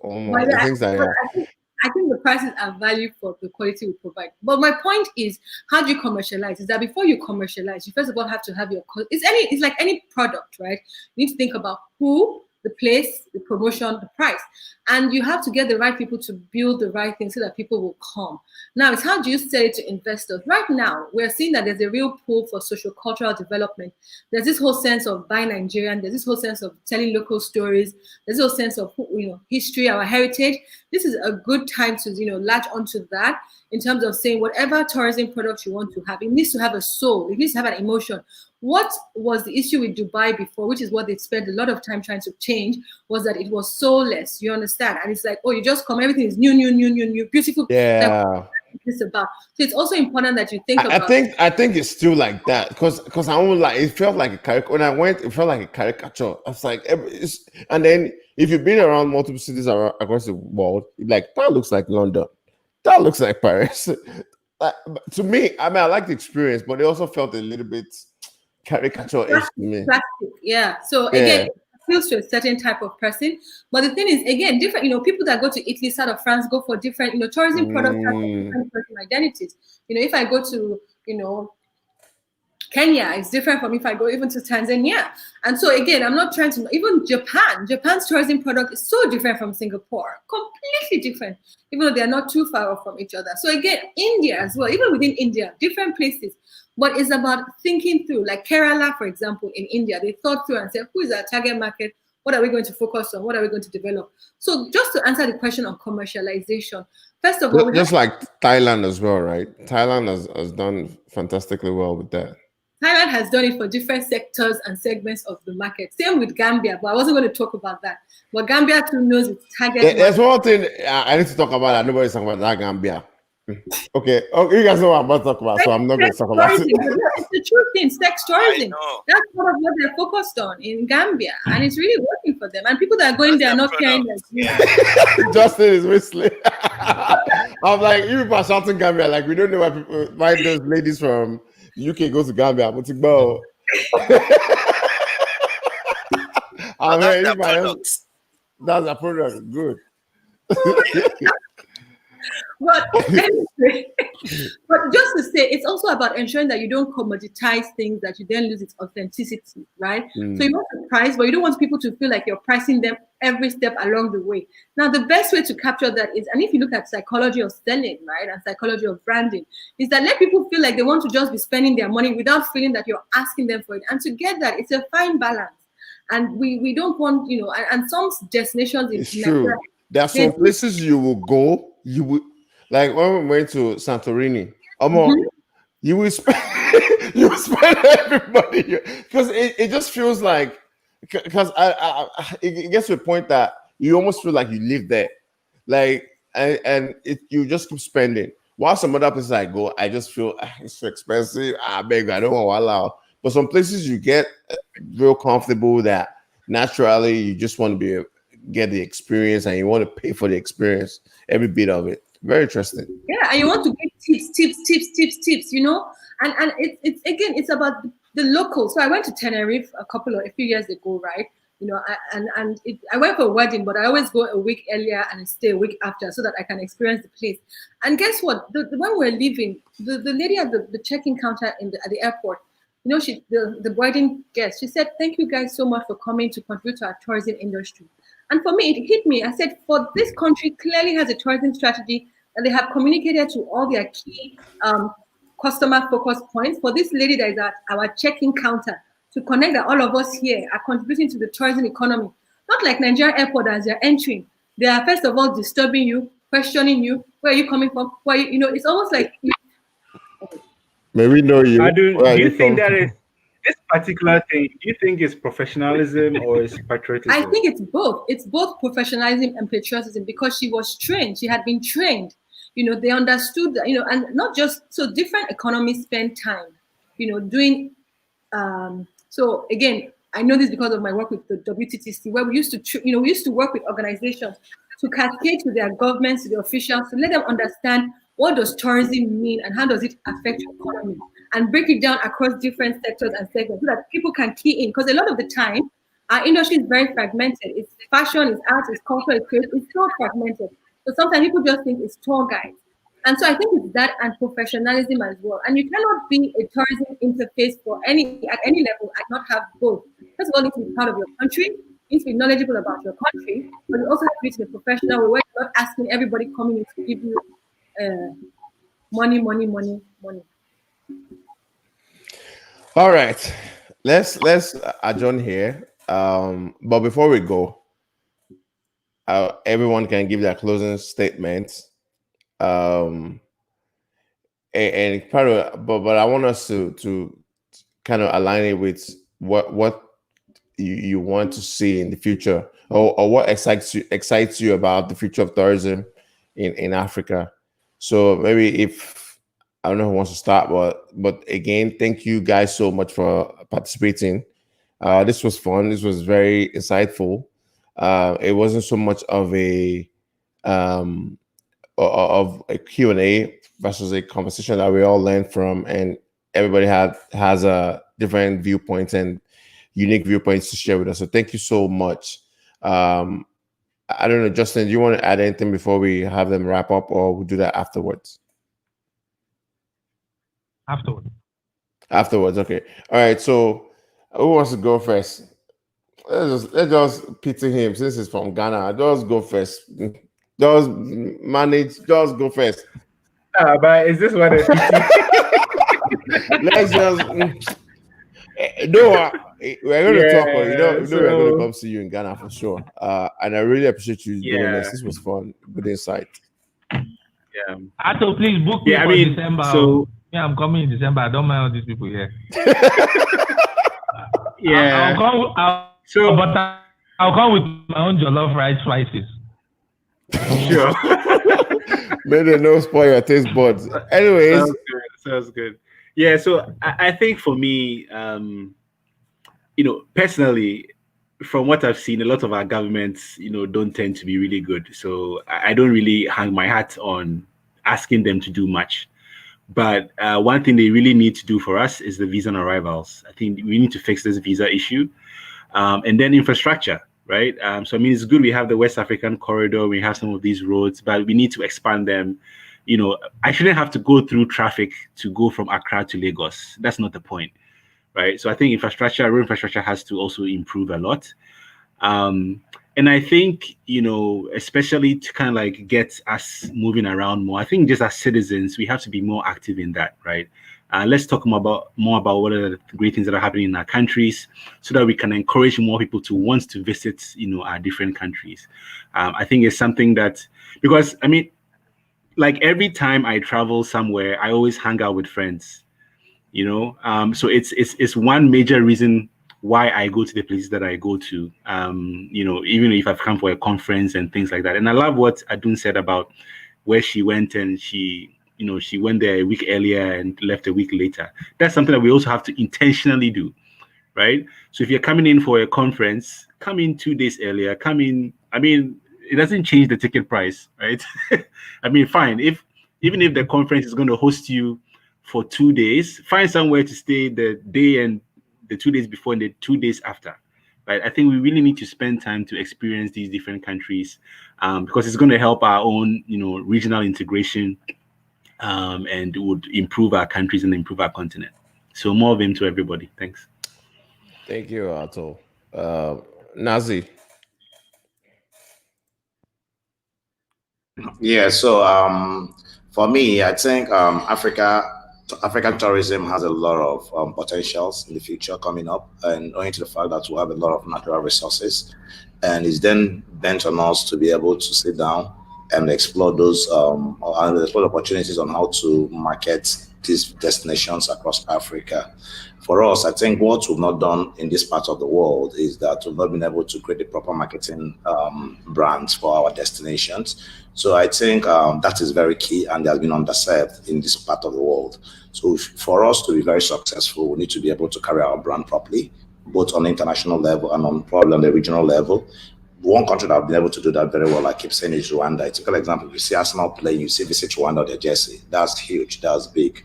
I think the prices are value for the quality we provide. But my point is, how do you commercialize? Is that before you commercialize, you first of all have to have it's like any product, right? You need to think about who, the place, the promotion, the price. And you have to get the right people to build the right thing so that people will come. Now, it's how do you sell it to investors? Right now, we're seeing that there's a real pull for social cultural development. There's this whole sense of buy Nigerian. There's this whole sense of telling local stories. There's this whole sense of, you know, history, our heritage. This is a good time to, you know, latch onto that in terms of saying whatever tourism product you want to have, it needs to have a soul. It needs to have an emotion. What was the issue with Dubai before, which is what they spent a lot of time trying to change, was that it was soulless. You understand? And it's like, oh, you just come, everything is new, beautiful. Yeah. Like, this about. So it's also important that you think about. I think it's still like that, because I won't like, it felt like a caricature. When I went, it felt like a caricature. I was like, and then if you've been around multiple cities across the world, like, that looks like London, that looks like Paris. To me, I mean, I like the experience, but it also felt a little bit caricature-ish to me. Plastic, yeah. So again, it appeals to a certain type of person. But the thing is, again, different. You know, people that go to Italy, south of France, go for different. You know, tourism products have different personal identities. You know, if I go to, you know, Kenya, it's different from if I go even to Tanzania. And so again, I'm not trying to, even Japan's tourism product is so different from Singapore, completely different, even though they're not too far off from each other. So again, India as well, even within India, different places. But it's about thinking through, like Kerala, for example, in India, they thought through and said, who is our target market? What are we going to focus on? What are we going to develop? So just to answer the question on commercialization, first of all, just like Thailand as well, right? Thailand has done fantastically well with that. Thailand has done it for different sectors and segments of the market. Same with Gambia, but I wasn't going to talk about that. But Gambia too knows its target. There's one thing I need to talk about that nobody's talking about, that Gambia. Okay, you guys know what I'm about to talk about, so I'm not going to talk about it. It's the true thing, sex tourism. That's part of what they're focused on in Gambia, and it's really working for them. And people that are going there are not caring that. Justin is whistling. I'm like, you people are shouting Gambia, like we don't know why those ladies from UK go to Gambia. But that's a product. Good. But anyway, but just to say, it's also about ensuring that you don't commoditize things that you then lose its authenticity, right? So you want to price, but you don't want people to feel like you're pricing them every step along the way. Now, the best way to capture that is, and if you look at psychology of selling, right, and psychology of branding, is that let people feel like they want to just be spending their money without feeling that you're asking them for it. And to get that, it's a fine balance. And we don't want, and some destinations in it's true. There are some places you will go, you will, like when we went to Santorini, you will spend everybody, because it just feels like, because it gets to a point that you almost feel like you live there, like, and you just keep spending. While some other places I go, I just feel it's so expensive. I beg, I don't want to allow. But some places you get real comfortable that naturally you just want to get the experience, and you want to pay for the experience, every bit of it. Very interesting. Yeah, and you want to get tips, and it's about the locals. So I went to Tenerife a few years ago, right? I went for a wedding, but I always go a week earlier and stay a week after so that I can experience the place. And guess what? When we're leaving, the lady at the check-in counter at the airport, the wedding guest, she said, "Thank you guys so much for coming to contribute to our tourism industry." And for me, it hit me. I said, for this country clearly has a tourism strategy that they have communicated to all their key customer focus points. For this lady that is at our check-in counter to connect that all of us here are contributing to the tourism economy. Not like Nigeria airport as you're entering. They are first of all disturbing you, questioning you. Where are you coming from? It's almost like... May we know you. Do you think that is this particular thing? Do you think it's professionalism or is patriotism? I think it's both. It's both professionalism and patriotism, because she was trained. She had been trained. They understood that, and not just so different economies spend time, doing. So again, I know this because of my work with the WTTC, where we used to work with organizations to cascade to their governments, to the officials, to let them understand what does tourism mean and how does it affect your economy, and break it down across different sectors and segments so that people can key in. Because a lot of the time, our industry is very fragmented. It's fashion, it's art, it's culture, it's creative. It's so fragmented. So sometimes people just think it's tour guides. And so I think it's that and professionalism as well. And you cannot be a tourism interface at any level and not have both. First of all, you need to be part of your country. You need to be knowledgeable about your country, but you also have to be in a professional way where you're not asking everybody coming in to give you money. All right, let's adjourn here. But before we go, everyone can give their closing statements. And part of, but I want us to kind of align it with what you want to see in the future, or what excites you about the future of tourism in Africa. So maybe if I don't know who wants to start, but again, thank you guys so much for participating. This was fun. This was very insightful. It wasn't so much of a Q&A versus a conversation that we all learned from, and everybody has a different viewpoints and unique viewpoints to share with us. So thank you so much. I don't know, Justin, do you want to add anything before we have them wrap up, or we'll do that afterwards? Afterwards, okay. All right, so who wants to go first? Let's just pity him since he's from Ghana. Just go first. Just go first. But is this what it is? Let's just no, we're going to talk. We're going to come see you in Ghana for sure. And I really appreciate you doing this. This was fun. Good insight. Yeah. Also, please book me for December. So I'm coming in December. I don't mind all these people here. Yeah. I'll come with my own jollof rice spices. Sure. May they no spoil your taste buds. Anyways, sounds good. Yeah. So I think for me, personally, from what I've seen, a lot of our governments, don't tend to be really good. So I don't really hang my hat on asking them to do much. But one thing they really need to do for us is the visa on arrivals. I think we need to fix this visa issue. And then infrastructure, right? So, it's good we have the West African corridor, we have some of these roads, but we need to expand them. I shouldn't have to go through traffic to go from Accra to Lagos. That's not the point, right? So I think road infrastructure has to also improve a lot. And I think, especially to kind of like get us moving around more, I think just as citizens, we have to be more active in that, right? Let's talk more about what are the great things that are happening in our countries so that we can encourage more people to want to visit, our different countries. I think it's something that, because, like every time I travel somewhere, I always hang out with friends, so it's one major reason why I go to the places that I go to, even if I've come for a conference and things like that. And I love what Adun said about where she went and she went there a week earlier and left a week later. That's something that we also have to intentionally do, right? So if you're coming in for a conference, come in 2 days earlier, it doesn't change the ticket price, right? Fine. Even if the conference is going to host you for 2 days, find somewhere to stay the day and the 2 days before and the 2 days after, right? I think we really need to spend time to experience these different countries because it's going to help our own, regional integration and it would improve our countries and improve our continent. So more of him to everybody. Thanks. Thank you, Ato. Nazi. Yeah, so for me, I think African tourism has a lot of potentials in the future coming up, and owing to the fact that we have a lot of natural resources, and it's then bent on us to be able to sit down and explore those opportunities on how to market these destinations across Africa. For us, I think what we've not done in this part of the world is that we've not been able to create the proper marketing brands for our destinations. So I think that is very key and has been underserved in this part of the world. So for us to be very successful, we need to be able to carry our brand properly, both on the international level and probably on the regional level. One country that I've been able to do that very well, I keep saying, is Rwanda. A typical example, if you see Arsenal play, you see Visit Rwanda or their jersey. That's huge, that's big.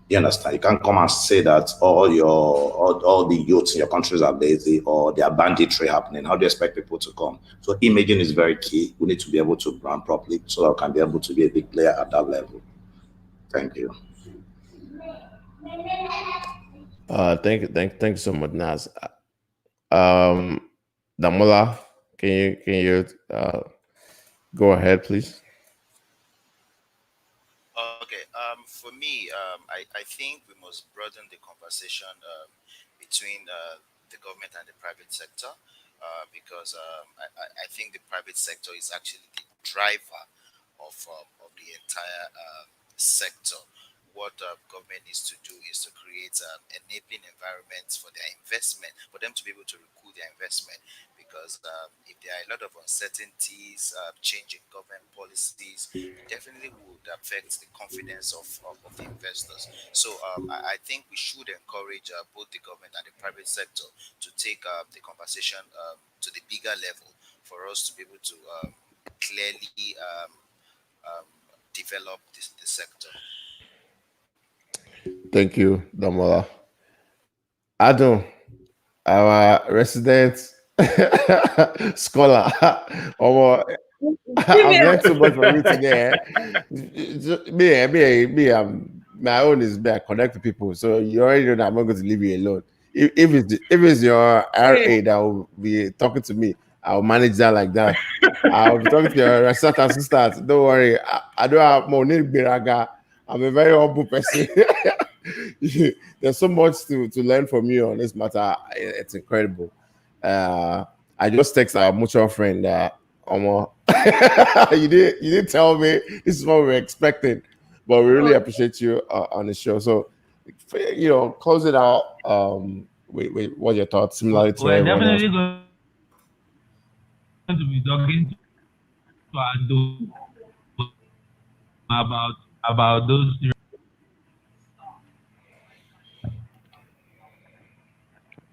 You understand? You can't come and say that all the youths in your countries are lazy or there are banditry happening. How do you expect people to come? So imaging is very key. We need to be able to brand properly so that we can be able to be a big player at that level. Thank you. Thank you so much, Naz. Damola, can you go ahead, please? Okay. For me, I think we must broaden the conversation between the government and the private sector because I think the private sector is actually the driver of the entire sector. What government needs to do is to create enabling environments for their investment, for them to be able to recoup their investment. Because if there are a lot of uncertainties, change in government policies, it definitely would affect the confidence of the investors. So I think we should encourage both the government and the private sector to take the conversation to the bigger level for us to be able to clearly develop the sector. Thank you, Damola. Adam, our resident scholar. I've learned so much from you today. Me, my own is I connect to people. So you already know that I'm not going to leave you alone. If it's your RA that will be talking to me, I'll manage that like that. I'll be talking to your restaurant assistant. Don't worry. I don't have more need biraga. I'm a very humble person. There's so much to learn from you on this matter. It's incredible. I just text our mutual friend that you didn't tell me this is what we're expecting, But we really appreciate you on the show. So, close it out. Wait, what are your thoughts? Similarly to we're everyone else. definitely going to be talking to Ado about those.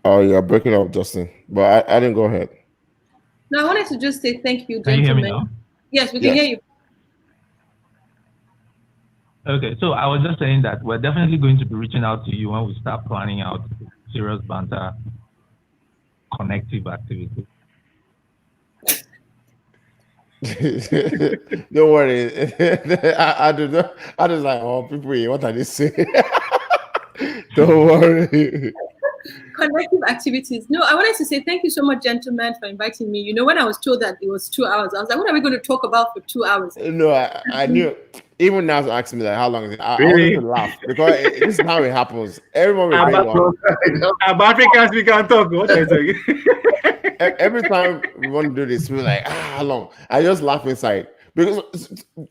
Oh, you're breaking up, Justin. But I didn't go ahead. No, I wanted to just say thank you, Can you hear me gentlemen. now? Yes, we can hear you. Okay, so I was just saying that we're definitely going to be reaching out to you when we start planning out serious banter connective activity. Don't worry. I don't know. I just like, oh, people, what are they saying? Don't worry. Connective activities. No, I wanted to say thank you so much, gentlemen, for inviting me. When I was told that it was 2 hours, I was like, what are we going to talk about for 2 hours? No, I knew. Even now, asking me like, how long is it? I Really? wanted to laugh because this is how it happens. Everyone will bring one. About Africans, we can talk. What are you saying? Every time we want to do this, we're like, how long? I just laugh inside because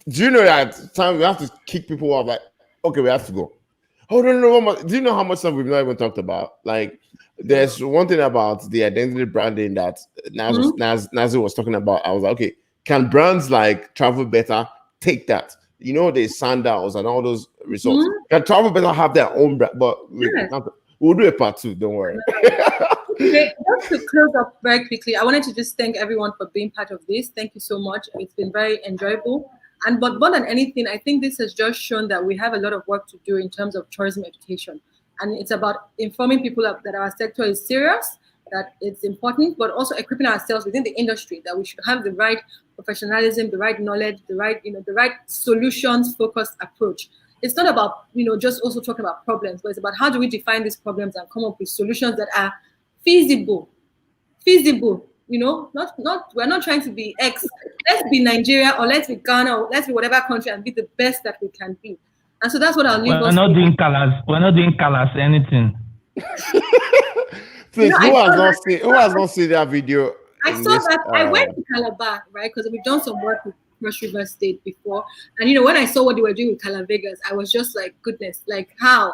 do you know that time we have to kick people off? Like, okay, we have to go. Oh no! Do you know how much stuff we've not even talked about? Like, there's one thing about the identity branding that Nazi was talking about. I was like, okay, can brands like Travel Better take that? The sandals and all those results. Can Travel Better have their own brand? But we'll do a part 2. Don't worry. Okay, just to close up very quickly, I wanted to just thank everyone for being part of this. Thank you so much. It's been very enjoyable. But more than anything, I think this has just shown that we have a lot of work to do in terms of tourism education. And it's about informing people that our sector is serious, that it's important, but also equipping ourselves within the industry, that we should have the right professionalism, the right knowledge, the right solutions-focused approach. It's not about, just also talking about problems, but it's about how do we define these problems and come up with solutions that are feasible. We're not trying to be X. Let's be Nigeria, or let's be Ghana, or let's be whatever country and be the best that we can be. And so that's what I'll leave us. We're not doing colors, anything. Please, who has not seen that video? I saw that. I went to Calabar, right? Because we've done some work with Cross River State before. And when I saw what they were doing with Calavegas, I was just like, goodness, like how?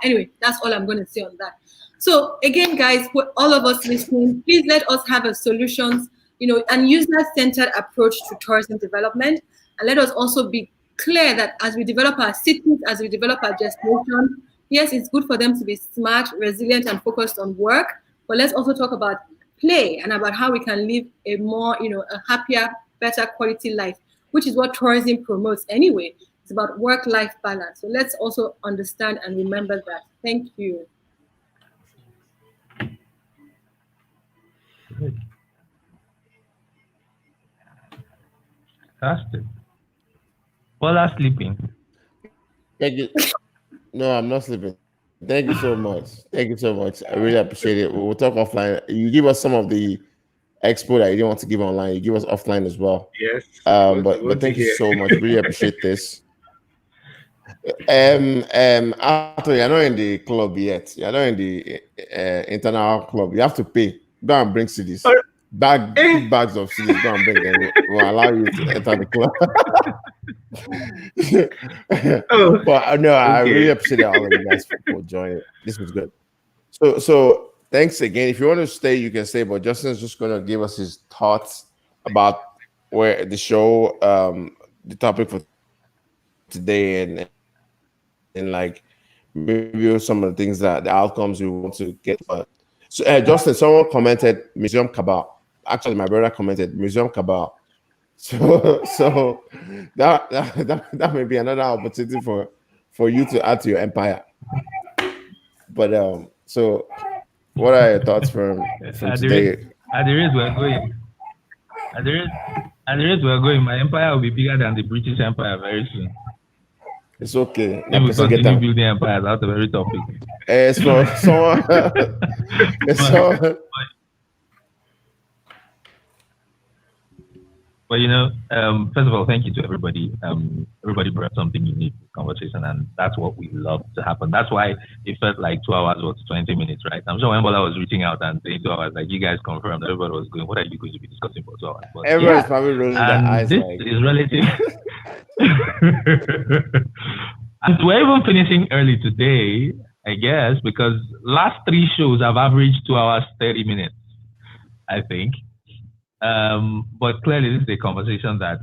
Anyway, that's all I'm going to say on that. So again, guys, for all of us listening, please let us have a solutions, and user-centered approach to tourism development. And let us also be clear that as we develop our cities, as we develop our destinations, yes, it's good for them to be smart, resilient, and focused on work. But let's also talk about play and about how we can live a more, a happier, better quality life, which is what tourism promotes anyway. It's about work-life balance. So let's also understand and remember that. Thank you. Fantastic. Well, I'm sleeping. Thank you. No, I'm not sleeping. Thank you so much. Thank you so much. I really appreciate it. We'll talk offline. You give us some of the expo that you didn't want to give online. You give us offline as well. Yes. But thank you so much. Really appreciate this. Arthur, you're not in the club yet. You're not in the internal club. You have to pay. Go and bring CDs. Big bags of CDs. Go and bring them. We'll allow you to enter the club. But no, I really appreciate all of you guys for joining. This was good. So thanks again. If you want to stay, you can stay. But Justin's just going to give us his thoughts about where the show, the topic for today, and like review some of the things that the outcomes we want to get. So Justin, someone commented Museum Cabal. Actually, my brother commented Museum Cabal. So that may be another opportunity for you to add to your empire. But so what are your thoughts from today? At the rate we're going, my empire will be bigger than the British Empire very soon. It's okay. We will continue building empires out of every topic. It's for someone. But first of all, thank you to everybody. Everybody brought something unique to the conversation, and that's what we love to happen. That's why it felt like 2 hours was 20 minutes, right? I'm sure when Bola was reaching out and saying 2 hours, like you guys confirmed, everybody was going, what are you going to be discussing for 2 hours? But everybody's probably rolling their eyes. This like... is relative. And we're even finishing early today, I guess, because last 3 shows have averaged 2 hours, 30 minutes, I think. But clearly, this is a conversation that,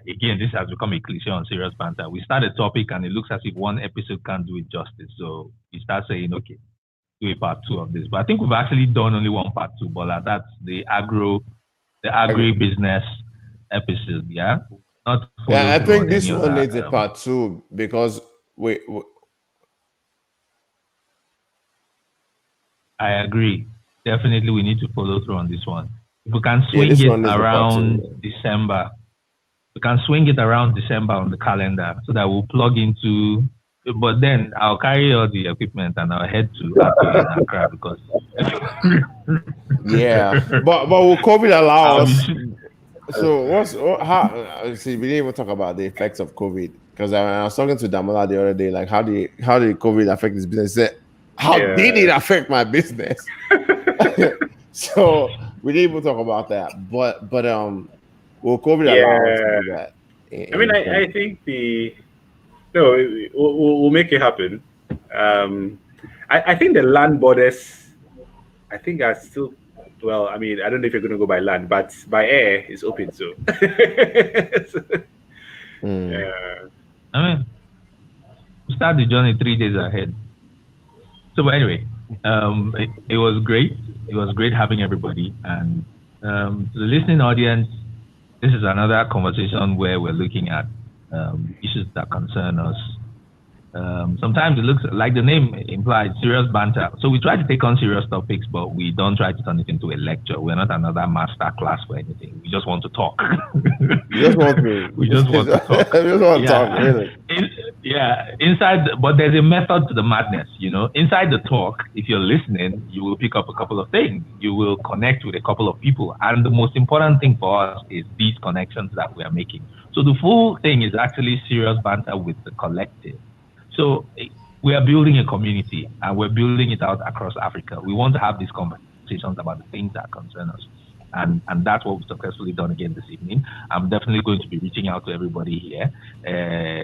again, this has become a cliche on Serious Banter. We start a topic and it looks as if one episode can't do it justice. So we start saying, okay, do a part 2 of this. But I think we've actually done only one part 2, Bola. That's the agri-business episode, yeah? I think this one needs a part 2 because I agree. Definitely, we need to follow through on this one. If we can swing it around December, we can swing it around December on the calendar so that we'll plug into. But then I'll carry all the equipment and I'll head to Accra because. Yeah, but will COVID allow us? So see, we didn't even talk about the effects of COVID because I was talking to Damola the other day, like how did COVID affect his business? He said, how did it affect my business? So we didn't even talk about that, but will COVID allow us to do that? I think we'll make it happen. I think the land borders, I think are still. Well, I don't know if you're going to go by land, but by air is open. So, yeah. We start the journey 3 days ahead. So, but anyway, it was great. It was great having everybody. And to the listening audience, this is another conversation where we're looking at issues that concern us. Sometimes it looks like the name implies serious banter. So we try to take on serious topics, but we don't try to turn it into a lecture. We're not another master class for anything. We just want to talk. We just want to talk. Really. Inside, but there's a method to the madness, Inside the talk, if you're listening, you will pick up a couple of things. You will connect with a couple of people. And the most important thing for us is these connections that we are making. So the full thing is actually serious banter with the collective. So we are building a community and we're building it out across Africa. We want to have these conversations about the things that concern us. And that's what we've successfully done again this evening. I'm definitely going to be reaching out to everybody here.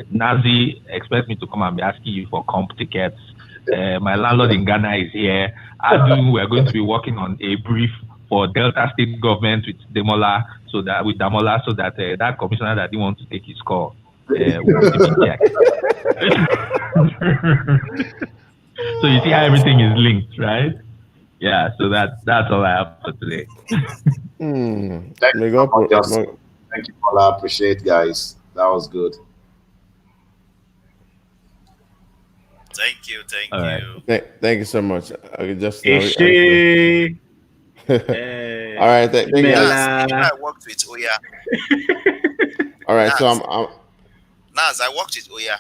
Nazi expects me to come and be asking you for comp tickets. My landlord in Ghana is here. Adu, we're going to be working on a brief for Delta State government with Damola so that that commissioner that didn't want to take his call will be checked. So you see how everything is linked, right? Yeah, so that's all I have for today. Thank you, Paula. Appreciate, guys. That was good. Thank you. Thank you so much. All right, thank you. I worked with Oya. All right, Naz, so I'm Naz, I worked with Oya.